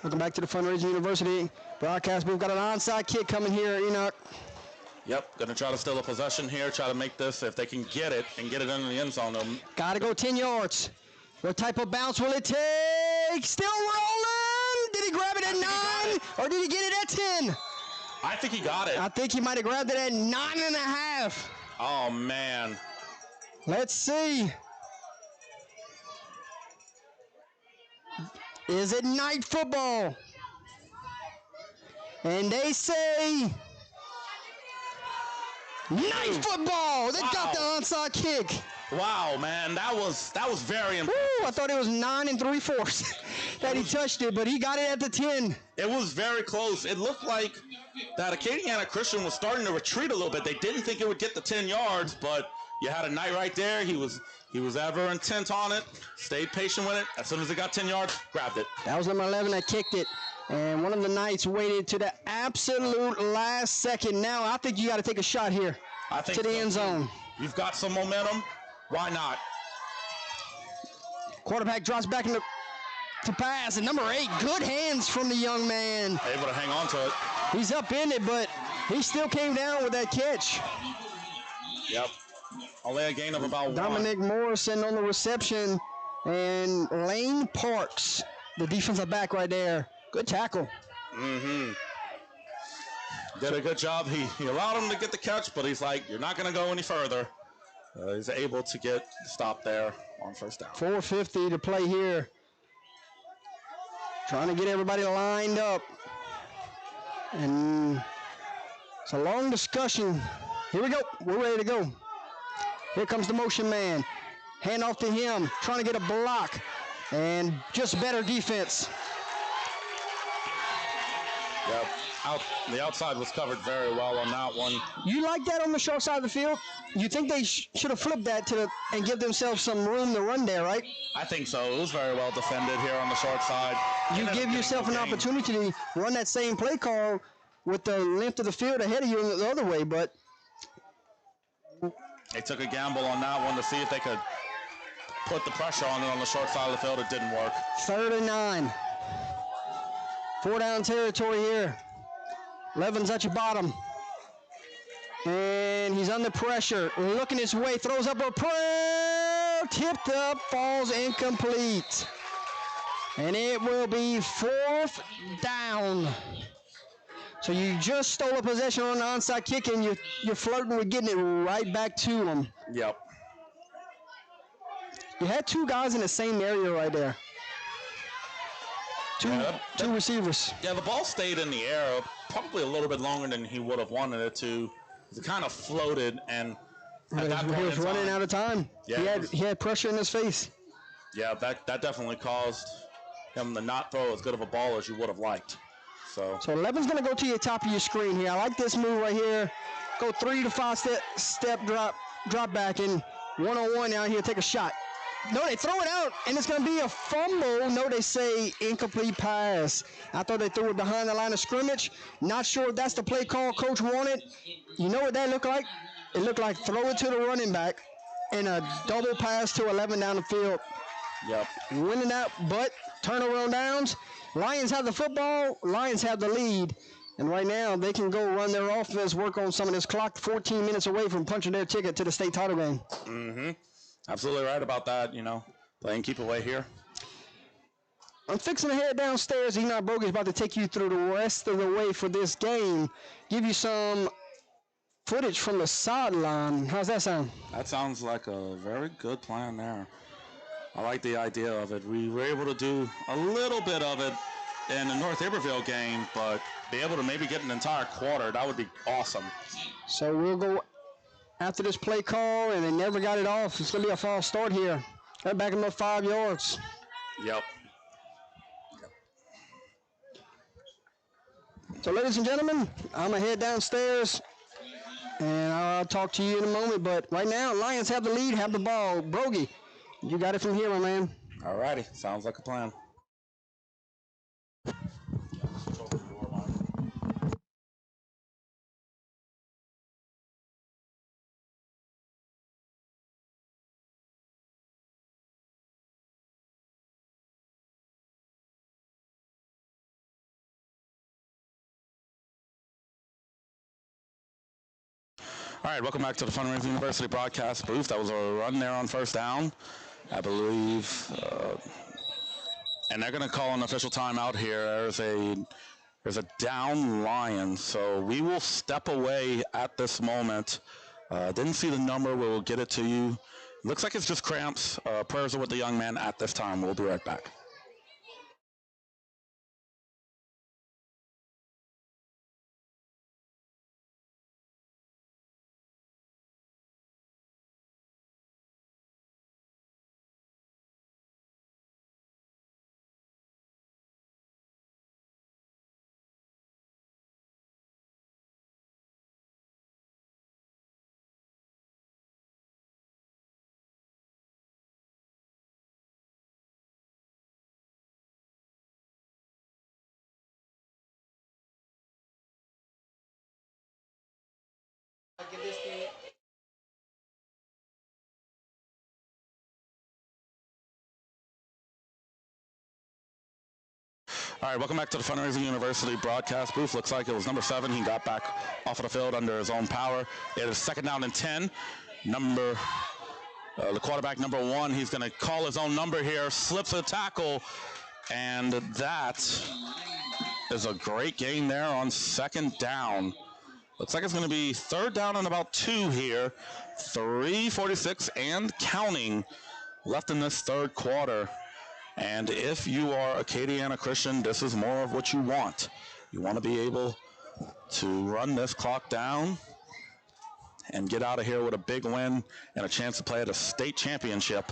Welcome back to the Fundraising University broadcast. We've got an onside kick coming here, Enoch. Yep, going to try to steal a possession here, try to make this, if they can get it, and get it into the end zone. Got to go 10 yards. What type of bounce will it take? Still rolling. Did he grab it at 9, or did he get it at 10? I think he got it. I think he might have grabbed it at 9.5. Oh, man. Let's see. Is it night football? And they say night football. They got the onside kick. Wow, man, that was very impressive. Woo, I thought it was 9 3/4 that he touched it, but he got it at the 10. It was very close. It looked like that Acadiana Christian was starting to retreat a little bit. They didn't think it would get the 10 yards, but you had a Knight right there. He was ever intent on it, stayed patient with it. As soon as it got 10 yards, grabbed it. That was number 11 that kicked it. And one of the Knights waited to the absolute last second. Now, I think you got to take a shot here to the end zone. You've got some momentum. Why not? Quarterback drops back into to pass. And number 8, good hands from the young man. Able to hang on to it. He's up in it, but he still came down with that catch. Yep. Only a gain of about Dominic Morrison on the reception, and Lane Parks, the defensive back right there. Good tackle. Mm-hmm. Did a good job. He allowed him to get the catch, but he's like, you're not going to go any further. He's able to get stopped there on first down. 4:50 to play here. Trying to get everybody lined up. And it's a long discussion. Here we go. We're ready to go. Here comes the motion man. Hand off to him. Trying to get a block. And just better defense. Yep. The outside was covered very well on that one. You like that on the short side of the field? You think they should have flipped that and give themselves some room to run there, right? I think so. It was very well defended here on the short side. You give yourself an opportunity to run that same play call with the length of the field ahead of you the other way, but they took a gamble on that one to see if they could put the pressure on it on the short side of the field. It didn't work. 3rd and 9. 4 down territory here. Levin's at your bottom. And he's under pressure. Looking his way. Throws up a prayer. Tipped up. Falls incomplete. And it will be 4th down. So you just stole a possession on the onside kick, and you're flirting with getting it right back to him. Yep. You had 2 guys in the same area right there. Two receivers. Yeah, the ball stayed in the air probably a little bit longer than he would have wanted it to. It kind of floated, and at that point he was running out of time. Yeah, he had pressure in his face. Yeah, that definitely caused him to not throw as good of a ball as you would have liked. So 11's going to go to your top of your screen here. I like this move right here. Go 3 to 5 step drop back, and 1-on-1 out here. Take a shot. No, they throw it out, and it's going to be a fumble. No, they say incomplete pass. I thought they threw it behind the line of scrimmage. Not sure if that's the play call Coach wanted. You know what that looked like? It looked like throw it to the running back and a double pass to 11 down the field. Yep. Winning that, but turnover on downs. Lions have the football. Lions have the lead. And right now, they can go run their offense, work on some of this clock, 14 minutes away from punching their ticket to the state title game. Mm-hmm. Absolutely right about that, playing keep away here. I'm fixing to head downstairs. Enoch Brogy is about to take you through the rest of the way for this game. Give you some footage from the sideline. How's that sound? That sounds like a very good plan there. I like the idea of it. We were able to do a little bit of it in the North Iberville game, but be able to maybe get an entire quarter, that would be awesome. So we'll go after this play call, and they never got it off. It's going to be a false start here. They're back about 5 yards. Yep. So, ladies and gentlemen, I'm going to head downstairs, and I'll talk to you in a moment. But right now, Lions have the lead, have the ball. Brogy, you got it from here, my man. All righty. Sounds like a plan. All right, welcome back to the Fundraising University broadcast booth. That was a run there on first down, I believe. And they're going to call an official timeout here. There's a down Lion, so we will step away at this moment. Didn't see the number. We'll get it to you. Looks like it's just cramps. Prayers are with the young man at this time. We'll be right back. All right, welcome back to the Fundraising University broadcast booth. Looks like it was number 7. He got back off of the field under his own power. It is second down and 10. The quarterback, number 1, he's going to call his own number here, slips a tackle, and that is a great gain there on second down. Looks like it's going to be third down and about 2 here. 3:46 and counting left in this third quarter. And if you are Acadiana Christian, this is more of what you want. You want to be able to run this clock down and get out of here with a big win and a chance to play at a state championship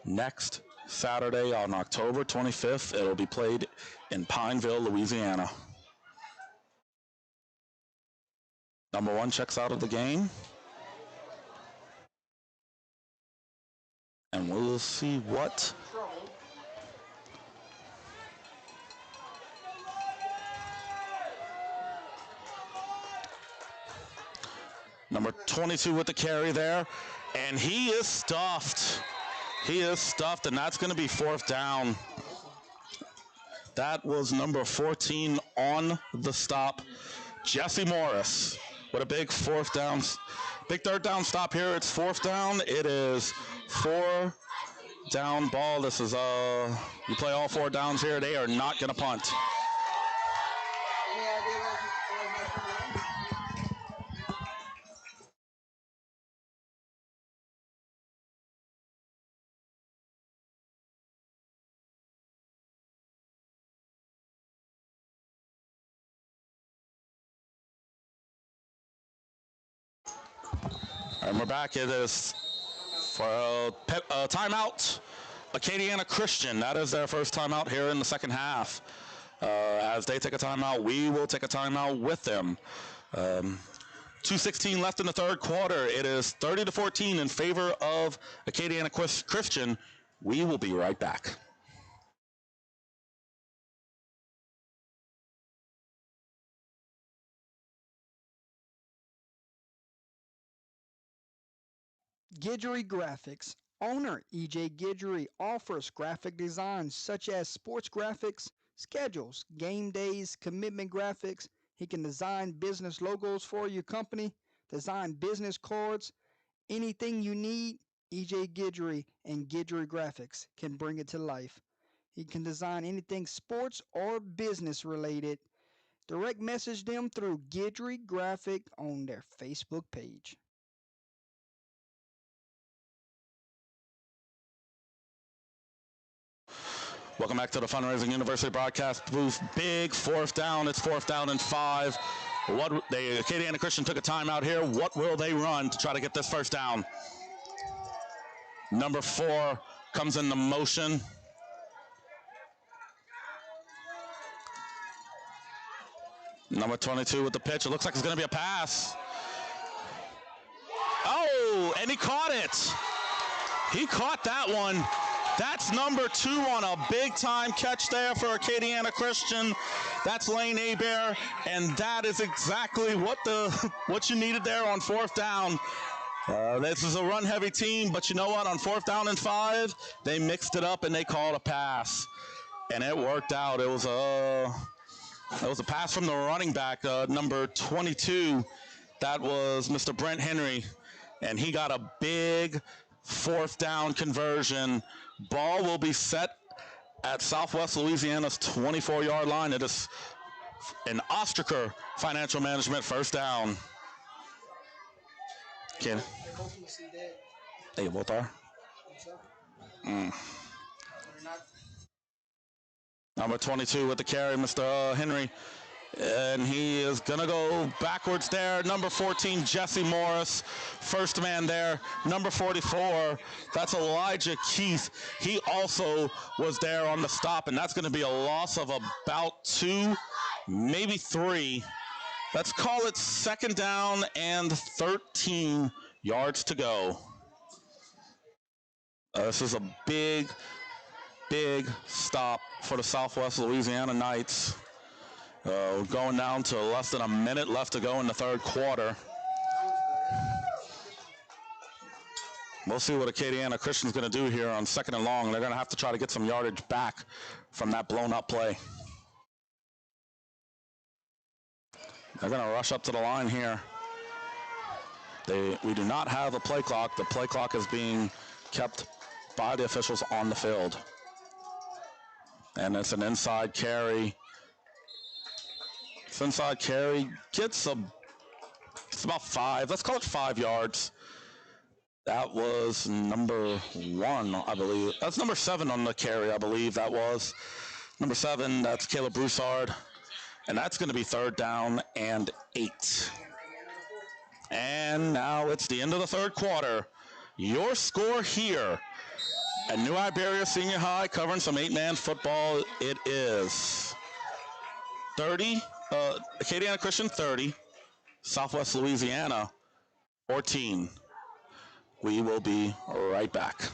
next Saturday on October 25th. It'll be played in Pineville, Louisiana. Number 1 checks out of the game. And we'll see what number 22 with the carry there, and he is stuffed. He is stuffed, and that's going to be fourth down. That was number 14 on the stop, Jesse Morris, with a big third down stop here. It's fourth down. It is 4 down ball. This is you play all 4 downs here. They are not going to punt. And we're back. It is for a timeout. Acadiana Christian, that is their first timeout here in the second half. As they take a timeout, we will take a timeout with them. 2:16 left in the third quarter. It is 30-14 in favor of Acadiana Christian. We will be right back. Guidry Graphics. Owner E.J. Guidry offers graphic designs such as sports graphics, schedules, game days, commitment graphics. He can design business logos for your company, design business cards, anything you need. E.J. Guidry and Guidry Graphics can bring it to life. He can design anything sports or business related. Direct message them through Guidry Graphic on their Facebook page. Welcome back to the Fundraising University broadcast booth. Big fourth down. It's 4th down and 5. Acadiana Christian took a timeout here. What will they run to try to get this first down? Number 4 comes into motion. Number 22 with the pitch. It looks like it's going to be a pass. Oh, and he caught it. He caught that one. That's number 2 on a big-time catch there for Acadiana Christian. That's Lane Hebert, and that is exactly what you needed there on 4th down. This is a run-heavy team, but you know what? On 4th down and 5, they mixed it up and they called a pass, and it worked out. It was a pass from the running back, number 22. That was Mr. Brent Henry, and he got a big 4th down conversion. Ball will be set at Southwest Louisiana's 24-yard line. It is an Ostraker Financial Management first down. Ken? They both are? Number 22 with the carry, Mr. Henry. And he is going to go backwards there. Number 14, Jesse Morris. First man there. Number 44, that's Elijah Keith. He also was there on the stop, and that's going to be a loss of about 2, maybe 3. Let's call it 2nd down and 13 yards to go. This is a big stop for the Southwest Louisiana Knights. Going down to less than a minute left to go in the 3rd quarter. We'll see what Acadiana Christian's going to do here on 2nd and long. They're going to have to try to get some yardage back from that blown-up play. They're going to rush up to the line here. We do not have a play clock. The play clock is being kept by the officials on the field. And it's an inside carry. Inside carry gets it's about 5. Let's call it 5 yards. That was number 1, I believe. That's number 7 on the carry, I believe that was. Number 7, that's Caleb Broussard. And that's going to be 3rd down and 8. And now it's the end of the 3rd quarter. Your score here at New Iberia Senior High, covering some 8-man football. It is 30. Acadiana Christian 30, Southwest Louisiana 14. We will be right back.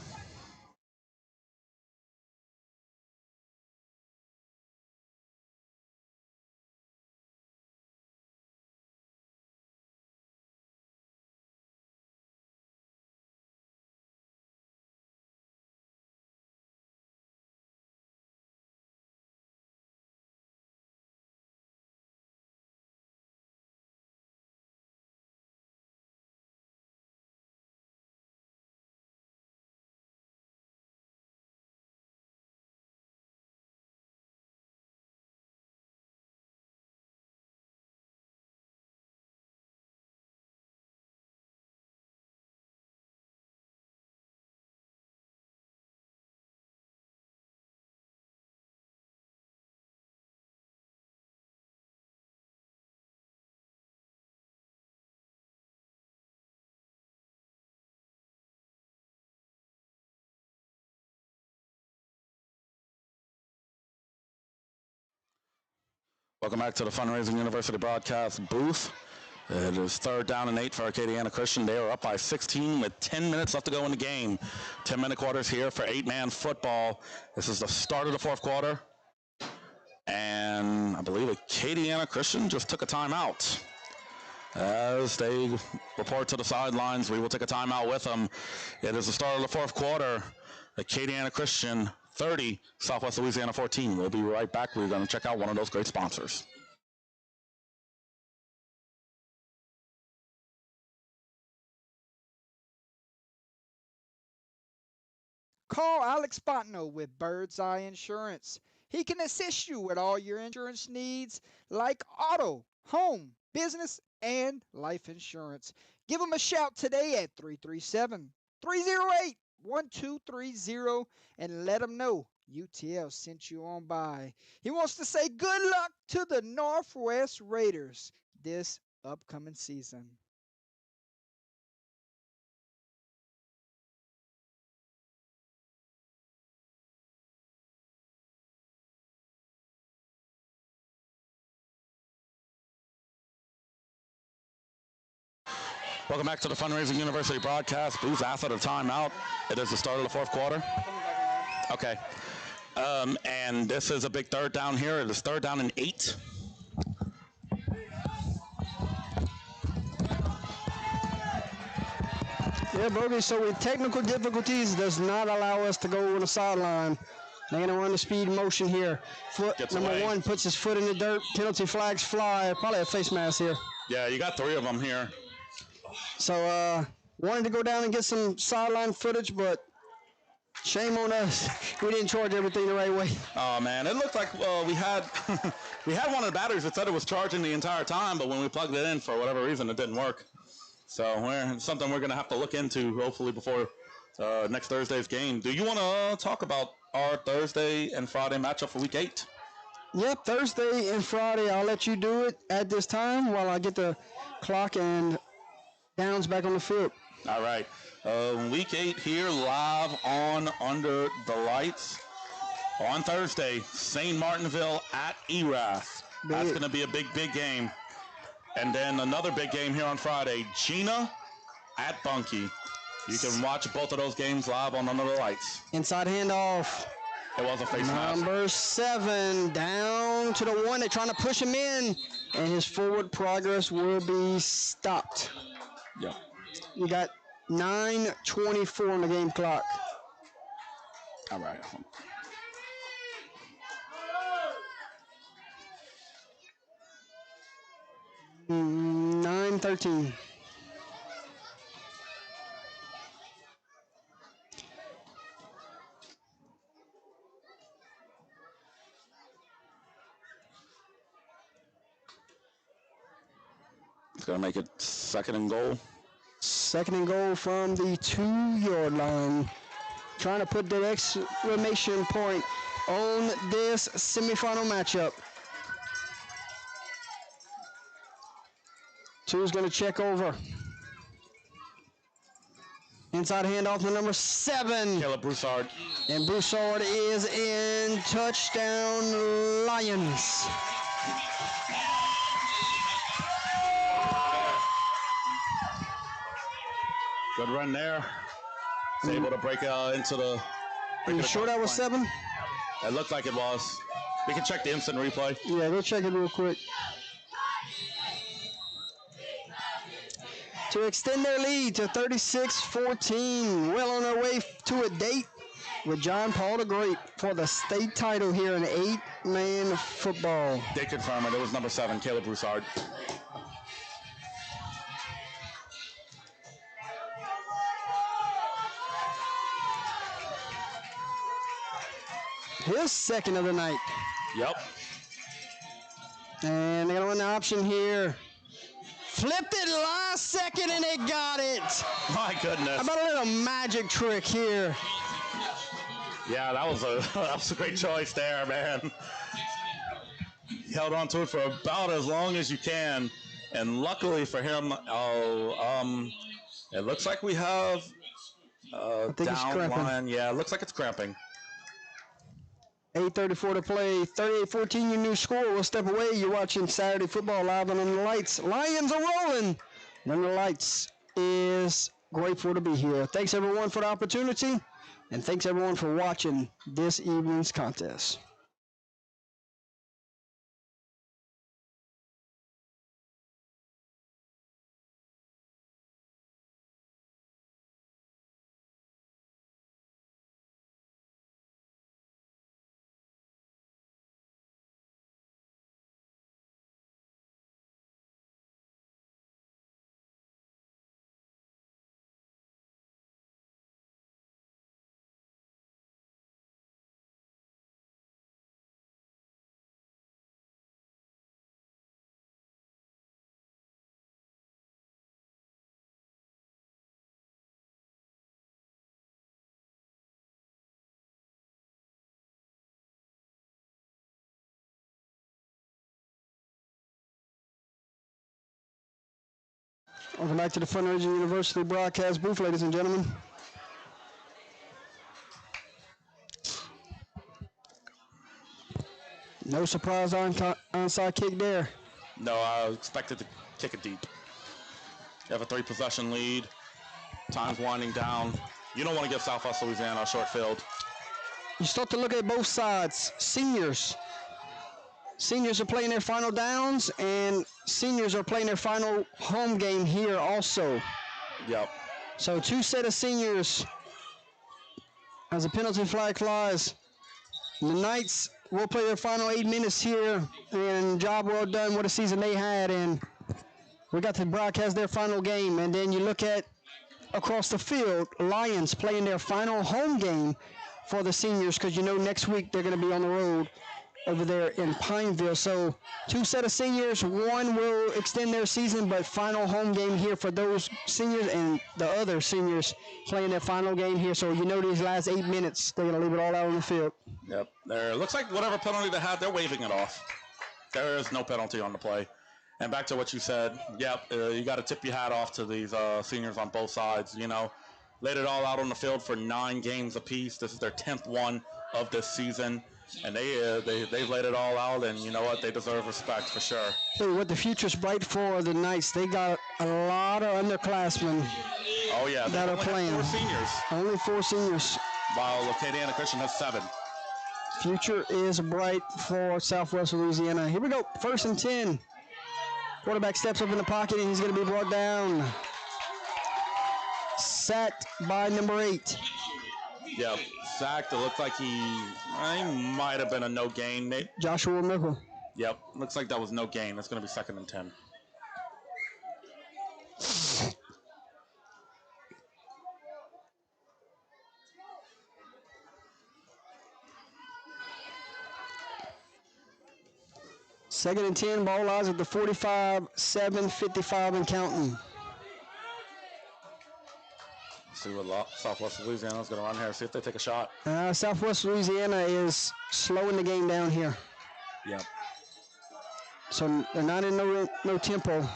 Welcome back to the Fundraising University broadcast booth. It is 3rd down and 8 for Acadiana Christian. They are up by 16 with 10 minutes left to go in the game. 10-minute quarters here for 8-man football. This is the start of the 4th quarter. And I believe Acadiana Christian just took a timeout. As they report to the sidelines, we will take a timeout with them. It is the start of the 4th quarter. Acadiana Christian 30, Southwest Louisiana 14. We'll be right back. We're going to check out one of those great sponsors. Call Alex Botno with Bird's Eye Insurance. He can assist you with all your insurance needs like auto, home, business, and life insurance. Give him a shout today at 337-308-1230 and let him know UTL sent you on by. He wants to say good luck to the Northwest Raiders this upcoming season. Welcome back to the Fundraising University broadcast. Booth after the timeout. It is the start of the fourth quarter. Okay. And this is a big third down here. It is third down and 8. Yeah, Bogey, so with technical difficulties, does not allow us to go on the sideline. They're going to run the speed motion here. Foot Gets number away. 1 puts his foot in the dirt. Penalty flags fly. Probably a face mask here. Yeah, you got 3 of them here. So, wanted to go down and get some sideline footage, but shame on us. We didn't charge everything the right way. Oh man, it looked like we had we had one of the batteries that said it was charging the entire time, but when we plugged it in for whatever reason, it didn't work. So something we're gonna have to look into hopefully before next Thursday's game. Do you want to talk about our Thursday and Friday matchup for Week 8? Yep, Thursday and Friday. I'll let you do it at this time while I get the clock and downs back on the field. All right. Week 8 here live on Under the Lights. On Thursday, St. Martinville at Erath. That's going to be a big game. And then another big game here on Friday, Gina at Bunkie. You can watch both of those games live on Under the Lights. Inside handoff. It was a face mask. Number 7 down to the 1. They're trying to push him in, and his forward progress will be stopped. Yeah. You got 9:24 on the game clock. All right. 9:13. It's going to make it second and goal. Second and goal from the 2-yard line. Trying to put the exclamation point on this semifinal matchup. 2 is going to check over. Inside handoff to number 7. Caleb Broussard. And Broussard is in. Touchdown, Lions. Good run there. He's able to break into the... Are you sure that was 7? It looked like it was. We can check the instant replay. Yeah, we'll check it real quick. To extend their lead to 36-14. Well on their way to a date with John Paul the Great for the state title here in 8-man football. They confirm it. It was number 7, Caleb Broussard. His second of the night. Yep. And they're going to run the option here. Flipped it last second and they got it. My goodness. How about a little magic trick here? Yeah, that was a great choice there, man. He held on to it for about as long as you can. And luckily for him, it looks like we have down line. Yeah, it looks like it's cramping. 8:34 to play. 38-14, your new score. We'll step away. You're watching Saturday football live on Under the Lights. Lions are rolling. Under the Lights is grateful to be here. Thanks, everyone, for the opportunity. And thanks, everyone, for watching this evening's contest. Welcome back to the Fundraising University broadcast booth, ladies and gentlemen. No surprise onside kick there. No, I expected to kick it deep. You have a 3-possession lead. Time's winding down. You don't want to give Southwest Louisiana a short field. You start to look at both sides. Seniors are playing their final downs, and seniors are playing their final home game here also. Yep. So 2 set of seniors as a penalty flag flies. The Knights will play their final 8 minutes here, and job well done. What a season they had, and we got to broadcast their final game. And then you look at across the field, Lions playing their final home game for the seniors, because you know next week they're going to be on the road over there in Pineville. So 2 set of seniors, 1 will extend their season, but final home game here for those seniors, and the other seniors playing their final game here. So you know these last 8 minutes, they're going to leave it all out on the field. Yep. There looks like whatever penalty they had, they're waving it off. There is no penalty on the play. And back to what you said, yep, you got to tip your hat off to these seniors on both sides. You know, laid it all out on the field for 9 games apiece. This is their 10th one of this season. And they've laid it all out, and you know what? They deserve respect for sure. Hey, what the future's bright for the Knights. They got a lot of underclassmen. Oh yeah, that are playing. 4 seniors. Only 4 seniors. While Acadiana Christian has 7. Future is bright for Southwest Louisiana. Here we go. 1st and 10. Quarterback steps up in the pocket, and he's going to be brought down. Sacked by number 8. Yep, sacked. It looked like he might have been a no gain. Maybe. Joshua Mickle. Yep, looks like that was no gain. It's going to be 2nd and 10. Second and 10, ball lies at the 45, 7:55 and counting. See what Southwest Louisiana is going to run here. See if they take a shot. Southwest Louisiana is slowing the game down here. Yep. So they're not in no tempo.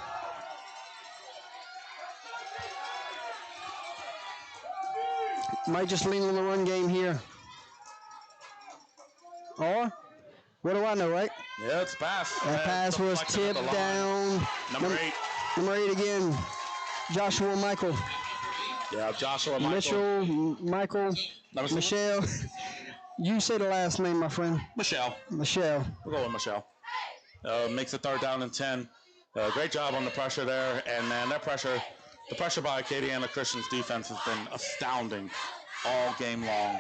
Might just lean on the run game here. Or, what do I know, right? Yeah, it's pass. That pass was tipped down. Number 8. Number 8 again, Joshua Michael. Yeah, Joshua Michael. Michael, Michelle. You say the last name, my friend. Michelle. Michelle. We'll go with Michelle. Makes it 3rd down and 10. Great job on the pressure there. And man, the pressure by Acadiana Christian's defense has been astounding all game long.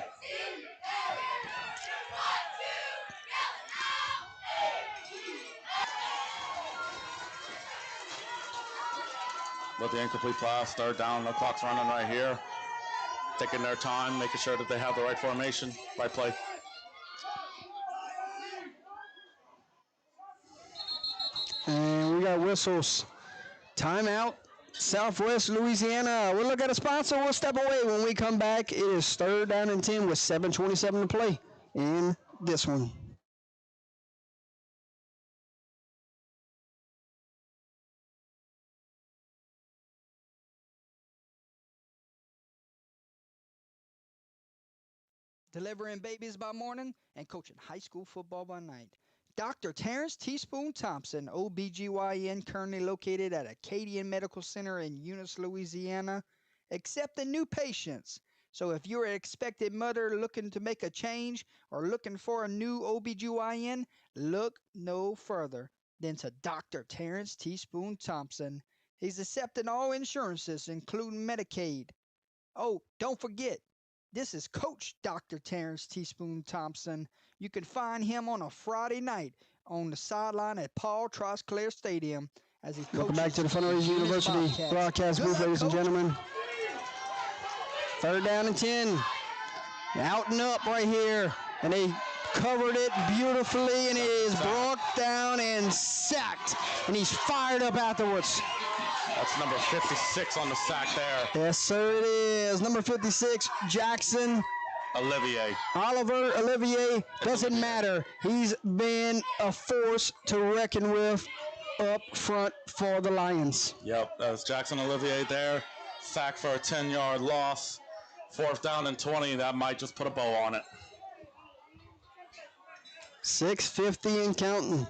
With the incomplete pass, 3rd down, the clock's running right here. Taking their time, making sure that they have the right formation, right play. And we got whistles. Timeout, Southwest Louisiana. We'll look at a sponsor. We'll step away. When we come back, it is 3rd down and 10 with 7:27 to play in this one. Delivering babies by morning and coaching high school football by night. Dr. Terrence Teaspoon Thompson, OBGYN, currently located at Acadian Medical Center in Eunice, Louisiana, accepting new patients. So if you're an expected mother looking to make a change or looking for a new OBGYN, look no further than to Dr. Terrence Teaspoon Thompson. He's accepting all insurances, including Medicaid. Oh, don't forget, this is Coach Dr. Terrence Teaspoon Thompson. You can find him on a Friday night on the sideline at Paul Trosclair Stadium as he coaches. Welcome back to the Fundraising University broadcast booth, ladies and gentlemen. 3rd down and 10. Out and up right here. And they covered it beautifully, and it is brought down and sacked. And he's fired up afterwards. That's number 56 on the sack there. Yes, sir, it is. Number 56, Jackson Olivier. Oliver Olivier. Doesn't matter. He's been a force to reckon with up front for the Lions. Yep, that's Jackson Olivier there. Sack for a 10-yard loss. 4th down and 20. That might just put a bow on it. 6:50 and counting.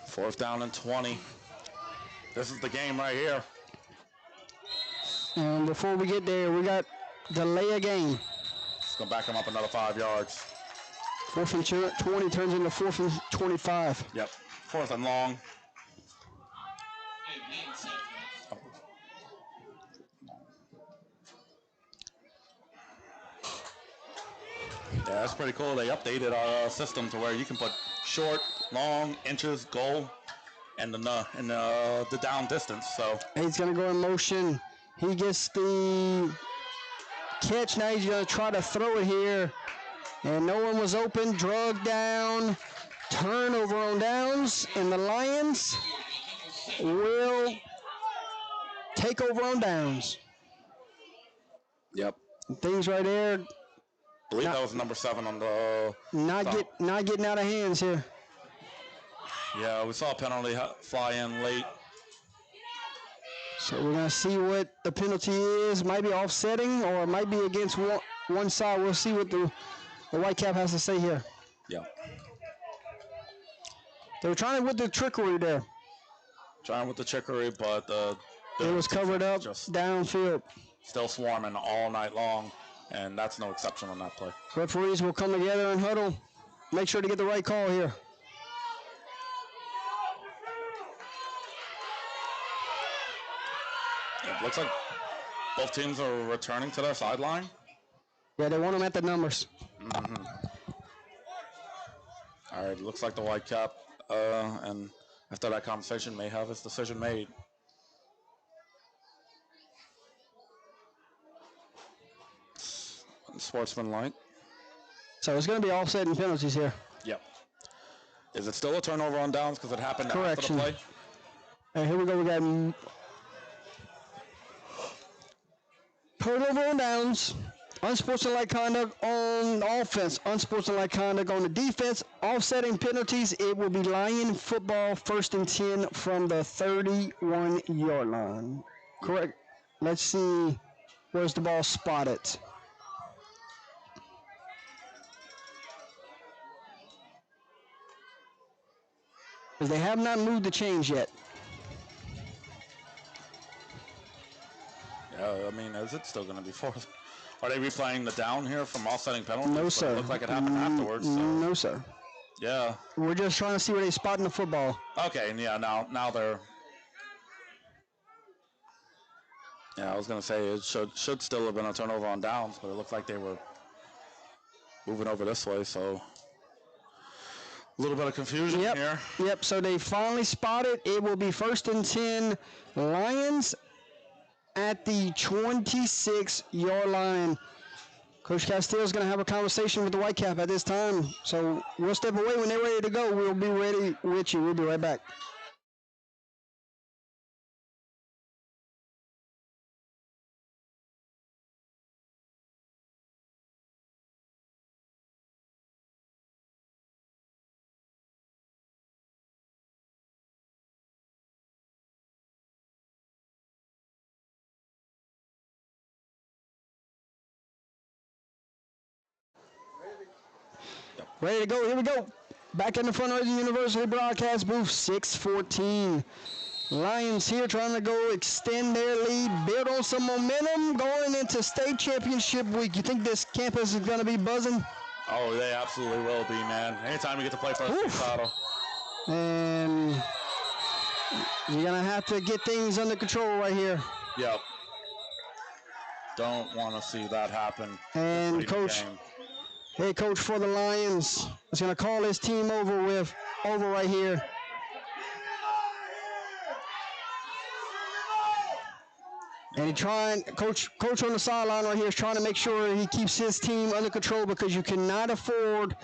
Fourth down and 20. This is the game right here. And before we get there, we got delay a game. It's going to back him up another 5 yards. 4th and 20 turns into 4th and 25. Yep, 4th and long. Yeah, that's pretty cool. They updated our system to where you can put short, long, inches, goal, and the down distance. So he's going to go in motion. He gets the catch. Now he's going to try to throw it here. And no one was open. Drug down. Turnover on downs. And the Lions will take over on downs. Yep. Things right there. I believe that was number 7 on the. Not getting out of hands here. Yeah, we saw a penalty fly in late. So we're going to see what the penalty is. Might be offsetting or it might be against one side. We'll see what the Whitecap has to say here. Yeah. They were trying with the trickery there. Trying with the trickery, but it was covered up downfield. Still swarming all night long, and that's no exception on that play. Referees will come together and huddle. Make sure to get the right call here. It looks like both teams are returning to their sideline. Yeah, they want them at the numbers. Mm-hmm. All right, looks like the Whitecap, and after that conversation, may have his decision made. Sportsmanlike. So it's going to be offsetting penalties here. Yep. Is it still a turnover on downs because it happened Correction. after the play? And here we go. We got turnover on downs, unsportsmanlike conduct on offense, unsportsmanlike conduct on the defense, offsetting penalties. It will be Lion football, 1st and 10 from the 31-yard line. Correct. Let's see. Where's the ball spotted? Because they have not moved the chains yet. Yeah, I mean, is it still going to be 4th? Are they replaying the down here from offsetting penalties? No, But sir. It looked like it happened afterwards. So. No, sir. Yeah. We're just trying to see where they spot in the football. Okay, and yeah, now they're. Yeah, I was going to say it should still have been a turnover on downs, but it looked like they were moving over this way, so. A little bit of confusion here. Yep, so they finally spotted. It will be 1st and 10 Lions at the 26-yard line. Coach Castillo's going to have a conversation with the Whitecap at this time. So we'll step away when they're ready to go. We'll be ready with you. We'll be right back. Ready to go. Here we go. Back in the front of the University broadcast booth, 6:14. Lions here trying to go extend their lead, build on some momentum going into state championship week. You think this campus is going to be buzzing? Oh, they absolutely will be, man. Anytime you get to play for a state title. And you're going to have to get things under control right here. Yep. Don't want to see that happen. And Coach, head coach for the Lions is going to call his team over right here. And coach on the sideline right here is trying to make sure he keeps his team under control because you cannot afford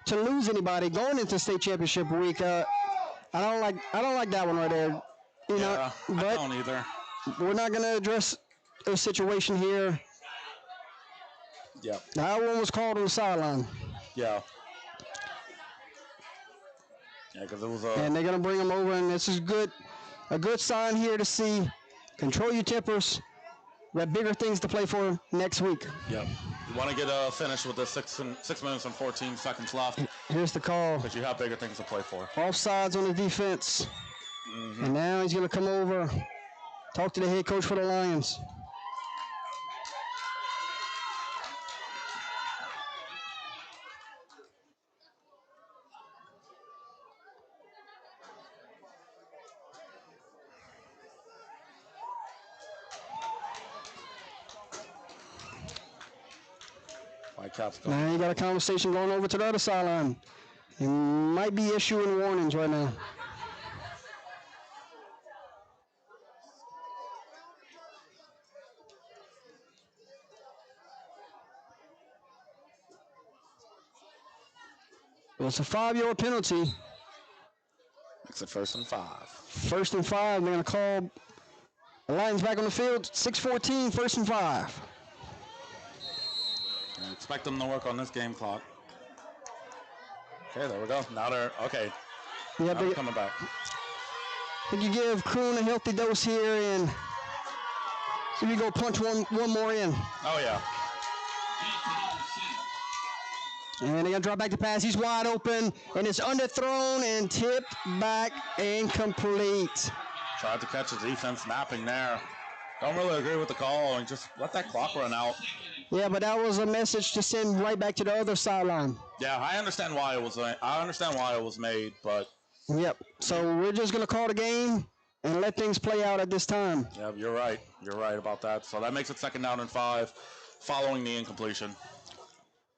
to lose anybody going into state championship week. I don't like that one right there. You know, but I don't either. We're not going to address a situation here. Yeah. That one was called on the sideline. Yeah. Yeah, because it was and they're going to bring them over, and this is a good sign here to see. Control your tempers. We have bigger things to play for next week. Yep. You want to get finished with the 6 minutes and 14 seconds left. Here's the call. Because you have bigger things to play for. Offsides on the defense. And now he's going to come over, talk to the head coach for the Lions. Now you got a conversation going over to the other sideline. You might be issuing warnings right now. Well, it's a 5-yard penalty. Makes it 1st and 5. 1st and 5. They're going to call the Lions back on the field. 6:14, 1st and 5. I expect them to work on this game clock. Okay, there we go. Now they're okay. Yeah, they're coming back. I think you give Kuhn a healthy dose here, and see if you go punch one more in. Oh yeah. And they're gonna drop back the pass. He's wide open, and it's underthrown and tipped back incomplete. Tried to catch the defense napping there. Don't really agree with the call and just let that clock run out. Yeah, but that was a message to send right back to the other sideline. Yeah, I understand why it was. I understand why it was made, but. Yep. So we're just gonna call the game and let things play out at this time. Yeah, you're right. You're right about that. So that makes it 2nd down and 5, following the incompletion.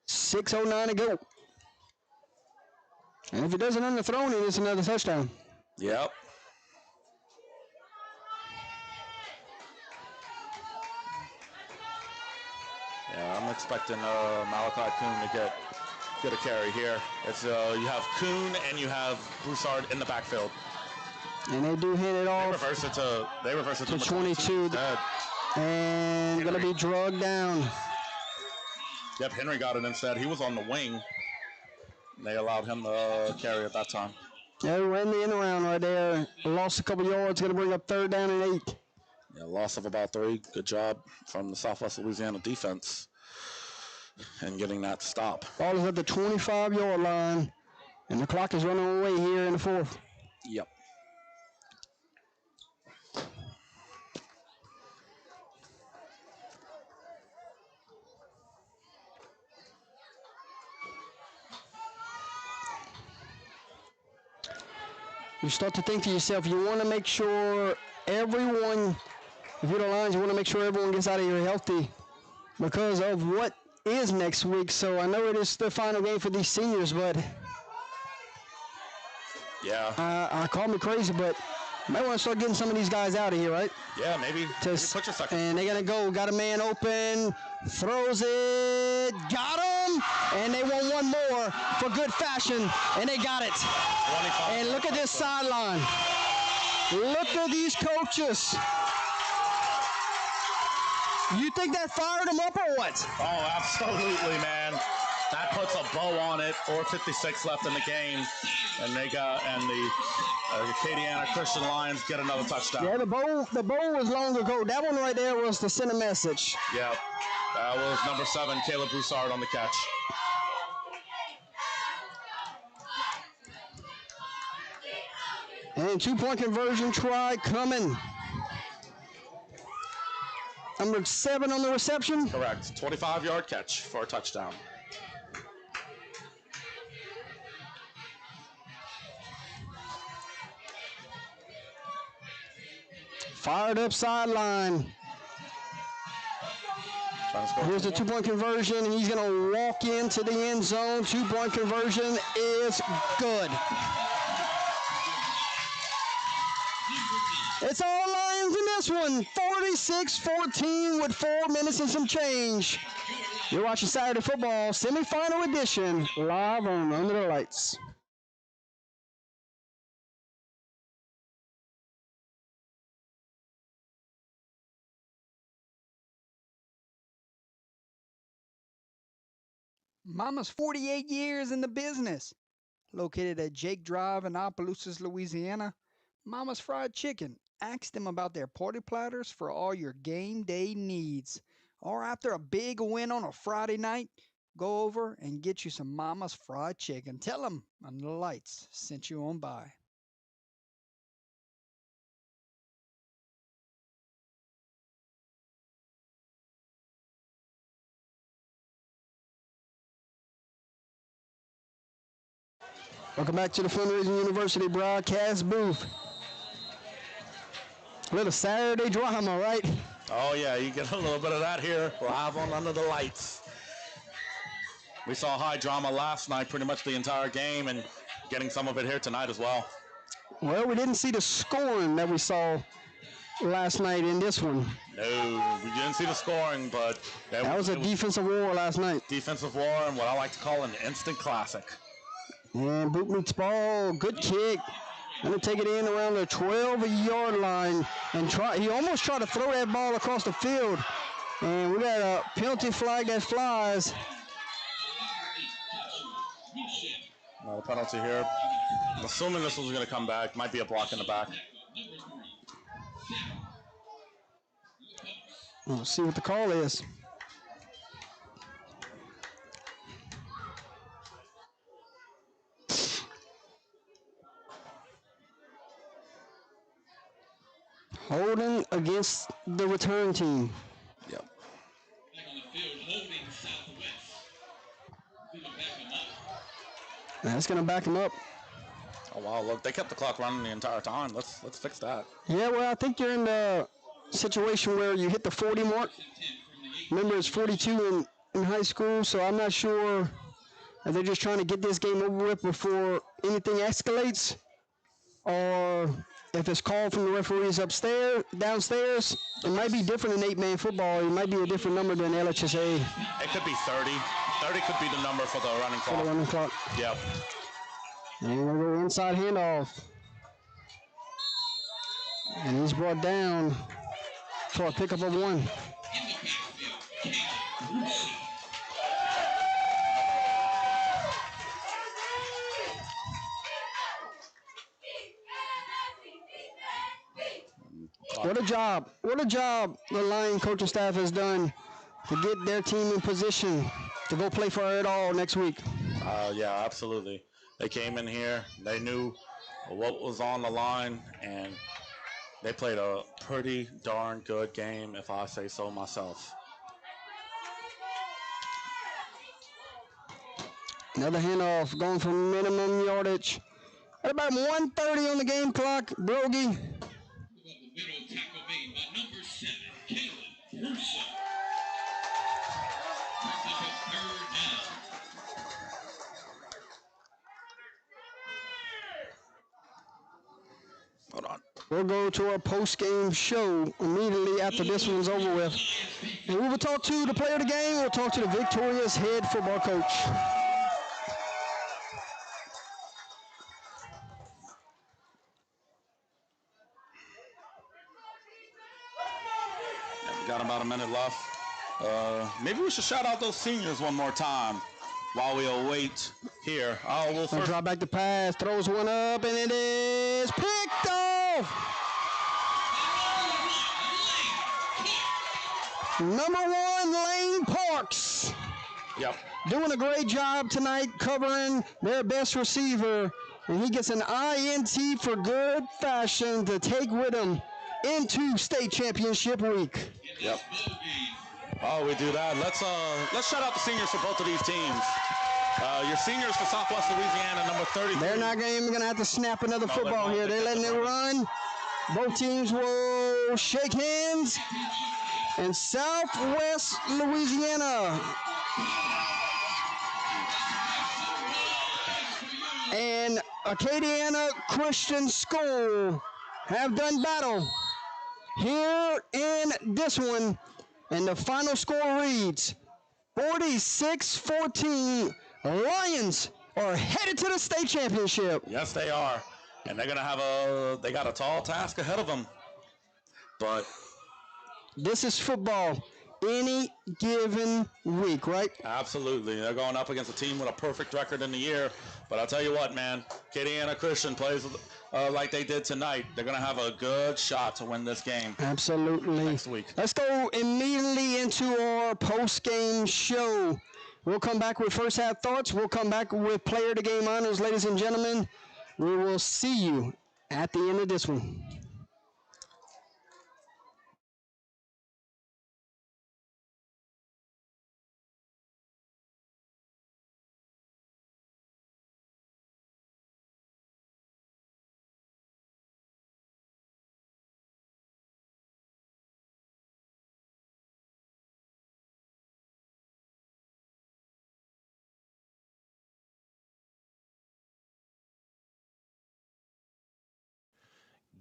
6:09 to go. And if it doesn't underthrown it, it's another touchdown. Yep. Yeah, I'm expecting Malachi Kuhn to get a carry here. It's you have Kuhn and you have Broussard in the backfield. And they do hand it off. They reverse it to 22. And going to be drugged down. Yep, Henry got it instead. He was on the wing. They allowed him to carry at that time. Yeah, ran the end around right there. Lost a couple yards. Going to bring up 3rd down and 8. Yeah, loss of about 3. Good job from the Southwest Louisiana defense and getting that to stop. Ball is at the 25-yard line, and the clock is running away here in the 4th. Yep. You start to think to yourself, you want to make sure everyone, if you're the Lions, you want to make sure everyone gets out of here healthy because of what is next week. So I know it is the final game for these seniors, but yeah, I call me crazy, but you might want to start getting some of these guys out of here, right? Yeah, maybe put your second. And they're going to go. Got a man open. Throws it. Got him. And they want one more for good fashion. And they got it. 25. And look at this sideline. Look at these coaches. You think that fired them up or what? Oh, absolutely, man. That puts a bow on it. 4:56 left in the game. And the Acadiana Christian Lions get another touchdown. Yeah, the bowl was long ago. That one right there was to send a message. Yep. That was number 7, Caleb Broussard on the catch. And 2-point conversion try coming. Number 7 on the reception. Correct. 25-yard catch for a touchdown. Fired up sideline. Here's the 2-point conversion, and he's going to walk into the end zone. 2-point conversion is good. It's all Lions in this one. 46-14 with 4 minutes and some change. You're watching Saturday Football Semifinal Edition live on Under the Lights. Mama's 48 years in the business. Located at Jake Drive in Opelousas, Louisiana, Mama's Fried Chicken. Ask them about their party platters for all your game day needs. Or after a big win on a Friday night, go over and get you some Mama's Fried Chicken. Tell them Under the Lights sent you on by. Welcome back to the Fundraising University broadcast booth. A little Saturday drama, right? Oh, yeah, you get a little bit of that here live on Under the Lights. We saw high drama last night, pretty much the entire game, and getting some of it here tonight as well. Well, we didn't see the scoring that we saw last night in this one. No, we didn't see the scoring, but that was a defensive war last night. Defensive war and what I like to call an instant classic. And boot meets ball, good kick. Gonna take it in around the 12-yard line and he almost tried to throw that ball across the field. And we got a penalty flag that flies. Another penalty here. I'm assuming this was gonna come back. Might be a block in the back. We'll see what the call is. Holding against the return team. Yep. Back on the field, holding Southwest. That's going to back him up. Oh, wow, look, they kept the clock running the entire time. Let's fix that. Yeah, well, I think you're in the situation where you hit the 40 mark. Remember, it's 42 in high school, so I'm not sure if they're just trying to get this game over with before anything escalates, or if it's called from the referees downstairs. It might be different in 8-man football. It might be a different number than LHSA. It could be 30. 30 could be the number for the running clock. For the running clock. Yep. And we'll go inside handoff. And he's brought down for a pickup of 1. What a job. What a job the Lion coaching staff has done to get their team in position to go play for it all next week. Yeah, absolutely. They came in here, they knew what was on the line, and they played a pretty darn good game, if I say so myself. Another handoff going for minimum yardage. At about 1:30 on the game clock, Brogy. Middle tackle made by number 7, Caleb Russo. Brings up a 3rd down. Hold on. We'll go to our post-game show immediately after this one's over with. And we will talk to the player of the game. We'll talk to the victorious head football coach. We got about a minute left. Maybe we should shout out those seniors one more time while we await here. We'll first drop back the pass, throws one up, and it is picked off. Number 1, Lane Parks. Yep. Doing a great job tonight covering their best receiver, and he gets an INT for good fashion to take with him into state championship week. Yep. Oh, we do that. Let's shout out the seniors for both of these teams. Your seniors for Southwest Louisiana, number 33. They're not even going to have to snap another football here. They're letting it run. Both teams will shake hands. And Southwest Louisiana and Acadiana Christian School have done battle here in this one. And the final score reads 46-14. Lions are headed to the state championship. Yes, they are. And they're going to they got a tall task ahead of them. But this is football. any given week, right? Absolutely. They're going up against a team with a perfect record in the year. But I'll tell you what, man, Acadiana Christian plays like they did tonight. They're going to have a good shot to win this game. Absolutely. Next week. Let's go immediately into our post-game show. We'll come back with first half thoughts. We'll come back with player of the game honors, ladies and gentlemen. We will see you at the end of this one.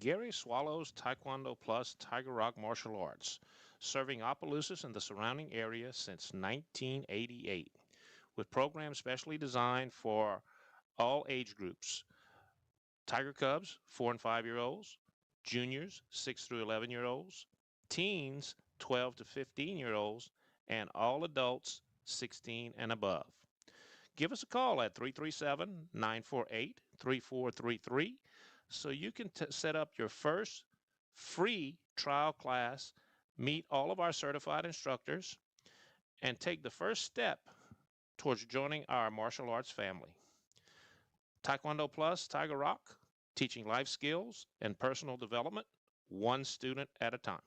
Gary Swallows Taekwondo Plus Tiger Rock Martial Arts, serving Opelousas and the surrounding area since 1988, with programs specially designed for all age groups. Tiger Cubs, 4 and 5-year-olds, juniors, 6 through 11-year-olds, teens, 12 to 15-year-olds, and all adults, 16 and above. Give us a call at 337-948-3433 so you can set up your first free trial class, meet all of our certified instructors, and take the first step towards joining our martial arts family. Taekwondo Plus Tiger Rock, teaching life skills and personal development, one student at a time.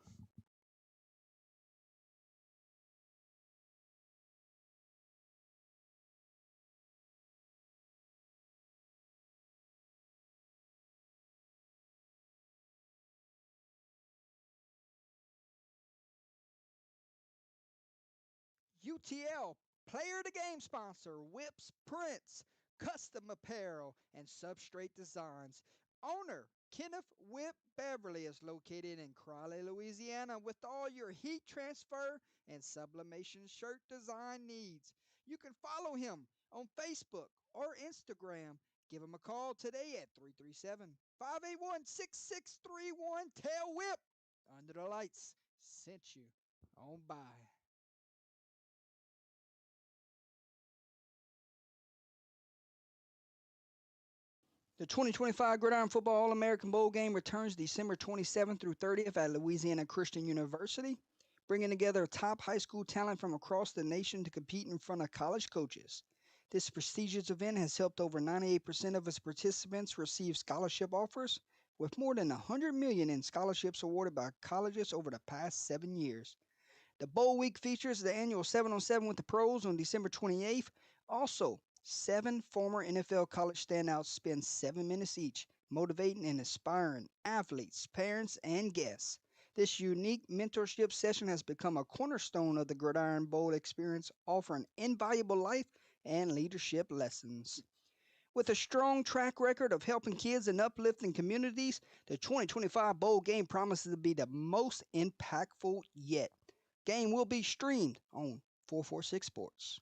UTL Player of the Game sponsor, Whips Prints, Custom Apparel, and Substrate Designs. Owner, Kenneth Whip Beverly, is located in Crowley, Louisiana, with all your heat transfer and sublimation shirt design needs. You can follow him on Facebook or Instagram. Give him a call today at 337-581-6631. Tell Whip Under the Lights sent you on by. The 2025 Gridiron Football All-American Bowl Game returns December 27th through 30th at Louisiana Christian University, bringing together top high school talent from across the nation to compete in front of college coaches. This prestigious event has helped over 98% of its participants receive scholarship offers, with more than $100 million in scholarships awarded by colleges over the past 7 years. The Bowl Week features the annual 7-on-7 with the pros on December 28th. Also, 7 former NFL college standouts spend 7 minutes each, motivating and inspiring athletes, parents, and guests. This unique mentorship session has become a cornerstone of the Gridiron Bowl experience, offering invaluable life and leadership lessons. With a strong track record of helping kids and uplifting communities, the 2025 Bowl Game promises to be the most impactful yet. Game will be streamed on 446 Sports.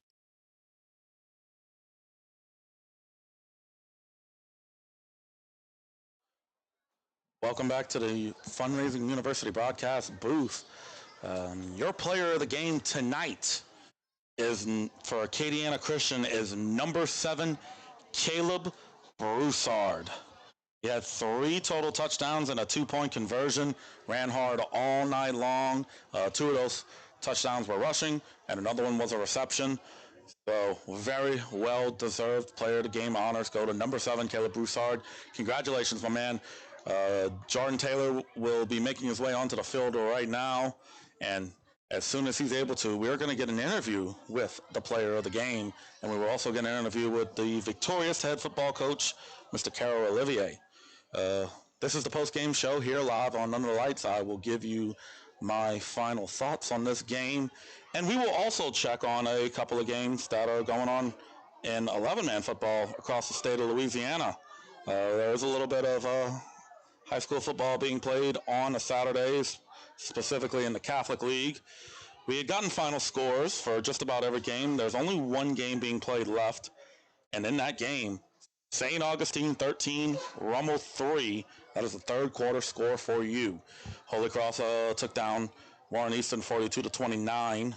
Welcome back to the Fundraising University broadcast booth. Your player of the game tonight is for Acadiana Christian is number 7, Caleb Broussard. He had 3 total touchdowns and a 2-point conversion, ran hard all night long. 2 of those touchdowns were rushing, and another one was a reception. So very well-deserved player of the game honors go to number 7, Caleb Broussard. Congratulations, my man. Jordan Taylor will be making his way onto the field right now, and as soon as he's able to, we're going to get an interview with the player of the game, and we will also get an interview with the victorious head football coach, Mr. Carol Olivier. This is the post-game show here live on Under the Lights. I will give you my final thoughts on this game, and we will also check on a couple of games that are going on in 11-man football across the state of Louisiana. There's a little bit of high school football being played on a Saturdays, specifically in the Catholic League. We had gotten final scores for just about every game. There's only one game being played left, and in that game, St. Augustine 13, Rummel 3. That is the third quarter score for you. Holy Cross took down Warren Easton 42-29.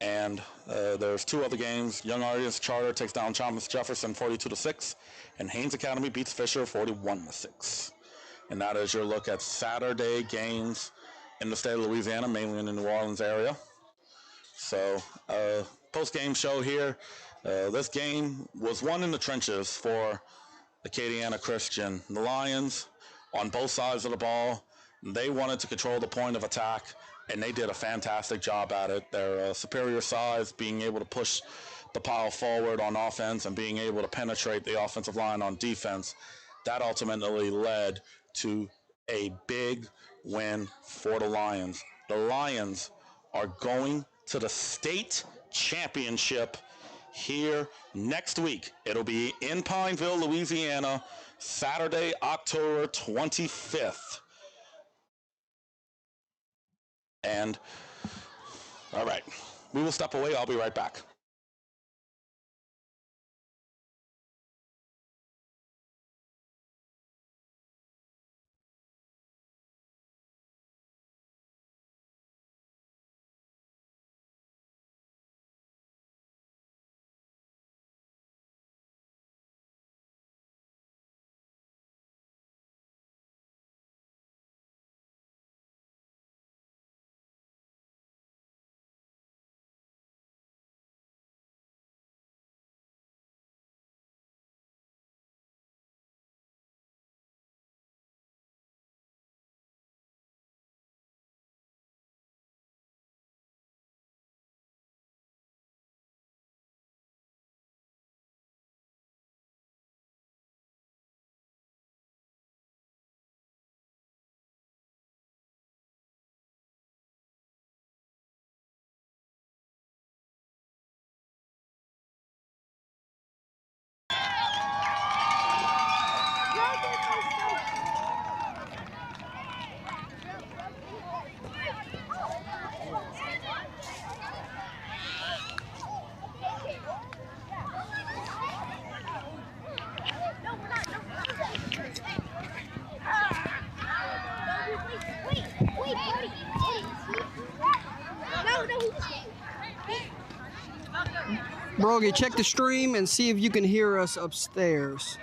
And there's two other games. Young Artists Charter takes down Thomas Jefferson 42-6, and Haynes Academy beats Fisher 41-6. And that is your look at Saturday games in the state of Louisiana, mainly in the New Orleans area. So, post-game show here. This game was won in the trenches for Acadiana Christian. The Lions, on both sides of the ball, they wanted to control the point of attack, and they did a fantastic job at it. Their superior size, being able to push the pile forward on offense and being able to penetrate the offensive line on defense, that ultimately led to a big win for the Lions. The Lions are going to the state championship here next week. It'll be in Pineville, Louisiana, Saturday, October 25th. And, all right, we will step away. I'll be right back. Brogy, check the stream and see if you can hear us upstairs.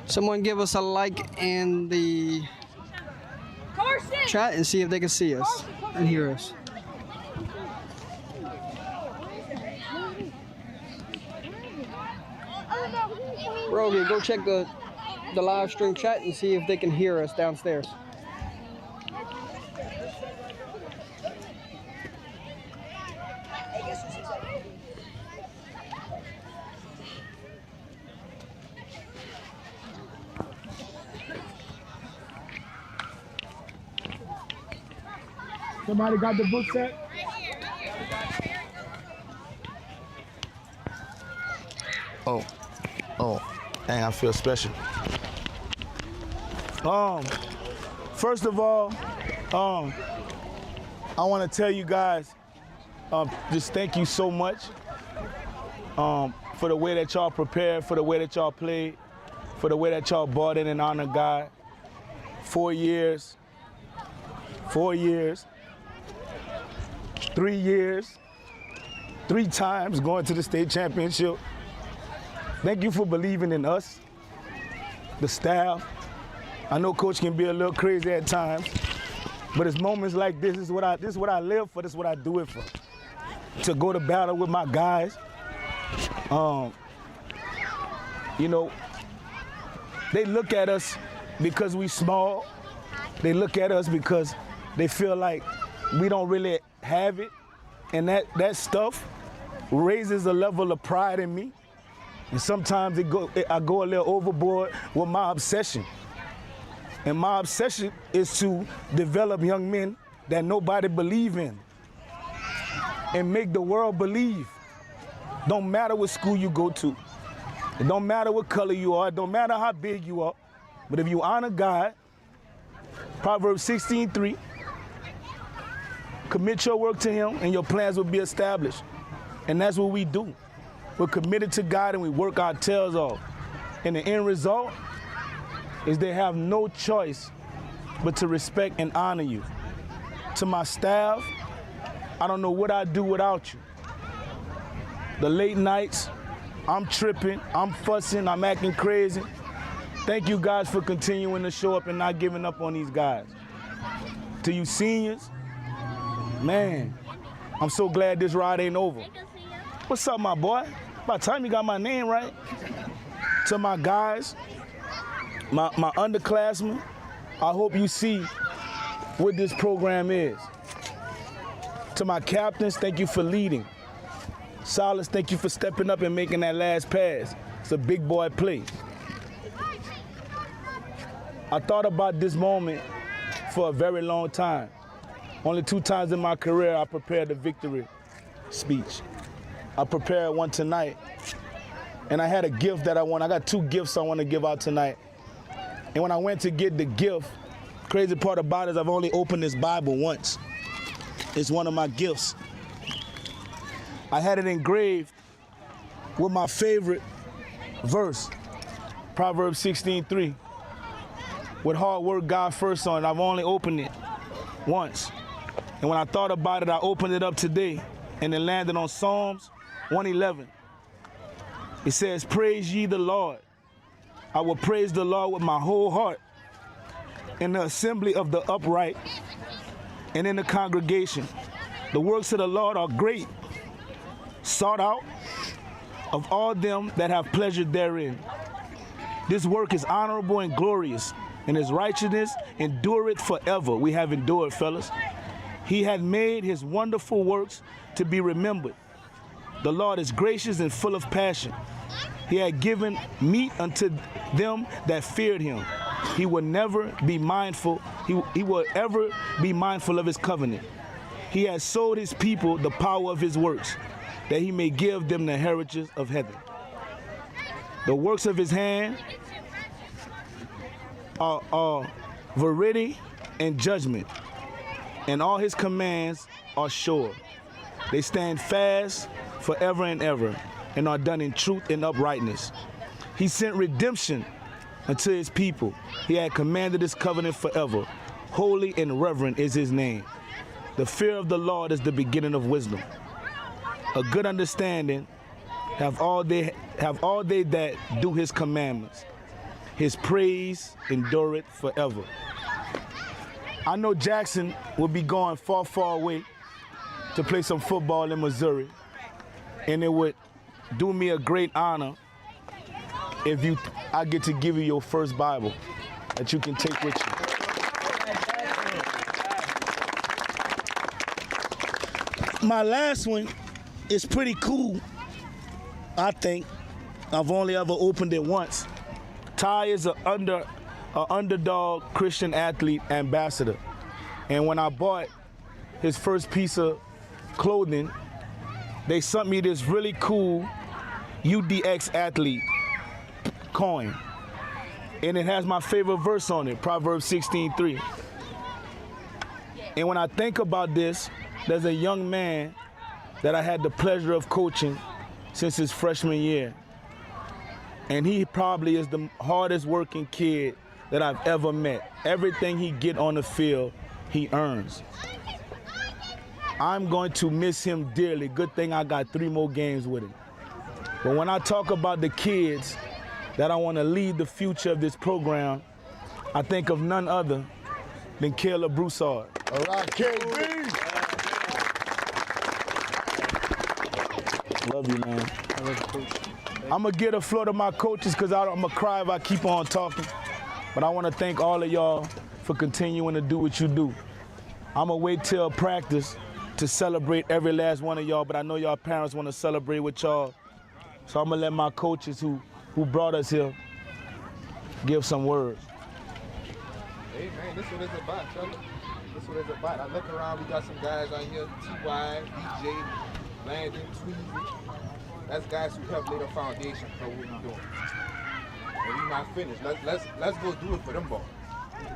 Someone give us a like in the chat and see if they can see us and hear us. Brogy, go check the live stream chat and see if they can hear us downstairs. Somebody got the book set? Oh, dang, I feel special. First of all, I want to tell you guys, just thank you so much for the way that y'all prepared, for the way that y'all played, for the way that y'all bought in and honored God. 4 years, 3 years, 3 times going to the state championship. Thank you for believing in us, the staff. I know Coach can be a little crazy at times, but it's moments like this is what I live for. This is what I do it for. To go to battle with my guys. You know, they look at us because we small. They look at us because they feel like we don't really have it, and that stuff raises a level of pride in me. And sometimes I go a little overboard with my obsession. And my obsession is to develop young men that nobody believe in and make the world believe. Don't matter what school you go to. It don't matter what color you are. It don't matter how big you are. But if you honor God, Proverbs 16:3, commit your work to him and your plans will be established. And that's what we do. We're committed to God and we work our tails off. And the end result is they have no choice but to respect and honor you. To my staff, I don't know what I'd do without you. The late nights, I'm tripping, I'm fussing, I'm acting crazy. Thank you guys for continuing to show up and not giving up on these guys. To you seniors, man, I'm so glad this ride ain't over. What's up, my boy? By the time you got my name right. To my guys, my underclassmen, I hope you see what this program is. To my captains, thank you for leading. Silas, thank you for stepping up and making that last pass. It's a big boy play. I thought about this moment for a very long time. Only 2 times in my career I prepared a victory speech. I prepared one tonight, and I had a gift that I want. I got 2 gifts I want to give out tonight. And when I went to get the gift, crazy part about it is I've only opened this Bible once. It's one of my gifts. I had it engraved with my favorite verse, Proverbs 16:3. With hard work, God first on it. I've only opened it once. And when I thought about it, I opened it up today, and it landed on Psalms 111. It says, praise ye the Lord. I will praise the Lord with my whole heart in the assembly of the upright and in the congregation. The works of the Lord are great, sought out of all them that have pleasure therein. This work is honorable and glorious, and his righteousness endureth forever. We have endured, fellas. He had made his wonderful works to be remembered. The Lord is gracious and full of passion. He had given meat unto them that feared him. He will never be mindful. He will ever be mindful of his covenant. He has showed his people the power of his works, that he may give them the heritage of heaven. The works of his hand are verity and judgment, and all his commands are sure. They stand fast forever and ever, and are done in truth and uprightness. He sent redemption unto his people. He had commanded his covenant forever. Holy and reverent is his name. The fear of the Lord is the beginning of wisdom. A good understanding have all they that do his commandments. His praise endureth forever. I know Jackson will be going far, far away to play some football in Missouri, and it would do me a great honor if I get to give you your first Bible that you can take with you. My last one is pretty cool, I think. I've only ever opened it once. Ty is an underdog Christian athlete ambassador. And when I bought his first piece of clothing, they sent me this really cool UDX athlete coin. And it has my favorite verse on it, Proverbs 16:3. And when I think about this, there's a young man that I had the pleasure of coaching since his freshman year. And he probably is the hardest working kid that I've ever met. Everything he get on the field, he earns. I'm going to miss him dearly. Good thing I got 3 more games with him. But when I talk about the kids that I want to lead the future of this program, I think of none other than Caleb Broussard. All right, KB. Love you, man. I love you, Coach. I'm going to get a floor to my coaches because I'm going to cry if I keep on talking. But I want to thank all of y'all for continuing to do what you do. I'm going to wait till practice to celebrate every last one of y'all, but I know y'all parents want to celebrate with y'all. So I'm going to let my coaches who brought us here give some words. Hey, man, this is what it's about, fella. This is what it's about. I look around, we got some guys out here, T.Y., DJ, Landon, Tweezy. That's guys who helped lay the foundation for what we're doing. And we're not finished. Let's go do it for them boys.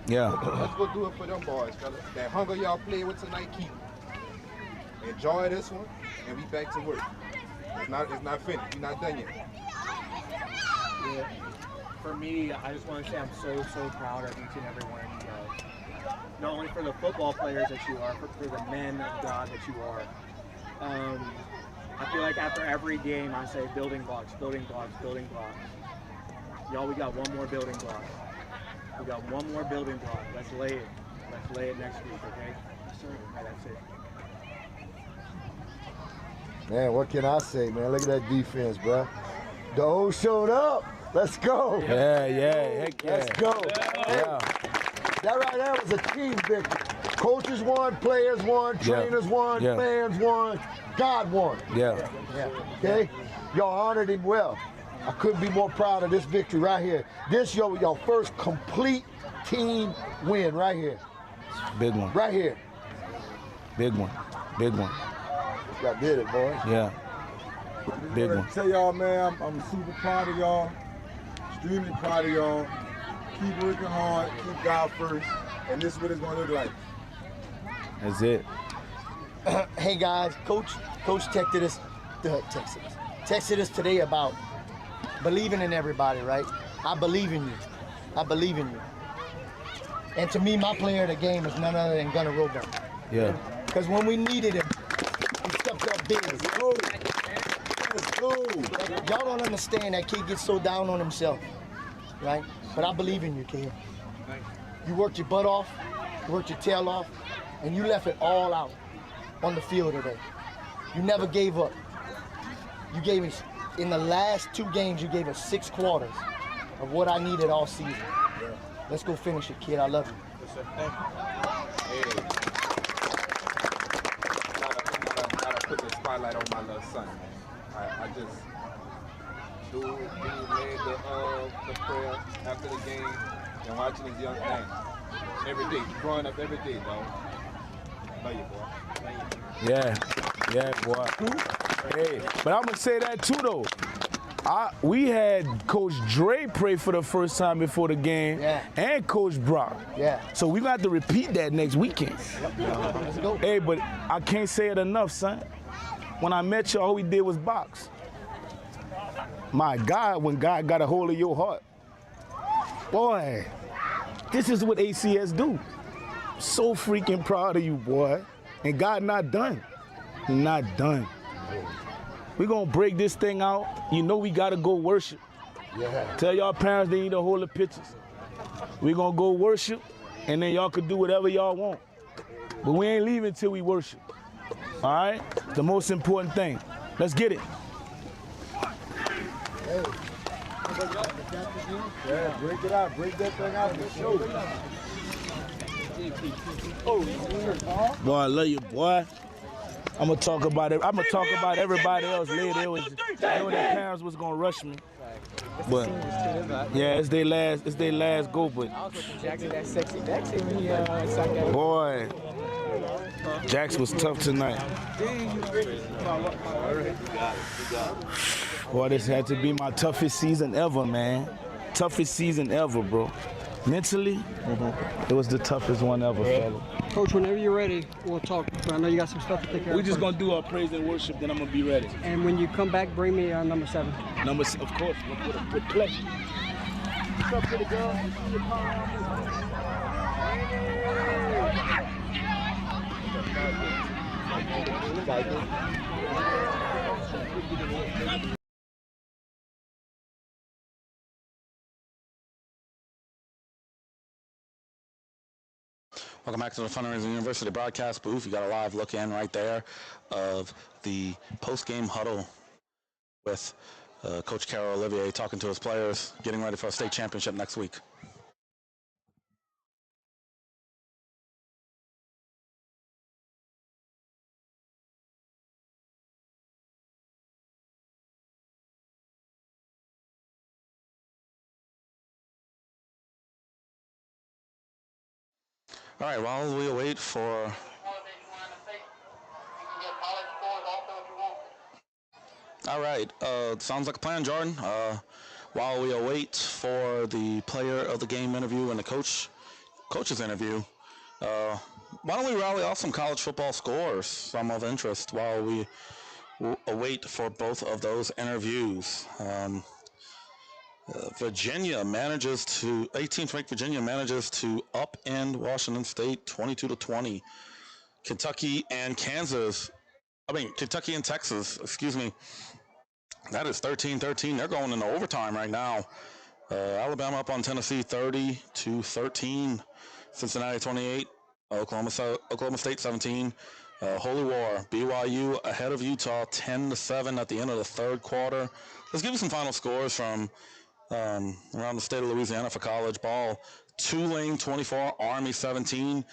Yeah. Let's go do it for them boys, fella. That hunger y'all play with tonight, keep it. Enjoy this one, and we back to work. It's not finished. We're not done yet. Yeah. For me, I just want to say I'm so proud of each and every one of you guys. Not only for the football players that you are, but for the men of God that you are. I feel like after every game, I say building blocks, building blocks, building blocks. Y'all, we got one more building block. We got one more building block. Let's lay it. Let's lay it next week, okay? Yes, sir. Okay, that's it. Man, what can I say, man? Look at that defense, bro. The O showed up. Let's go. Yeah, heck yeah. Let's go. Yeah. That right there was a team victory. Coaches won, players won, trainers won, fans won, God won. Yeah. Okay? Y'all honored him well. I couldn't be more proud of this victory right here. This your first complete team win right here. Big one. Right here. Big one. Big one. Y'all did it, boy. Yeah. Big one. Tell y'all, man, I'm super proud of y'all. Extremely proud of y'all. Keep working hard. Keep God first. And this is what it's going to look like. That's it. Hey guys, Coach texted us today about believing in everybody, right? I believe in you. I believe in you. And to me, my player of the game is none other than Gunnar Rogan. Yeah. Because when we needed him, he stepped up big. Y'all don't understand that kid gets so down on himself, right? But I believe in you, kid. You worked your butt off, you worked your tail off, and you left it all out on the field today. You never gave up. You gave us, in the last 2 games, you gave us 6 quarters of what I needed all season. Let's go finish it, kid. I love you. Hey. Gotta put the spotlight on my little son, man. I just dude made the prayer after the game and watching his young man every day, growing up every day, dog. Love you, boy. Yeah, boy. Hey, but I'm gonna say that too, though. We had Coach Dre pray for the first time before the game, and Coach Brock. Yeah. So we got to repeat that next weekend. Let's go. Hey, but I can't say it enough, son. When I met you, all we did was box. My God, when God got a hold of your heart, boy, this is what ACS do. So freaking proud of you, boy. And God not done. He not done. We're going to break this thing out. You know we got to go worship. Yeah. Tell y'all parents they need to hold the pictures. We're going to go worship, and then y'all can do whatever y'all want. But we ain't leaving till we worship. All right? The most important thing. Let's get it. Hey. Yeah, break it out. Break that thing out for sure. Boy, I love you, boy. I'm gonna talk about it. I'm gonna talk about everybody else later. They know their parents was gonna rush me, but yeah, it's their last go. But boy, Jax was tough tonight. Boy, this had to be my toughest season ever, man. Toughest season ever, bro. Mentally, it was the toughest one ever, fella. Coach, whenever you're ready, we'll talk. I know you got some stuff to take care of. We're just going to do our praise and worship, then I'm going to be ready. And when you come back, bring me number 7. Of course, with pleasure. What's up, pretty girl? Welcome back to the Fundraising University broadcast booth. You got a live look in right there of the post-game huddle with Coach Carol Olivier talking to his players, getting ready for a state championship next week. All right, while we await for all right, sounds like a plan, Jordan. While we await for the player of the game interview and the coach's interview, why don't we rally off some college football scores, some of interest, while we await for both of those interviews. Virginia manages to 18th ranked Virginia manages to upend Washington State 22-20. Kentucky and Texas, excuse me. That is 13-13. They're going into overtime right now. Alabama up on Tennessee 30-13. Cincinnati 28. Oklahoma State 17. Holy War. BYU ahead of Utah 10-7 at the end of the third quarter. Let's give you some final scores from around the state of Louisiana for college ball. Tulane 24, Army 17.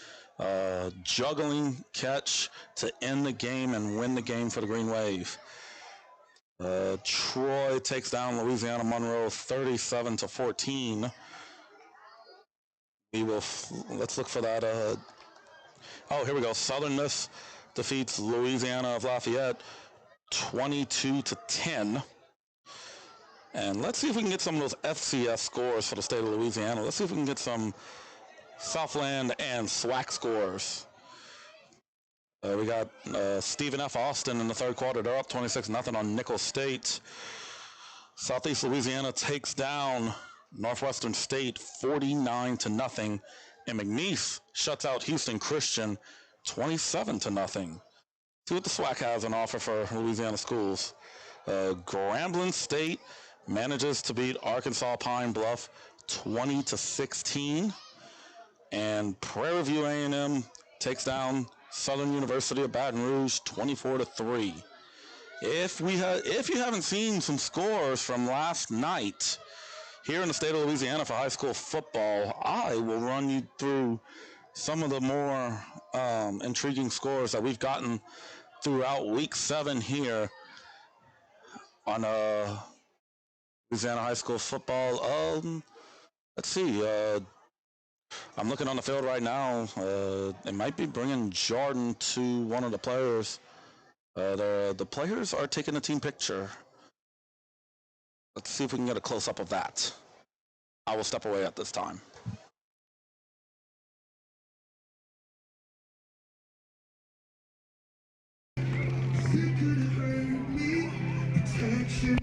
Juggling catch to end the game and win the game for the Green Wave. Troy takes down Louisiana Monroe 37-14. Let's look for that. Here we go. Southern Miss defeats Louisiana of Lafayette 22-10. And let's see if we can get some of those FCS scores for the state of Louisiana. Let's see if we can get some Southland and SWAC scores. We got Stephen F. Austin in the third quarter. They're up 26-0 on Nicholls State. Southeast Louisiana takes down Northwestern State 49-0. And McNeese shuts out Houston Christian 27-0. See what the SWAC has on offer for Louisiana schools. Grambling State manages to beat Arkansas Pine Bluff 20-16. And Prairie View A&M takes down Southern University of Baton Rouge 24-3. If you haven't seen some scores from last night here in the state of Louisiana for high school football, I will run you through some of the more intriguing scores that we've gotten throughout week 7 here on Louisiana high school football. Let's see. I'm looking on the field right now. It might be bringing Jordan to one of the players. The players are taking a team picture. Let's see if we can get a close-up of that. I will step away at this time.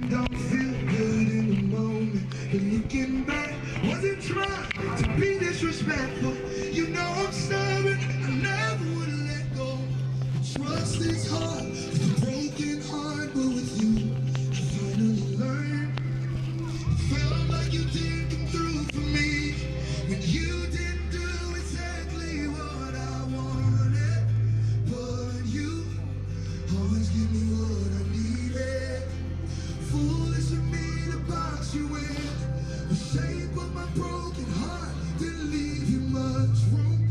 Don't feel good in the moment. And looking back, wasn't trying to be disrespectful. You know I'm stubborn, I never would let go. Trust is hard, with a broken heart, but with you, I finally learned. It felt like you didn't come through for me when you didn't do exactly what I wanted. But you always give me what I needed. Foolish of me to box you in. The shape of my broken heart didn't leave you much room.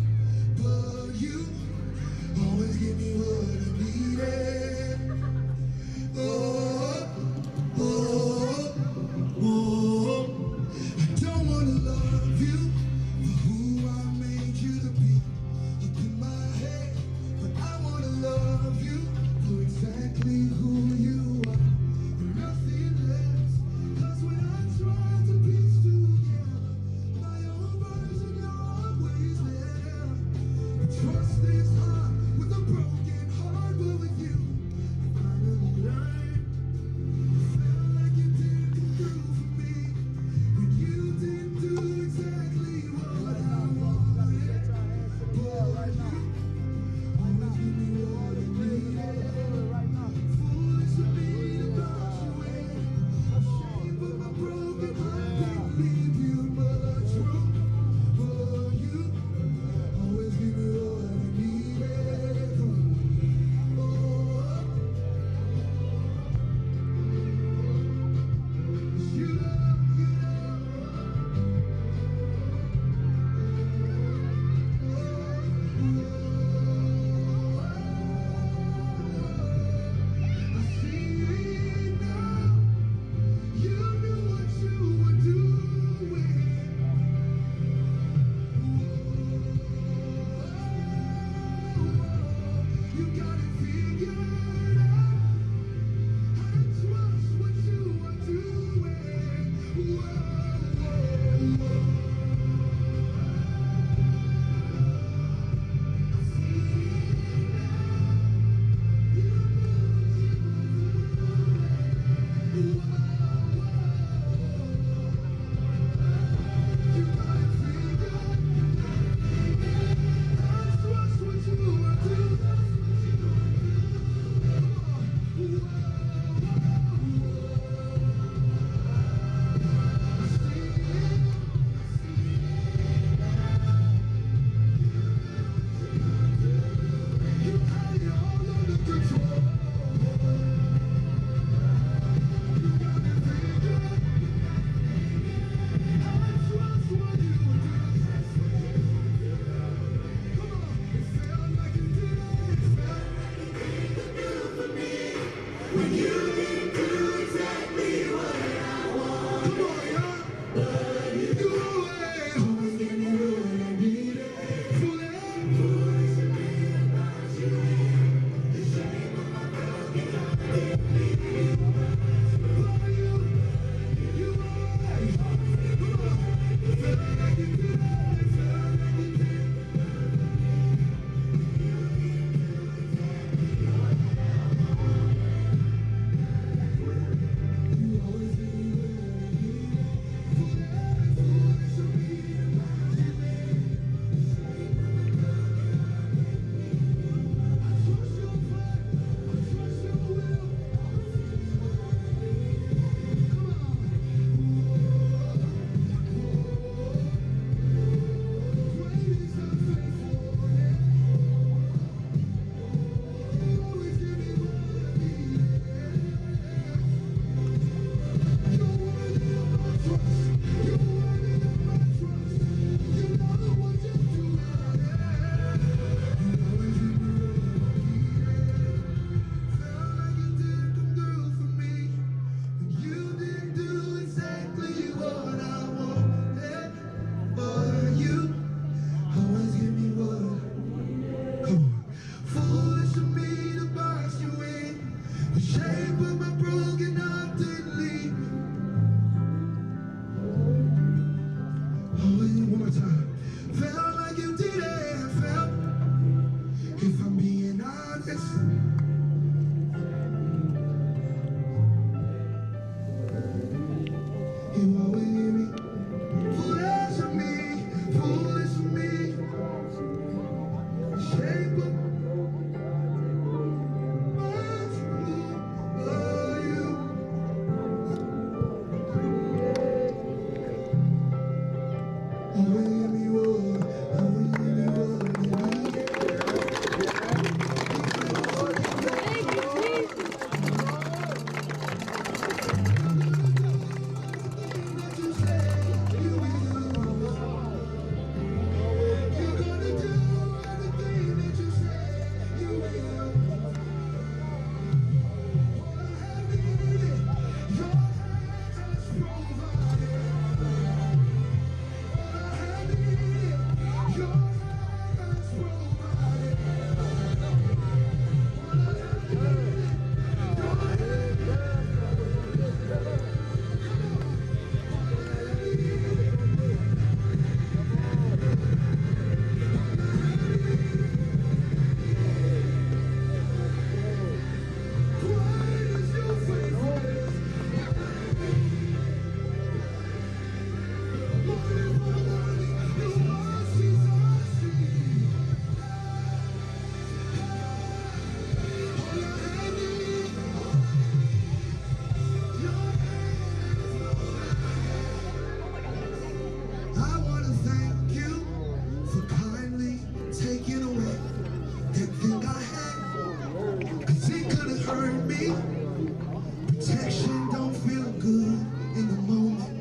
Protection don't feel good in the moment,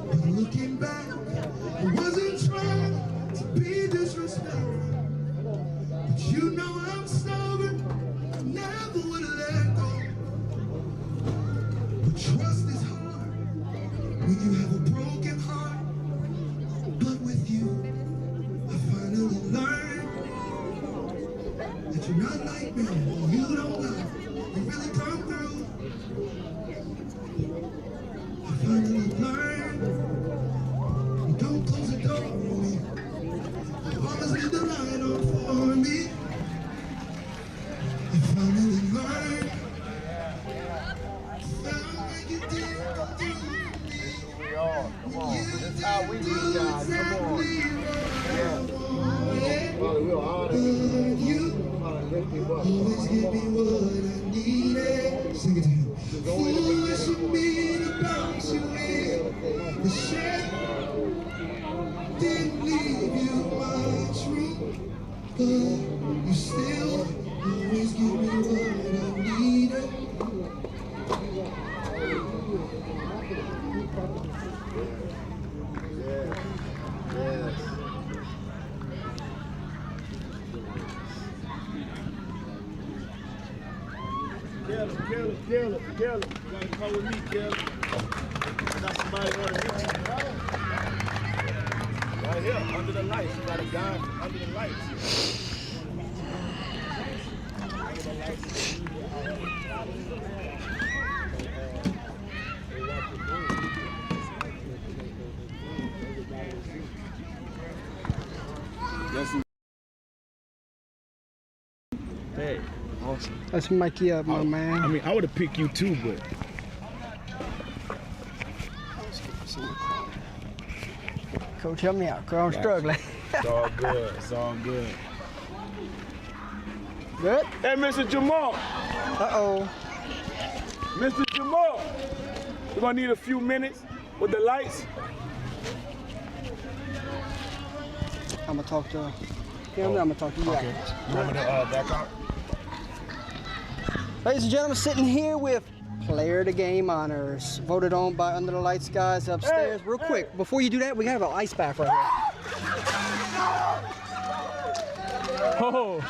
but looking back, I wasn't trying to be disrespectful, but you know I'm stubborn, I never would have let go. But trust is hard when you have a broken heart, but with you, I finally learned that you're not like me, you don't lie, you really come through. I finally learned, don't close the door on me, you always leave the light on for me. I finally learned, felt like you did come through me. We are, come on, this is how we do guys, come on. Yeah. We'll honor you. Always give me what I needed. Sing it to him. Foolish of me to bounce you in the shed. Didn't leave you much room, but you still always give me what I needed. Caleb. You gotta come with me, Caleb. Got somebody want to hit you. Right here, under the lights. You got a guy under the lights. Under the lights. Hey, awesome. Let's mic you up, my man. I mean, I would have picked you too, but. Coach, help me out, Coach. I'm struggling. It's all good. It's all good. Good? Hey, Mr. Jamal. Uh-oh. Mr. Jamal. We're going to need a few minutes with the lights. I'm going to talk to him. I'm going to talk to you. Okay. You want me to back out? Ladies and gentlemen, sitting here with Player of the Game honors, voted on by Under the Lights guys upstairs. Real quick, before you do that, we have an ice bath right here. Oh.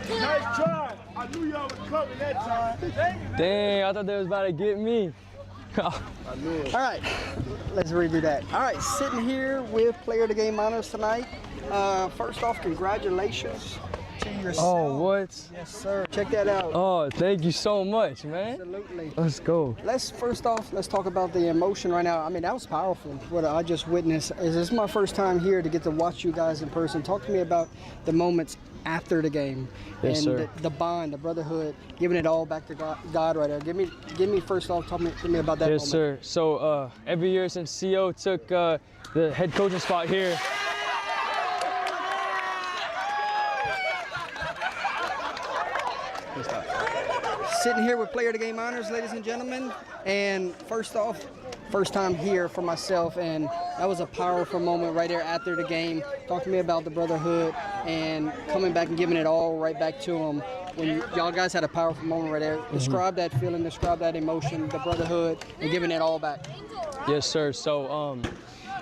Nice try. I knew y'all was coming that time. Dang, I thought they was about to get me. I knew it. All right, let's redo that. All right, sitting here with Player of the Game honors tonight. First off, congratulations to yourself. Oh, what? Yes, sir. Check that out. Oh, thank you so much, man. Absolutely. Let's go. Let's talk about the emotion right now. I mean, that was powerful. What I just witnessed. This is my first time here to get to watch you guys in person. Talk to me about the moments after the game. Yes, and sir. The bond, the brotherhood, giving it all back to God right there. Give me first off, talk to me about that Yes, moment. sir. So every year since CO took the head coaching spot here, Sitting here with Player of the Game honors, ladies and gentlemen. And first off, first time here for myself, and That was a powerful moment right there after the game. Talk to me about the brotherhood and coming back and giving it all right back to them. When y'all guys had a powerful moment right there. Describe that feeling, describe that emotion, the brotherhood, and giving it all back. Yes, sir. So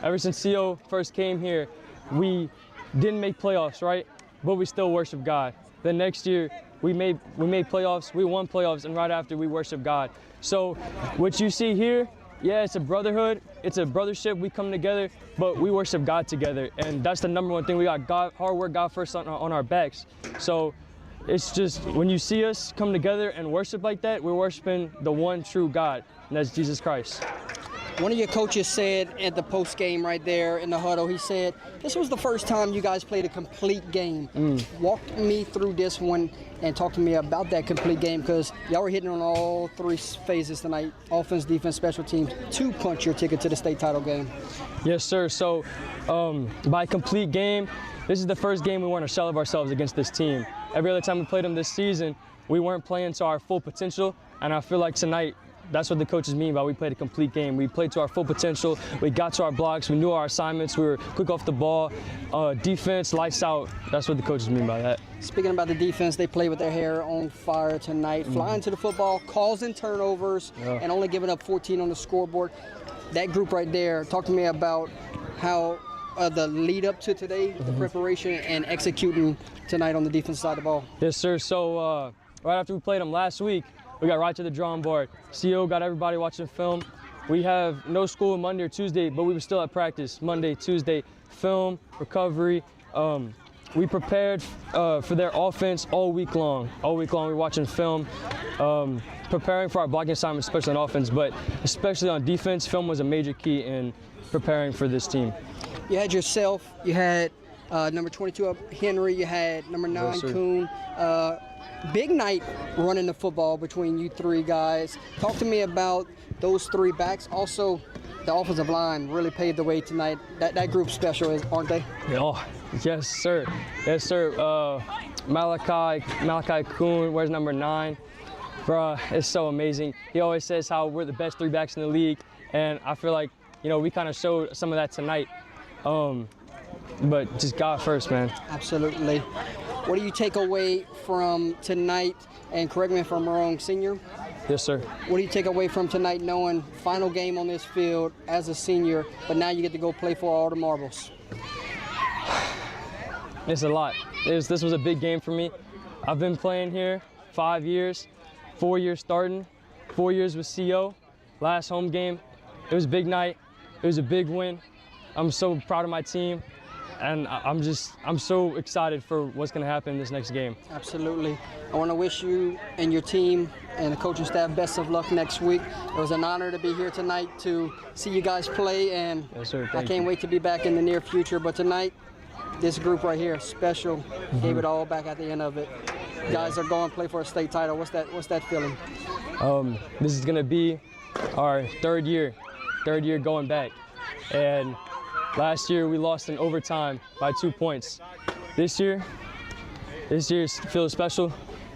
ever since CO first came here, we didn't make playoffs, right? But we still worship God. The next year, we made playoffs, we won playoffs, and right after we worship God. So what you see here, yeah, it's a brotherhood, it's a brothership, we come together, but we worship God together. And that's the number one thing. We got God, hard work, God first on our backs. So it's just, when you see us come together and worship like that, we're worshiping the one true God, and that's Jesus Christ. One of your coaches said at the post game right there in the huddle, he said, this was the first time you guys played a complete game. Walk me through this one and talk to me about that complete game, because y'all were hitting on all three phases tonight, offense, defense, special teams, to punch your ticket to the state title game. Yes, sir. So by complete game, this is the first game we weren't a shell of ourselves against this team. Every other time we played them this season, we weren't playing to our full potential, and I feel like tonight, that's what the coaches mean by we played a complete game. We played to our full potential. We got to our blocks. We knew our assignments. We were quick off the ball. Defense, lights out. That's what the coaches mean by that. Speaking about the defense, they played with their hair on fire tonight, flying to the football, causing turnovers, and only giving up 14 on the scoreboard. That group right there, talk to me about how the lead up to today, the preparation and executing tonight on the defense side of the ball. Yes, sir. So right after we played them last week, we got right to the drawing board. CO got everybody watching film. We have no school Monday or Tuesday, but we were still at practice Monday, Tuesday, film, recovery. We prepared for their offense all week long. All week long, we were watching film, preparing for our blocking assignments, especially on offense, but especially on defense, film was a major key in preparing for this team. You had yourself, you had number 22 up Henry, you had number 9 Yes, sir. Kuhn. Big night running the football between you three guys. Talk to me about those three backs. Also, the offensive line really paved the way tonight. That group's special, aren't they? Oh, yes, sir. Yes, sir. Malachi Kuhn, where's number 9? Bruh, it's so amazing. He always says how we're the best three backs in the league, and I feel like, you know, we kind of showed some of that tonight. But just God first, man. Absolutely. What do you take away from tonight? And correct me if I'm wrong, senior. Yes, sir. What do you take away from tonight, knowing final game on this field as a senior, but now you get to go play for all the marbles? It's a lot. This was a big game for me. I've been playing here 5 years, 4 years starting, 4 years with CO. Last home game, it was a big night. It was a big win. I'm so proud of my team, and I'm so excited for what's going to happen in this next game. Absolutely. I want to wish you and your team and the coaching staff best of luck next week. It was an honor to be here tonight to see you guys play, and yes, sir, I can't wait to be back in the near future. But tonight, this group right here, special, gave it all back at the end of it. You guys are going to play for a state title. What's that feeling? This is going to be our third year going back, and last year we lost in overtime by 2 points. This year feels special.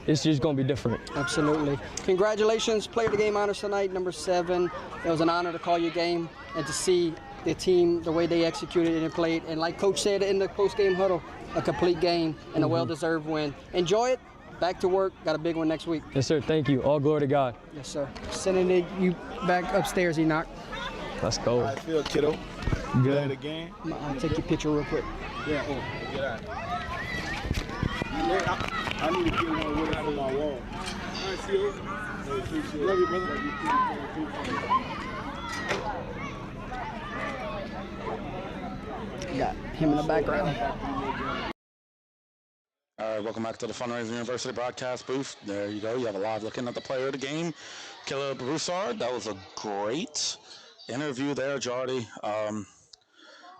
This year's gonna be different. Absolutely. Congratulations, player of the game honors tonight, number 7. It was an honor to call your game and to see the team, the way they executed it and played. And like Coach said in the post-game huddle, a complete game and a well-deserved win. Enjoy it. Back to work. Got a big one next week. Yes, sir. Thank you. All glory to God. Yes, sir. Sending you back upstairs, Enoch. Let's go. How I feel, kiddo? Good again. I'll take your picture real quick. Yeah. Get out. I need to get one with it on my wall. All right, see you. Love you, brother. Got him in the background. All right, welcome back to the Fundraising University broadcast booth. There you go. You have a live looking at the player of the game, Caleb Broussard. That was a great interview there, Jardy.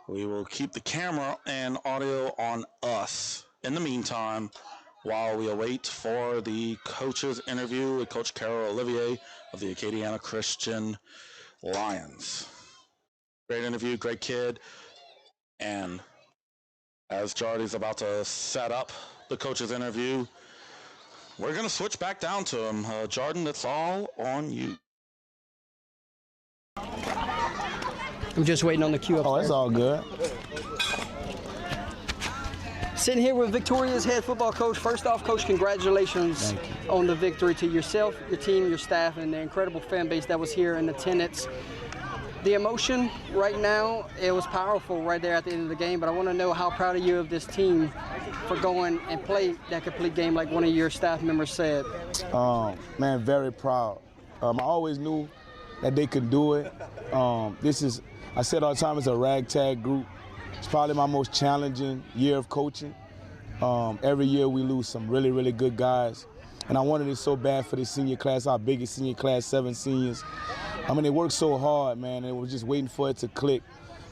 We will keep the camera and audio on us in the meantime while we await for the coach's interview with Coach Carol Olivier of the Acadiana Christian Lions. Great interview, great kid. And as Jardy's about to set up the coach's interview, we're going to switch back down to him. Jordan, it's all on you. I'm just waiting on the cue upstairs. Oh, it's all good. Sitting here with Victoria's head football coach. First off, Coach, congratulations on the victory to yourself, your team, your staff, and the incredible fan base that was here in attendance. The emotion right now, it was powerful right there at the end of the game, but I want to know how proud are you of this team for going and play that complete game like one of your staff members said. Man, very proud. I always knew that they could do it. I said all the time, it's a ragtag group. It's probably my most challenging year of coaching. Every year we lose some really, really good guys. And I wanted it so bad for the senior class, our biggest senior class, 7 seniors. I mean, they worked so hard, man. They were just waiting for it to click.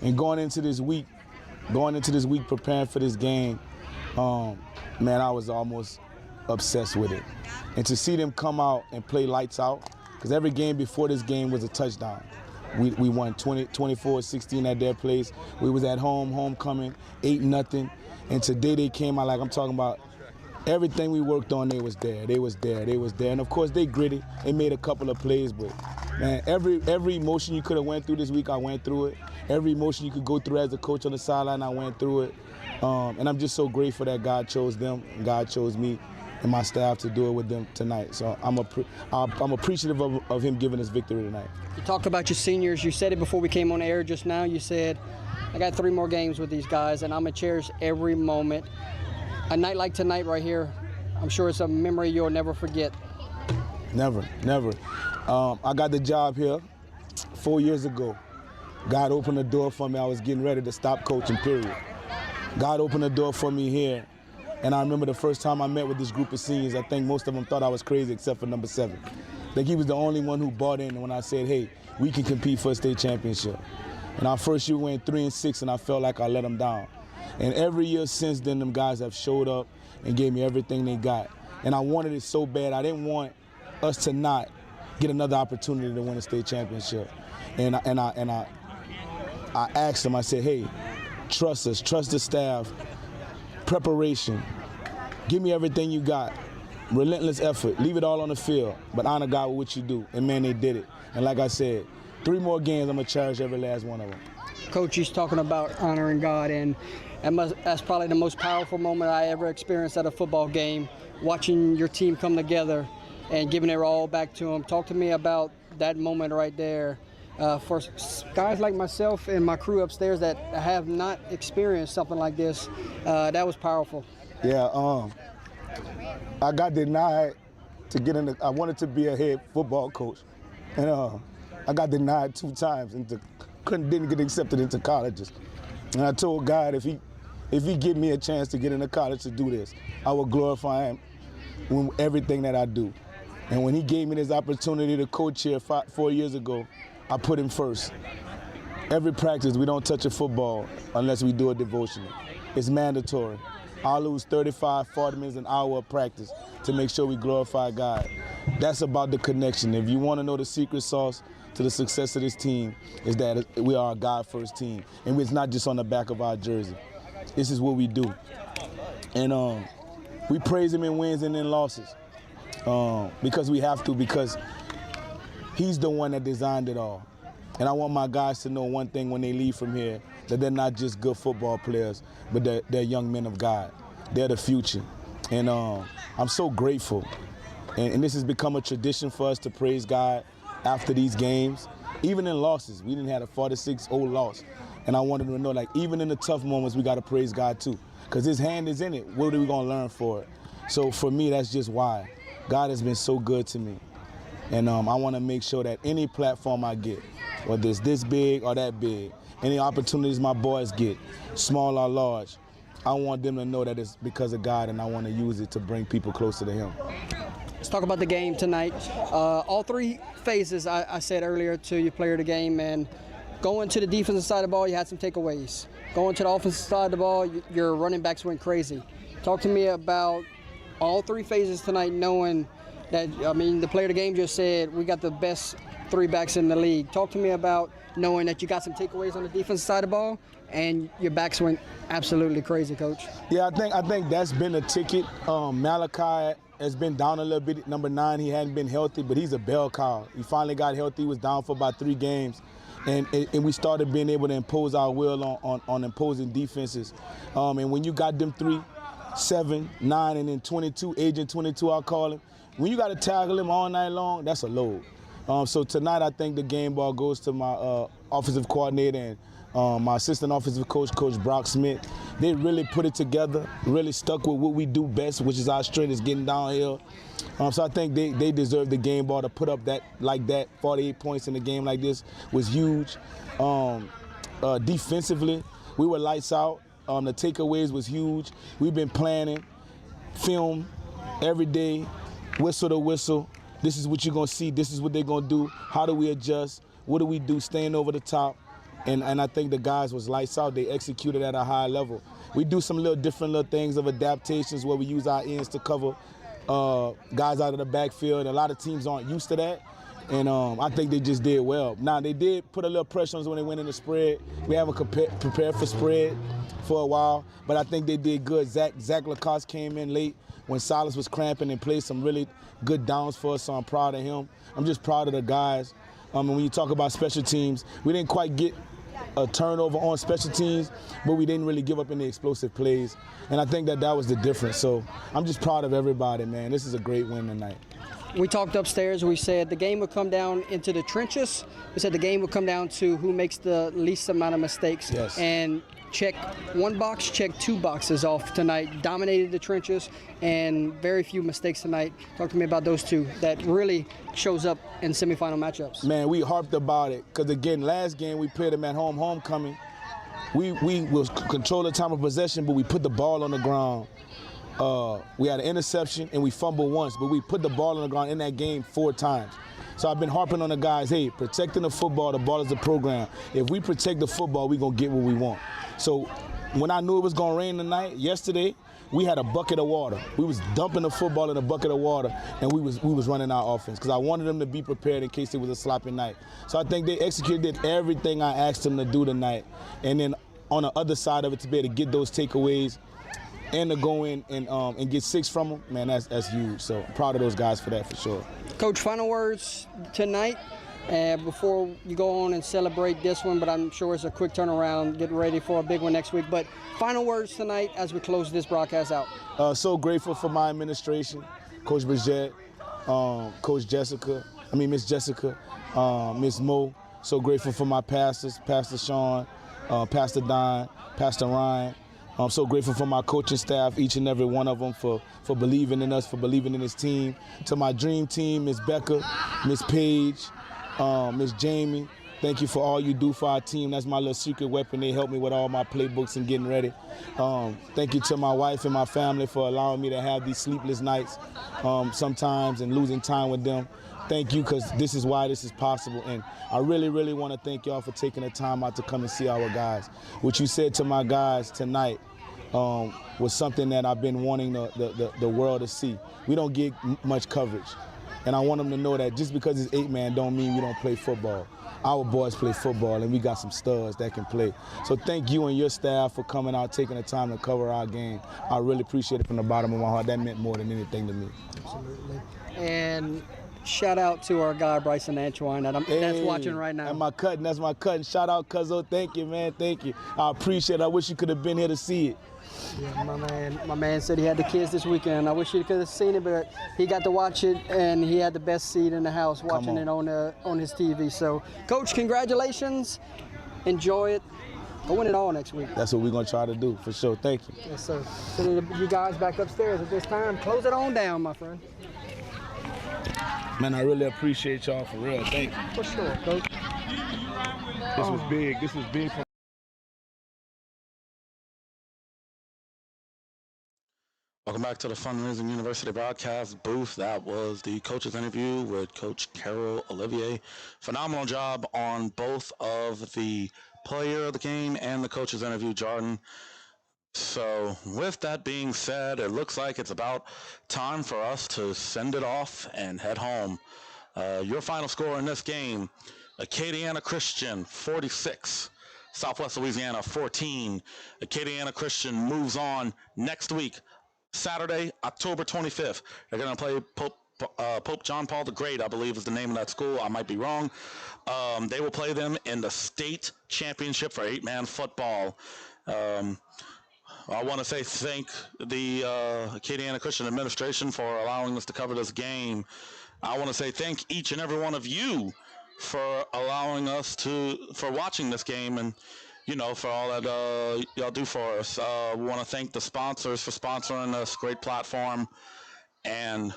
And going into this week preparing for this game, man, I was almost obsessed with it. And to see them come out and play lights out, because every game before this game was a touchdown. We won 24-16 at their place. We was at home, homecoming, 8-0. And today they came out like I'm talking about everything we worked on, they was there. And of course they gritty. They made a couple of plays, but man, every emotion you could have went through this week, I went through it. Every emotion you could go through as a coach on the sideline, I went through it. And I'm just so grateful that God chose them and God chose me and my staff to do it with them tonight. So I'm appreciative of him giving us victory tonight. You talked about your seniors. You said it before we came on air just now. You said, I got 3 more games with these guys, and I'm going to cherish every moment. A night like tonight right here, I'm sure it's a memory you'll never forget. Never. I got the job here 4 years ago. God opened the door for me. I was getting ready to stop coaching, period. God opened the door for me here. And I remember the first time I met with this group of seniors, I think most of them thought I was crazy except for number 7. I think he was the only one who bought in when I said, hey, we can compete for a state championship. And our first year we went 3-6, and I felt like I let them down. And every year since then, them guys have showed up and gave me everything they got. And I wanted it so bad. I didn't want us to not get another opportunity to win a state championship. And I asked them, I said, hey, trust us, trust the staff, preparation, give me everything you got, relentless effort, leave it all on the field, but honor God with what you do. And man, they did it. And like I said, 3 more games, I'm gonna cherish every last one of them. Coach, he's talking about honoring God, and that's probably the most powerful moment I ever experienced at a football game, watching your team come together and giving it all back to him. Talk to me about that moment right there. For guys like myself and my crew upstairs that have not experienced something like this, that was powerful. Yeah, I got denied to get in I wanted to be a head football coach, and I got denied 2 times and didn't get accepted into colleges. And I told God if he give me a chance to get into college to do this, I will glorify him with everything that I do. And when he gave me this opportunity to coach here 4 years ago, I put him first. Every practice, we don't touch a football unless we do a devotional. It's mandatory. I'll lose 35, 40 minutes, an hour of practice to make sure we glorify God. That's about the connection. If you want to know the secret sauce to the success of this team, is that we are a God-first team. And it's not just on the back of our jersey. This is what we do. And we praise him in wins and in losses because we have to, because he's the one that designed it all. And I want my guys to know one thing when they leave from here, that they're not just good football players, but they're young men of God. They're the future. And I'm so grateful. And this has become a tradition for us to praise God after these games. Even in losses, we didn't have a 46-0 loss. And I wanted them to know, like, even in the tough moments, we got to praise God too. Because his hand is in it. What are we going to learn for it? So for me, that's just why. God has been so good to me. And I want to make sure that any platform I get, whether it's this big or that big, any opportunities my boys get, small or large, I want them to know that it's because of God, and I want to use it to bring people closer to him. Let's talk about the game tonight. All 3 phases, I said earlier to you, player of the game, and going to the defensive side of the ball, you had some takeaways. Going to the offensive side of the ball, your running backs went crazy. Talk to me about all 3 phases tonight, knowing that, I mean, the player of the game just said we got the best 3 backs in the league. Talk to me about knowing that you got some takeaways on the defensive side of the ball and your backs went absolutely crazy, Coach. Yeah, I think that's been a ticket. Malachi has been down a little bit. Number 9, he hadn't been healthy, but he's a bell cow. He finally got healthy. He was down for about 3 games. and we started being able to impose our will on imposing defenses. And when you got them 3, 7, 9, and then 22, agent 22, I'll call him. When you got to tackle him all night long, that's a load. So tonight, I think the game ball goes to my offensive coordinator and my assistant offensive coach, Coach Brock Smith. They really put it together, really stuck with what we do best, which is our strength is getting downhill. So I think they deserve the game ball to put up that 48 points in a game like this was huge. Defensively, we were lights out. The takeaways was huge. We've been planning, film every day, whistle to whistle. This is what you're going to see. This is what they're going to do. How do we adjust? What do we do staying over the top? And I think the guys was lights out. They executed at a high level. We do some different little things of adaptations where we use our ends to cover guys out of the backfield. A lot of teams aren't used to that. And I think they just did well. Now, they did put a little pressure on us when they went in the spread. We haven't prepared for spread for a while, but I think they did good. Zach Lacoste came in late when Silas was cramping and played some really good downs for us, so I'm proud of him. I'm just proud of the guys. And when you talk about special teams, we didn't quite get a turnover on special teams, but we didn't really give up any explosive plays. And I think that was the difference. So I'm just proud of everybody, man. This is a great win tonight. We talked upstairs. We said the game would come down into the trenches. We said the game would come down to who makes the least amount of mistakes. Yes. And check one box, check 2 boxes off tonight. Dominated the trenches and very few mistakes tonight. Talk to me about those 2 that really shows up in semifinal matchups. Man, we harped about it because, again, last game we played them at homecoming. We was control the time of possession, but we put the ball on the ground. We had an interception and we fumbled once, but we put the ball on the ground in that game 4 times. So I've been harping on the guys, hey, protecting the football, the ball is a program. If we protect the football, we're going to get what we want. So when I knew it was going to rain tonight, yesterday, we had a bucket of water. We was dumping the football in a bucket of water, and we was running our offense because I wanted them to be prepared in case it was a sloppy night. So I think they executed everything I asked them to do tonight. And then on the other side of it, to be able to get those takeaways and to go in and get 6 from them, man, that's huge. So I'm proud of those guys for that, for sure. Coach, final words tonight before you go on and celebrate this one, but I'm sure it's a quick turnaround, getting ready for a big one next week. But final words tonight as we close this broadcast out. So grateful for my administration, Coach Bridgette, Miss Jessica, Miss Mo. So grateful for my pastors, Pastor Sean, Pastor Don, Pastor Ryan. I'm so grateful for my coaching staff, each and every one of them, for believing in us, for believing in this team. To my dream team, Miss Becca, Miss Paige, Miss Jamie, thank you for all you do for our team. That's my little secret weapon. They help me with all my playbooks and getting ready. Thank you to my wife and my family for allowing me to have these sleepless nights sometimes and losing time with them. Thank you, because this is why this is possible. And I really, really want to thank y'all for taking the time out to come and see our guys. What you said to my guys tonight was something that I've been wanting the world to see. We don't get much coverage. And I want them to know that just because it's 8-man don't mean we don't play football. Our boys play football, and we got some studs that can play. So thank you and your staff for coming out, taking the time to cover our game. I really appreciate it from the bottom of my heart. That meant more than anything to me. Absolutely. And shout out to our guy, Bryson Antoine, that's watching right now. And that's my cousin. Shout out, Cuzzo. Thank you, man. Thank you. I appreciate it. I wish you could have been here to see it. Yeah, my man said he had the kids this weekend. I wish he could have seen it, but he got to watch it, and he had the best seat in the house watching it on his TV. So, Coach, congratulations. Enjoy it. Go win it all next week. That's what we're going to try to do, for sure. Thank you. Yes, sir. Sending you guys back upstairs at this time. Close it on down, my friend. Man, I really appreciate y'all, for real. Thank you. For sure, Coach. This was big. This was big for Welcome back to the Fundraising University broadcast booth. That was the coach's interview with Coach Carol Olivier. Phenomenal job on both of the player of the game and the coach's interview, Jordan. So with that being said, it looks like it's about time for us to send it off and head home. Your final score in this game, Acadiana Christian 46, Southwest Louisiana 14. Acadiana Christian moves on next week, Saturday, October 25th. They're going to Pope John Paul the Great, I believe is the name of that school. I might be wrong. They will play them in the state championship for 8-man football. I want to say thank the Acadiana Christian Administration for allowing us to cover this game. I want to say thank each and every one of you for allowing us for watching this game and, for all that y'all do for us. We want to thank the sponsors for sponsoring this great platform. And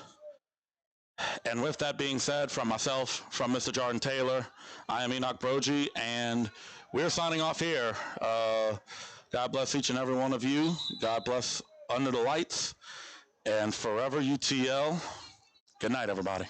with that being said, from myself, from Mr. Jordan Taylor, I am Enoch Brogy, and we're signing off here. God bless each and every one of you. God bless Under the Lights. And forever UTL. Good night, everybody.